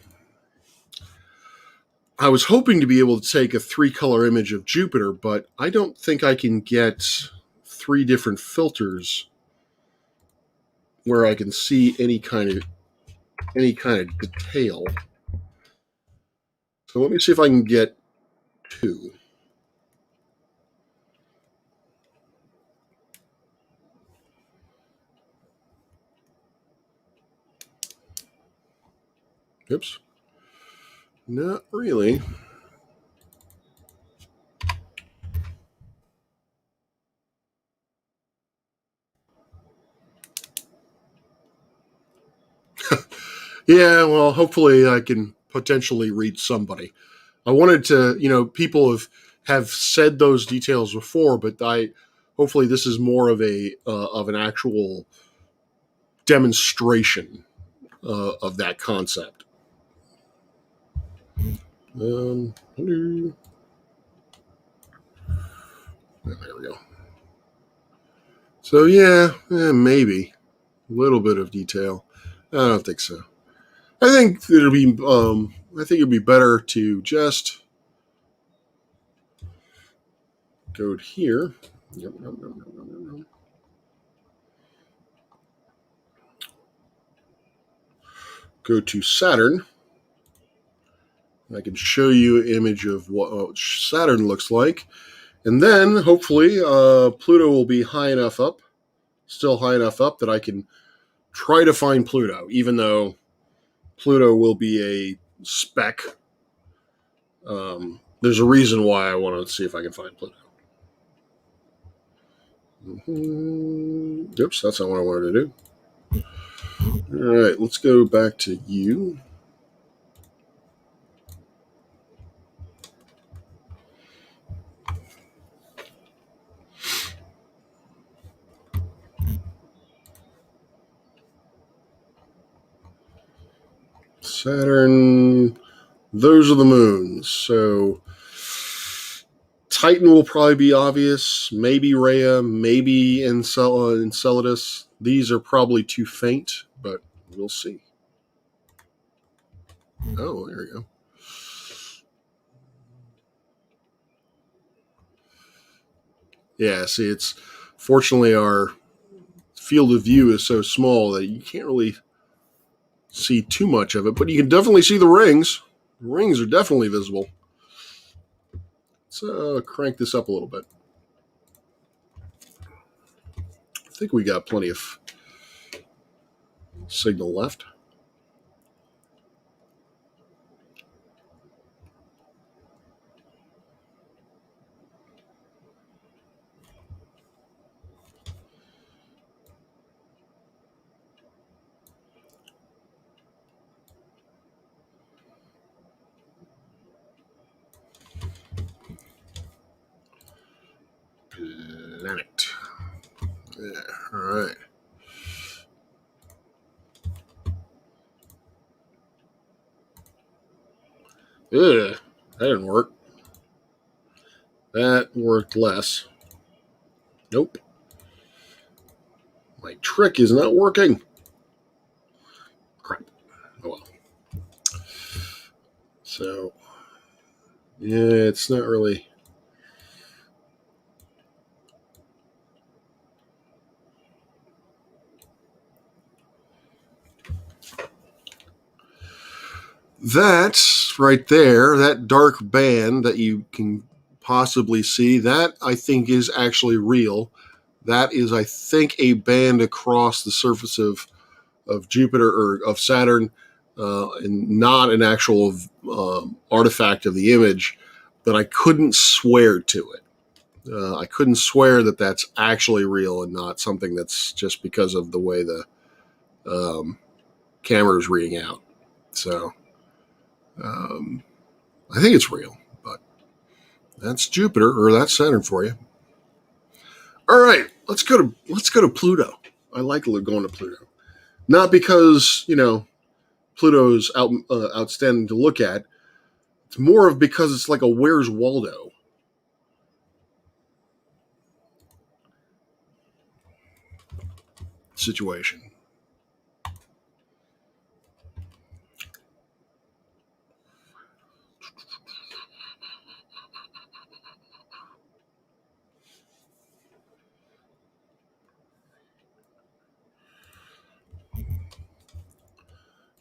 I was hoping to be able to take a 3-color image of Jupiter, but I don't think I can get 3 different filters where I can see any kind of detail. So let me see if I can get 2. Oops. Not really. Yeah, well, hopefully I can potentially reach somebody. I wanted to, people have said those details before, but hopefully this is more of an actual demonstration of that concept. Hello. There we go. So yeah, maybe a little bit of detail. I don't think so. I think it'd be better to just go here. Yep. Go to Saturn. I can show you an image of what Saturn looks like. And then, hopefully, Pluto will be still high enough up that I can try to find Pluto, even though Pluto will be a speck. There's a reason why I want to see if I can find Pluto. Oops, that's not what I wanted to do. All right, let's go back to you. Saturn, those are the moons. So Titan will probably be obvious. Maybe Rhea, maybe Enceladus. These are probably too faint, but we'll see. Oh, there we go. Yeah, see, it's fortunately our field of view is so small that you can't really see too much of it, but you can definitely see the rings. The rings are definitely visible. Let's crank this up a little bit. I think we got plenty of signal left. Planet. Yeah, all right. Ugh, that didn't work. That worked less. Nope. My trick is not working. Crap. Oh well. So, yeah, it's not really. That right there, that dark band that you can possibly see, that I think is actually real. That is, I think, a band across the surface of Jupiter or of Saturn, and not an actual artifact of the image, but I couldn't swear to it. I couldn't swear that that's actually real and not something that's just because of the way the camera is reading out. So um, I think it's real, but that's Jupiter or that's Saturn for you. All right, let's go to Pluto. I like going to Pluto, not because Pluto's outstanding to look at. It's more of because it's like a Where's Waldo situation.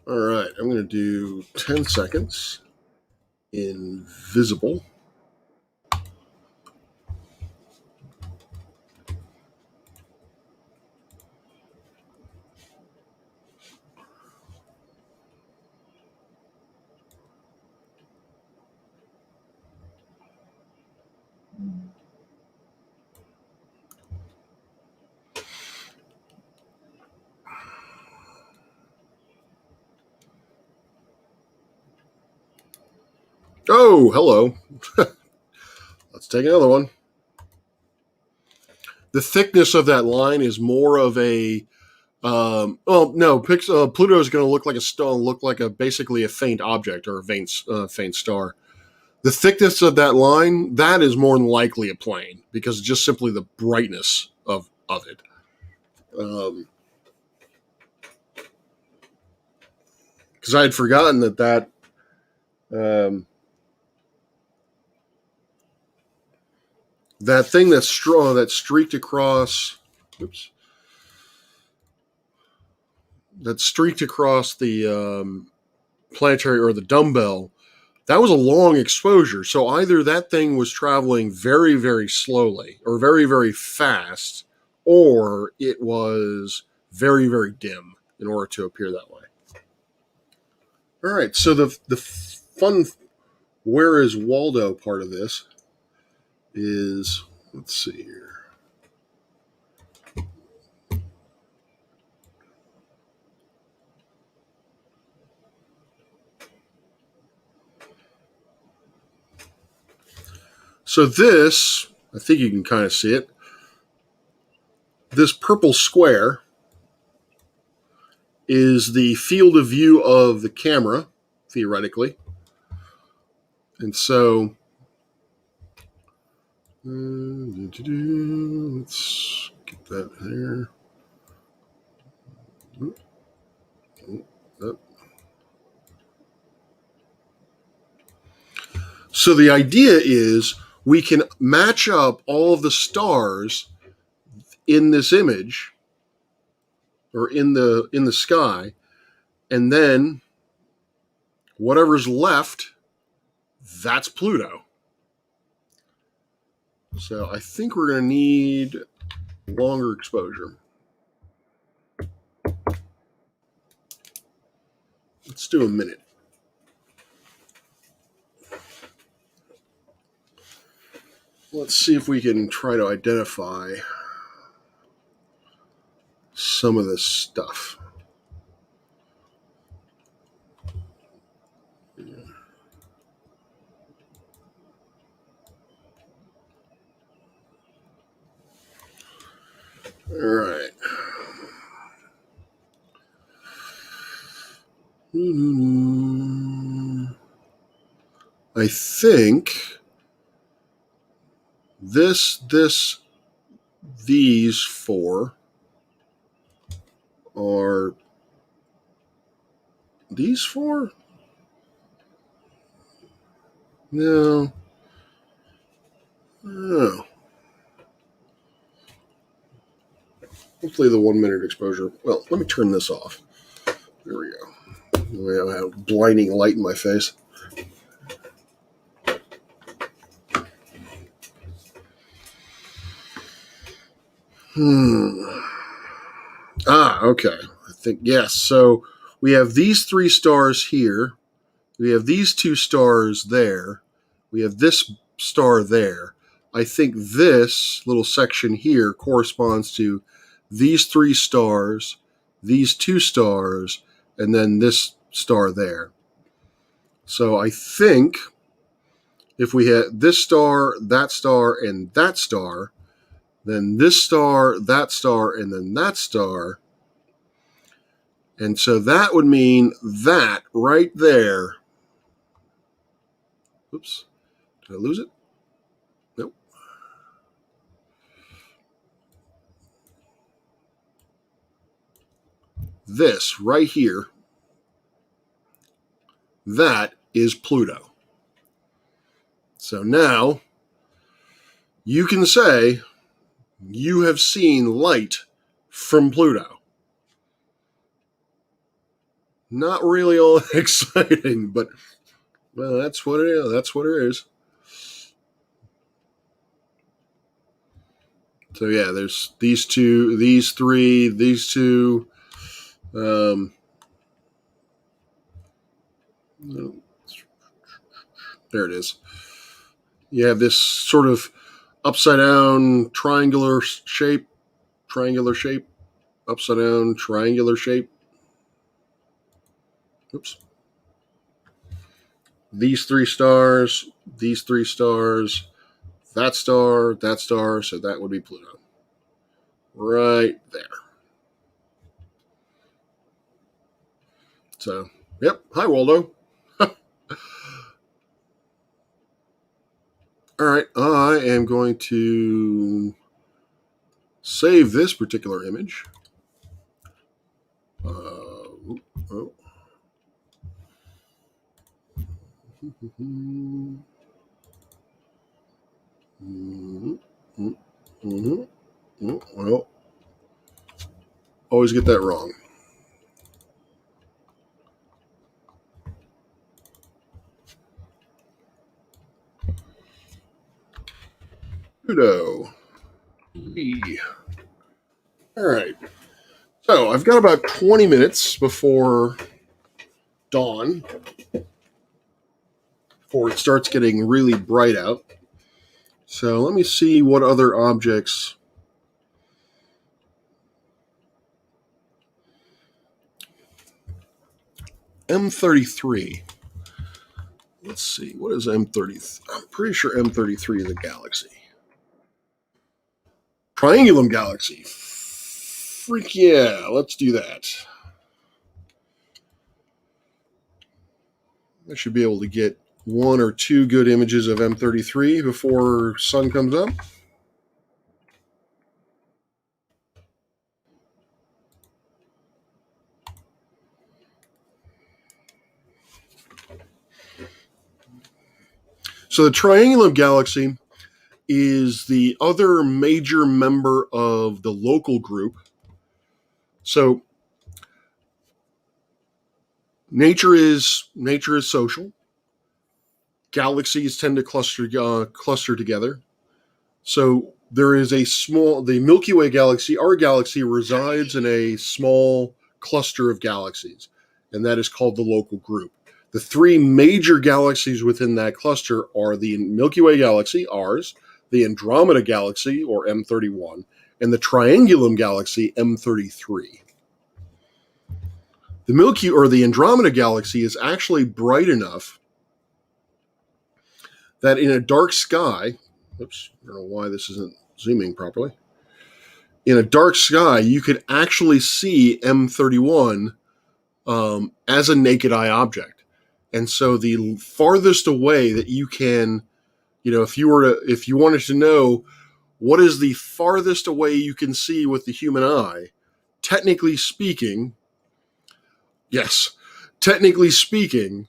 All right, I'm going to do 10 seconds. Invisible. Oh, hello. Let's take another one. The thickness of that line is more of a. Oh no, Pluto is going to look like a stone, look like basically a faint object or a faint star. The thickness of that line, that is more than likely a plane because it's just simply the brightness of it. Because I had forgotten that that thing that's strong that streaked across. Oops. That streaked across the planetary or the dumbbell. That was a long exposure. So either that thing was traveling very, very slowly or very, very fast, or it was very, very dim in order to appear that way. All right. So the fun where is Waldo part of this is, let's see here. So this, I think you can kind of see it. This purple square is the field of view of the camera, theoretically. And so Let's get that here. So the idea is we can match up all of the stars in this image or in the sky, and then whatever's left, that's Pluto. So I think we're going to need longer exposure. Let's do a minute. Let's see if we can try to identify some of this stuff. All right. I think these four are these four? No. Oh. Hopefully the 1 minute exposure. Well, let me turn this off. There we go. I have blinding light in my face. Okay. I think, yes. So we have these 3 stars here. We have these 2 stars there. We have this star there. I think this little section here corresponds to these 3 stars, these 2 stars, and then this star there. So I think if we had this star, and that star, then this star, and then that star. And so that would mean that right there. Oops. Did I lose it? Nope. This right here, that is Pluto. So now you can say you have seen light from Pluto. Not really all exciting, but well, that's what it is. That's what it is. So yeah, there's these 2, these 3, these 2. There it is. You have this sort of upside down triangular shape, upside down triangular shape. Oops. These 3 stars, that star, so that would be Pluto. Right there. So, yep. Hi, Waldo. All right. I am going to save this particular image. Oh. Well, always get that wrong. Pluto. All right. So I've got about 20 minutes before dawn, before it starts getting really bright out. So let me see what other objects. M33. Let's see. What is M30? I'm pretty sure M33 is a galaxy. Triangulum galaxy. Freak yeah. Let's do that. I should be able to get one or two good images of M33 before sun comes up. So the Triangulum Galaxy is the other major member of the local group. So nature is social. Galaxies tend to cluster together. So there is the Milky Way galaxy, our galaxy resides in a small cluster of galaxies, and that is called the local group. The three major galaxies within that cluster are the Milky Way galaxy, ours, the Andromeda galaxy, or M31, and the Triangulum galaxy, M33. The Andromeda galaxy is actually bright enough that in a dark sky, oops, I don't know why this isn't zooming properly. In a dark sky, you could actually see M31 as a naked eye object. And so the farthest away that you can, if you wanted to know what is the farthest away you can see with the human eye, technically speaking, yes, technically speaking,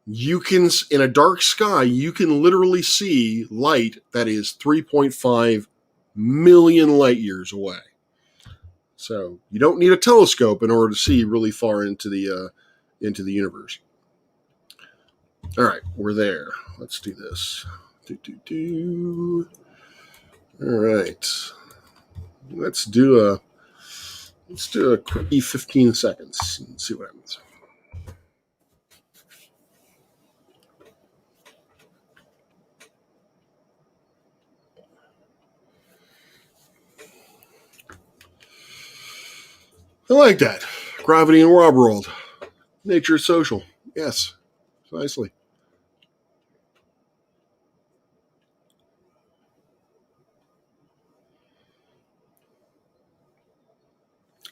you can, in a dark sky, you can literally see light that is 3.5 million light years away. So you don't need a telescope in order to see really far into the universe. All right, we're there. Let's do this. All right, let's do a quickie 15 seconds and see what happens. I like that. Gravity and Rob World. Nature is social. Yes, precisely.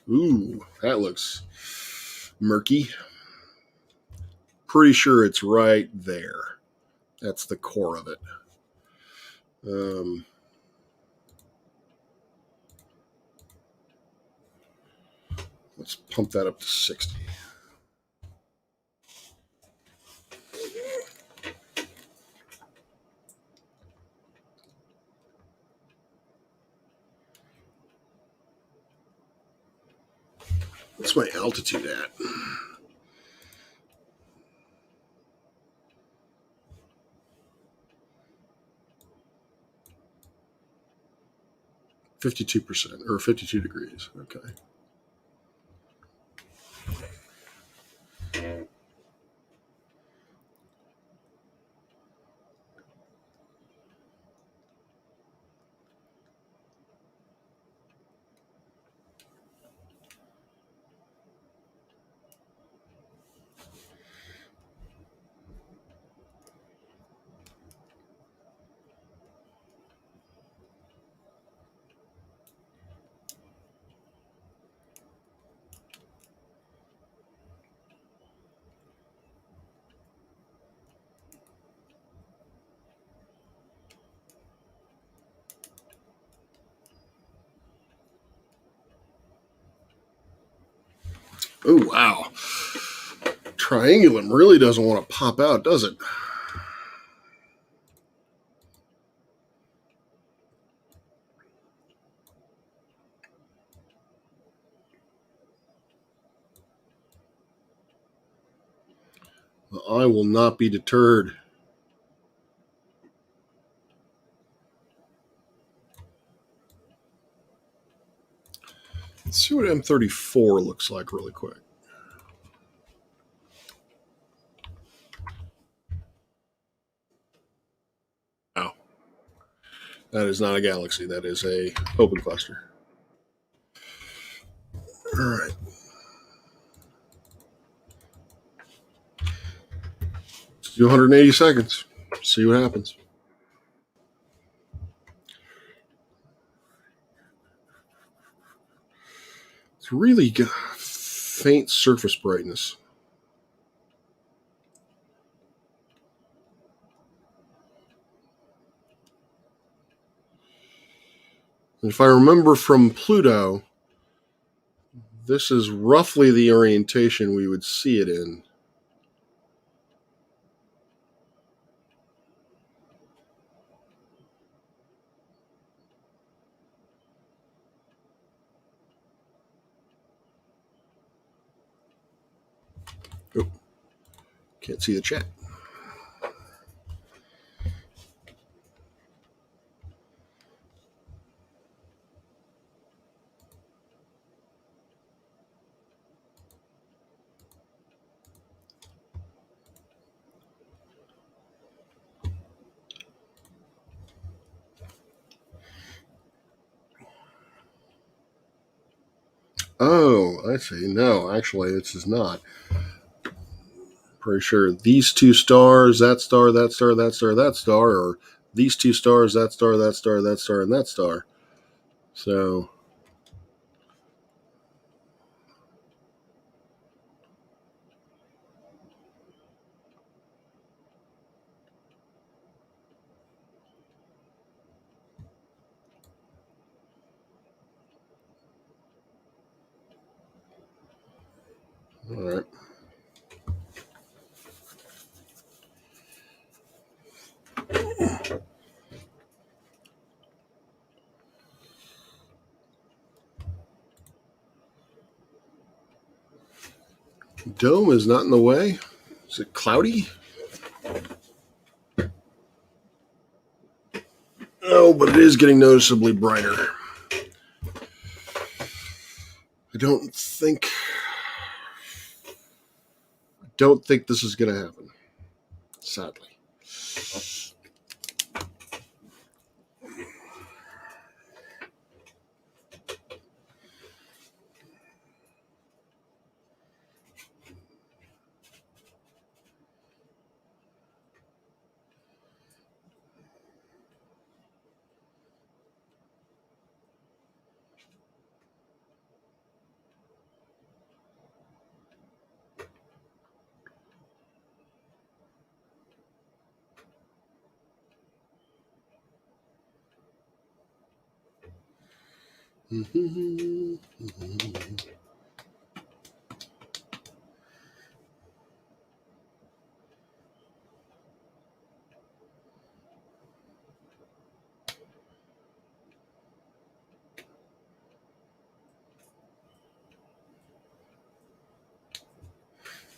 Ooh, that looks murky. Pretty sure it's right there. That's the core of it. Let's pump that up to 60. What's my altitude at? 52% or 52 degrees. Okay. Oh, wow. Triangulum really doesn't want to pop out, does it? I will not be deterred. Let's see what M34 looks like really quick. Wow. That is not a galaxy. That is a open cluster. All right. Let's do 180 seconds. See what happens. It's really faint surface brightness. If I remember from Pluto, this is roughly the orientation we would see it in. Oh, can't see the chat. Oh, I see. No, actually, this is not. Pretty sure these two stars, that star, that star, that star, that star, or these two stars, that star, that star, that star, and that star. So, all right. Dome is not in the way. Is it cloudy? Oh, but it is getting noticeably brighter. I don't think this is going to happen. Sadly.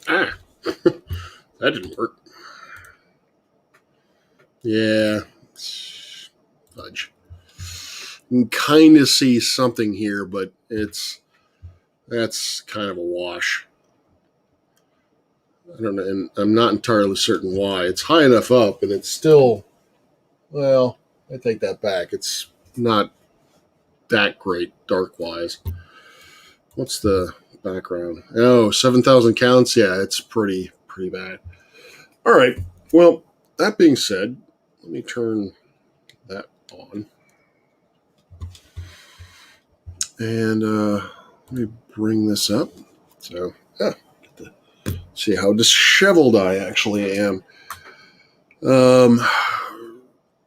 Ah, that didn't work. Yeah. Fudge. You can kind of see something here, but that's kind of a wash. I don't know, and I'm not entirely certain why. It's high enough up, and it's still, well, I take that back. It's not that great dark wise. What's the background? Oh, 7,000 counts. Yeah, it's pretty bad. All right. Well, that being said, let me turn that on. And let me bring this up. So, yeah, see how disheveled I actually am. Um,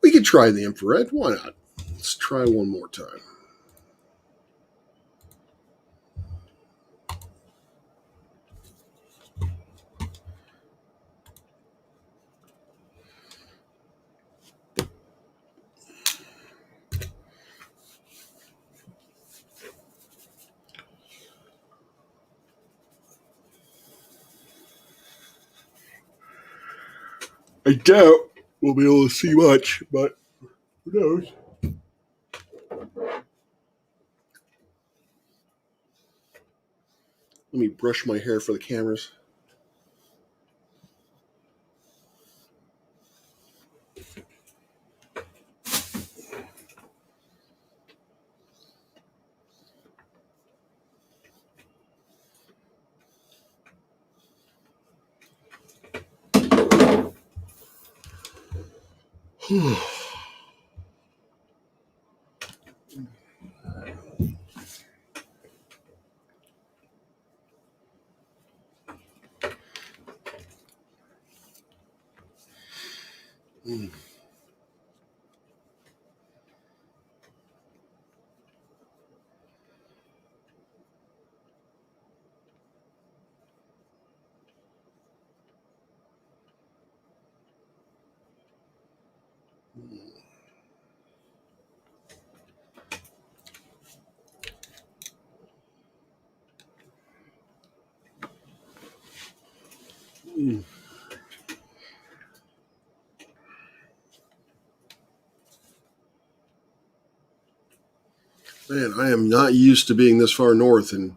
we could try the infrared. Why not? Let's try one more time. I doubt we'll be able to see much, but who knows? Let me brush my hair for the cameras. Man, I am not used to being this far north and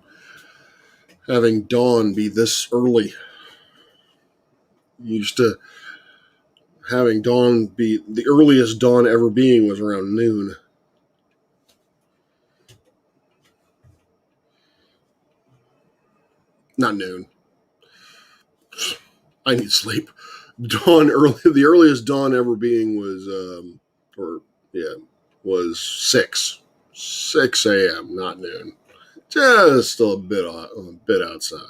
having dawn be this early. Used to having dawn be the earliest dawn ever being was around noon. Not noon. I need sleep. Dawn early. The earliest dawn ever being was, or yeah, was 6 a.m. Not noon. Just still a bit outside.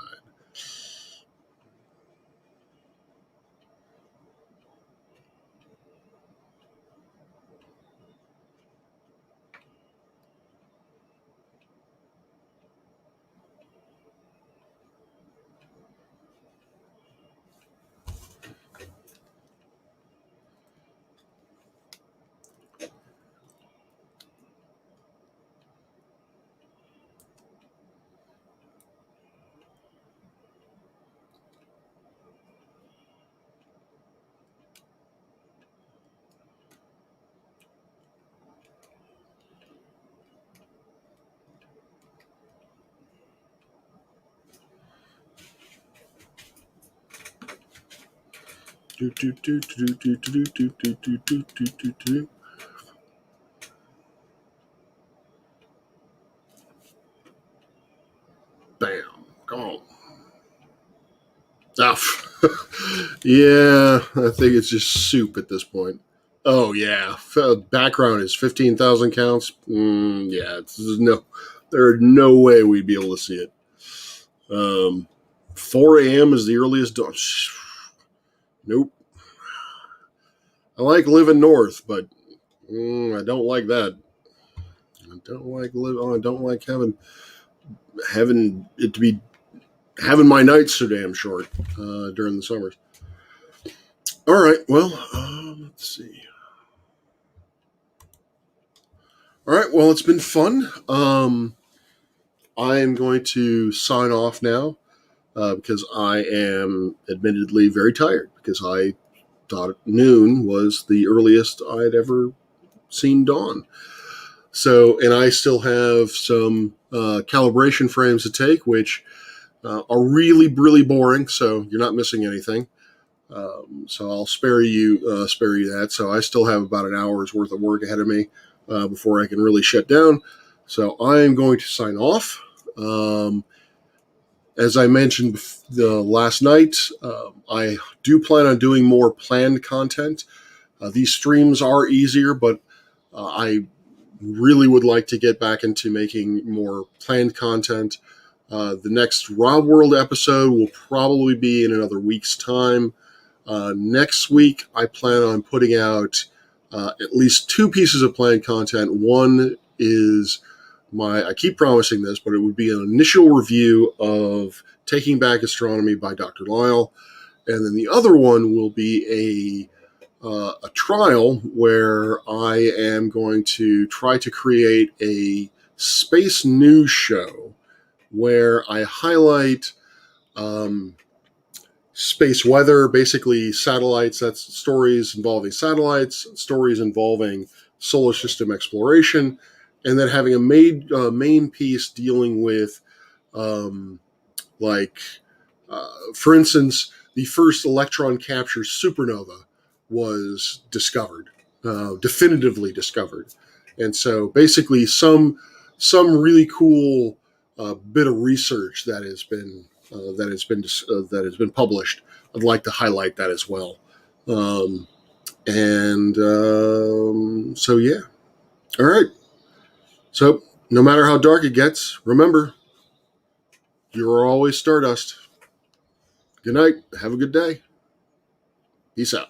Do, do, do, do, do, do, do, do, do, do, do, do. Bam. Come on. Oh, yeah, I think it's just soup at this point. Oh yeah, background is 15,000 counts. Yeah, there are no way we'd be able to see it. 4 a.m. is the earliest dawn. Nope. I like living north, but I don't like that. I don't like having it to be having my nights so damn short during the summers. All right. Well, let's see. All right. Well, it's been fun. I am going to sign off now because I am admittedly very tired because I thought noon was the earliest I'd ever seen dawn. So, and I still have some calibration frames to take, which are really, really boring. So you're not missing anything. So I'll spare you that. So I still have about an hour's worth of work ahead of me before I can really shut down. So I am going to sign off. As I mentioned last night, I do plan on doing more planned content. These streams are easier, but I really would like to get back into making more planned content. The next Rob World episode will probably be in another week's time. Next week, I plan on putting out at least 2 pieces of planned content. One is I keep promising this, but it would be an initial review of Taking Back Astronomy by Dr. Lyle. And then the other one will be a trial where I am going to try to create a space news show where I highlight space weather, basically satellites. That's stories involving satellites, stories involving solar system exploration, and then having a main piece dealing with, um, like, for instance, the first electron capture supernova was discovered, definitively discovered, and so basically some really cool bit of research that has been published. I'd like to highlight that as well. So yeah. All right. So no matter how dark it gets, remember, you're always stardust. Good night. Have a good day. Peace out.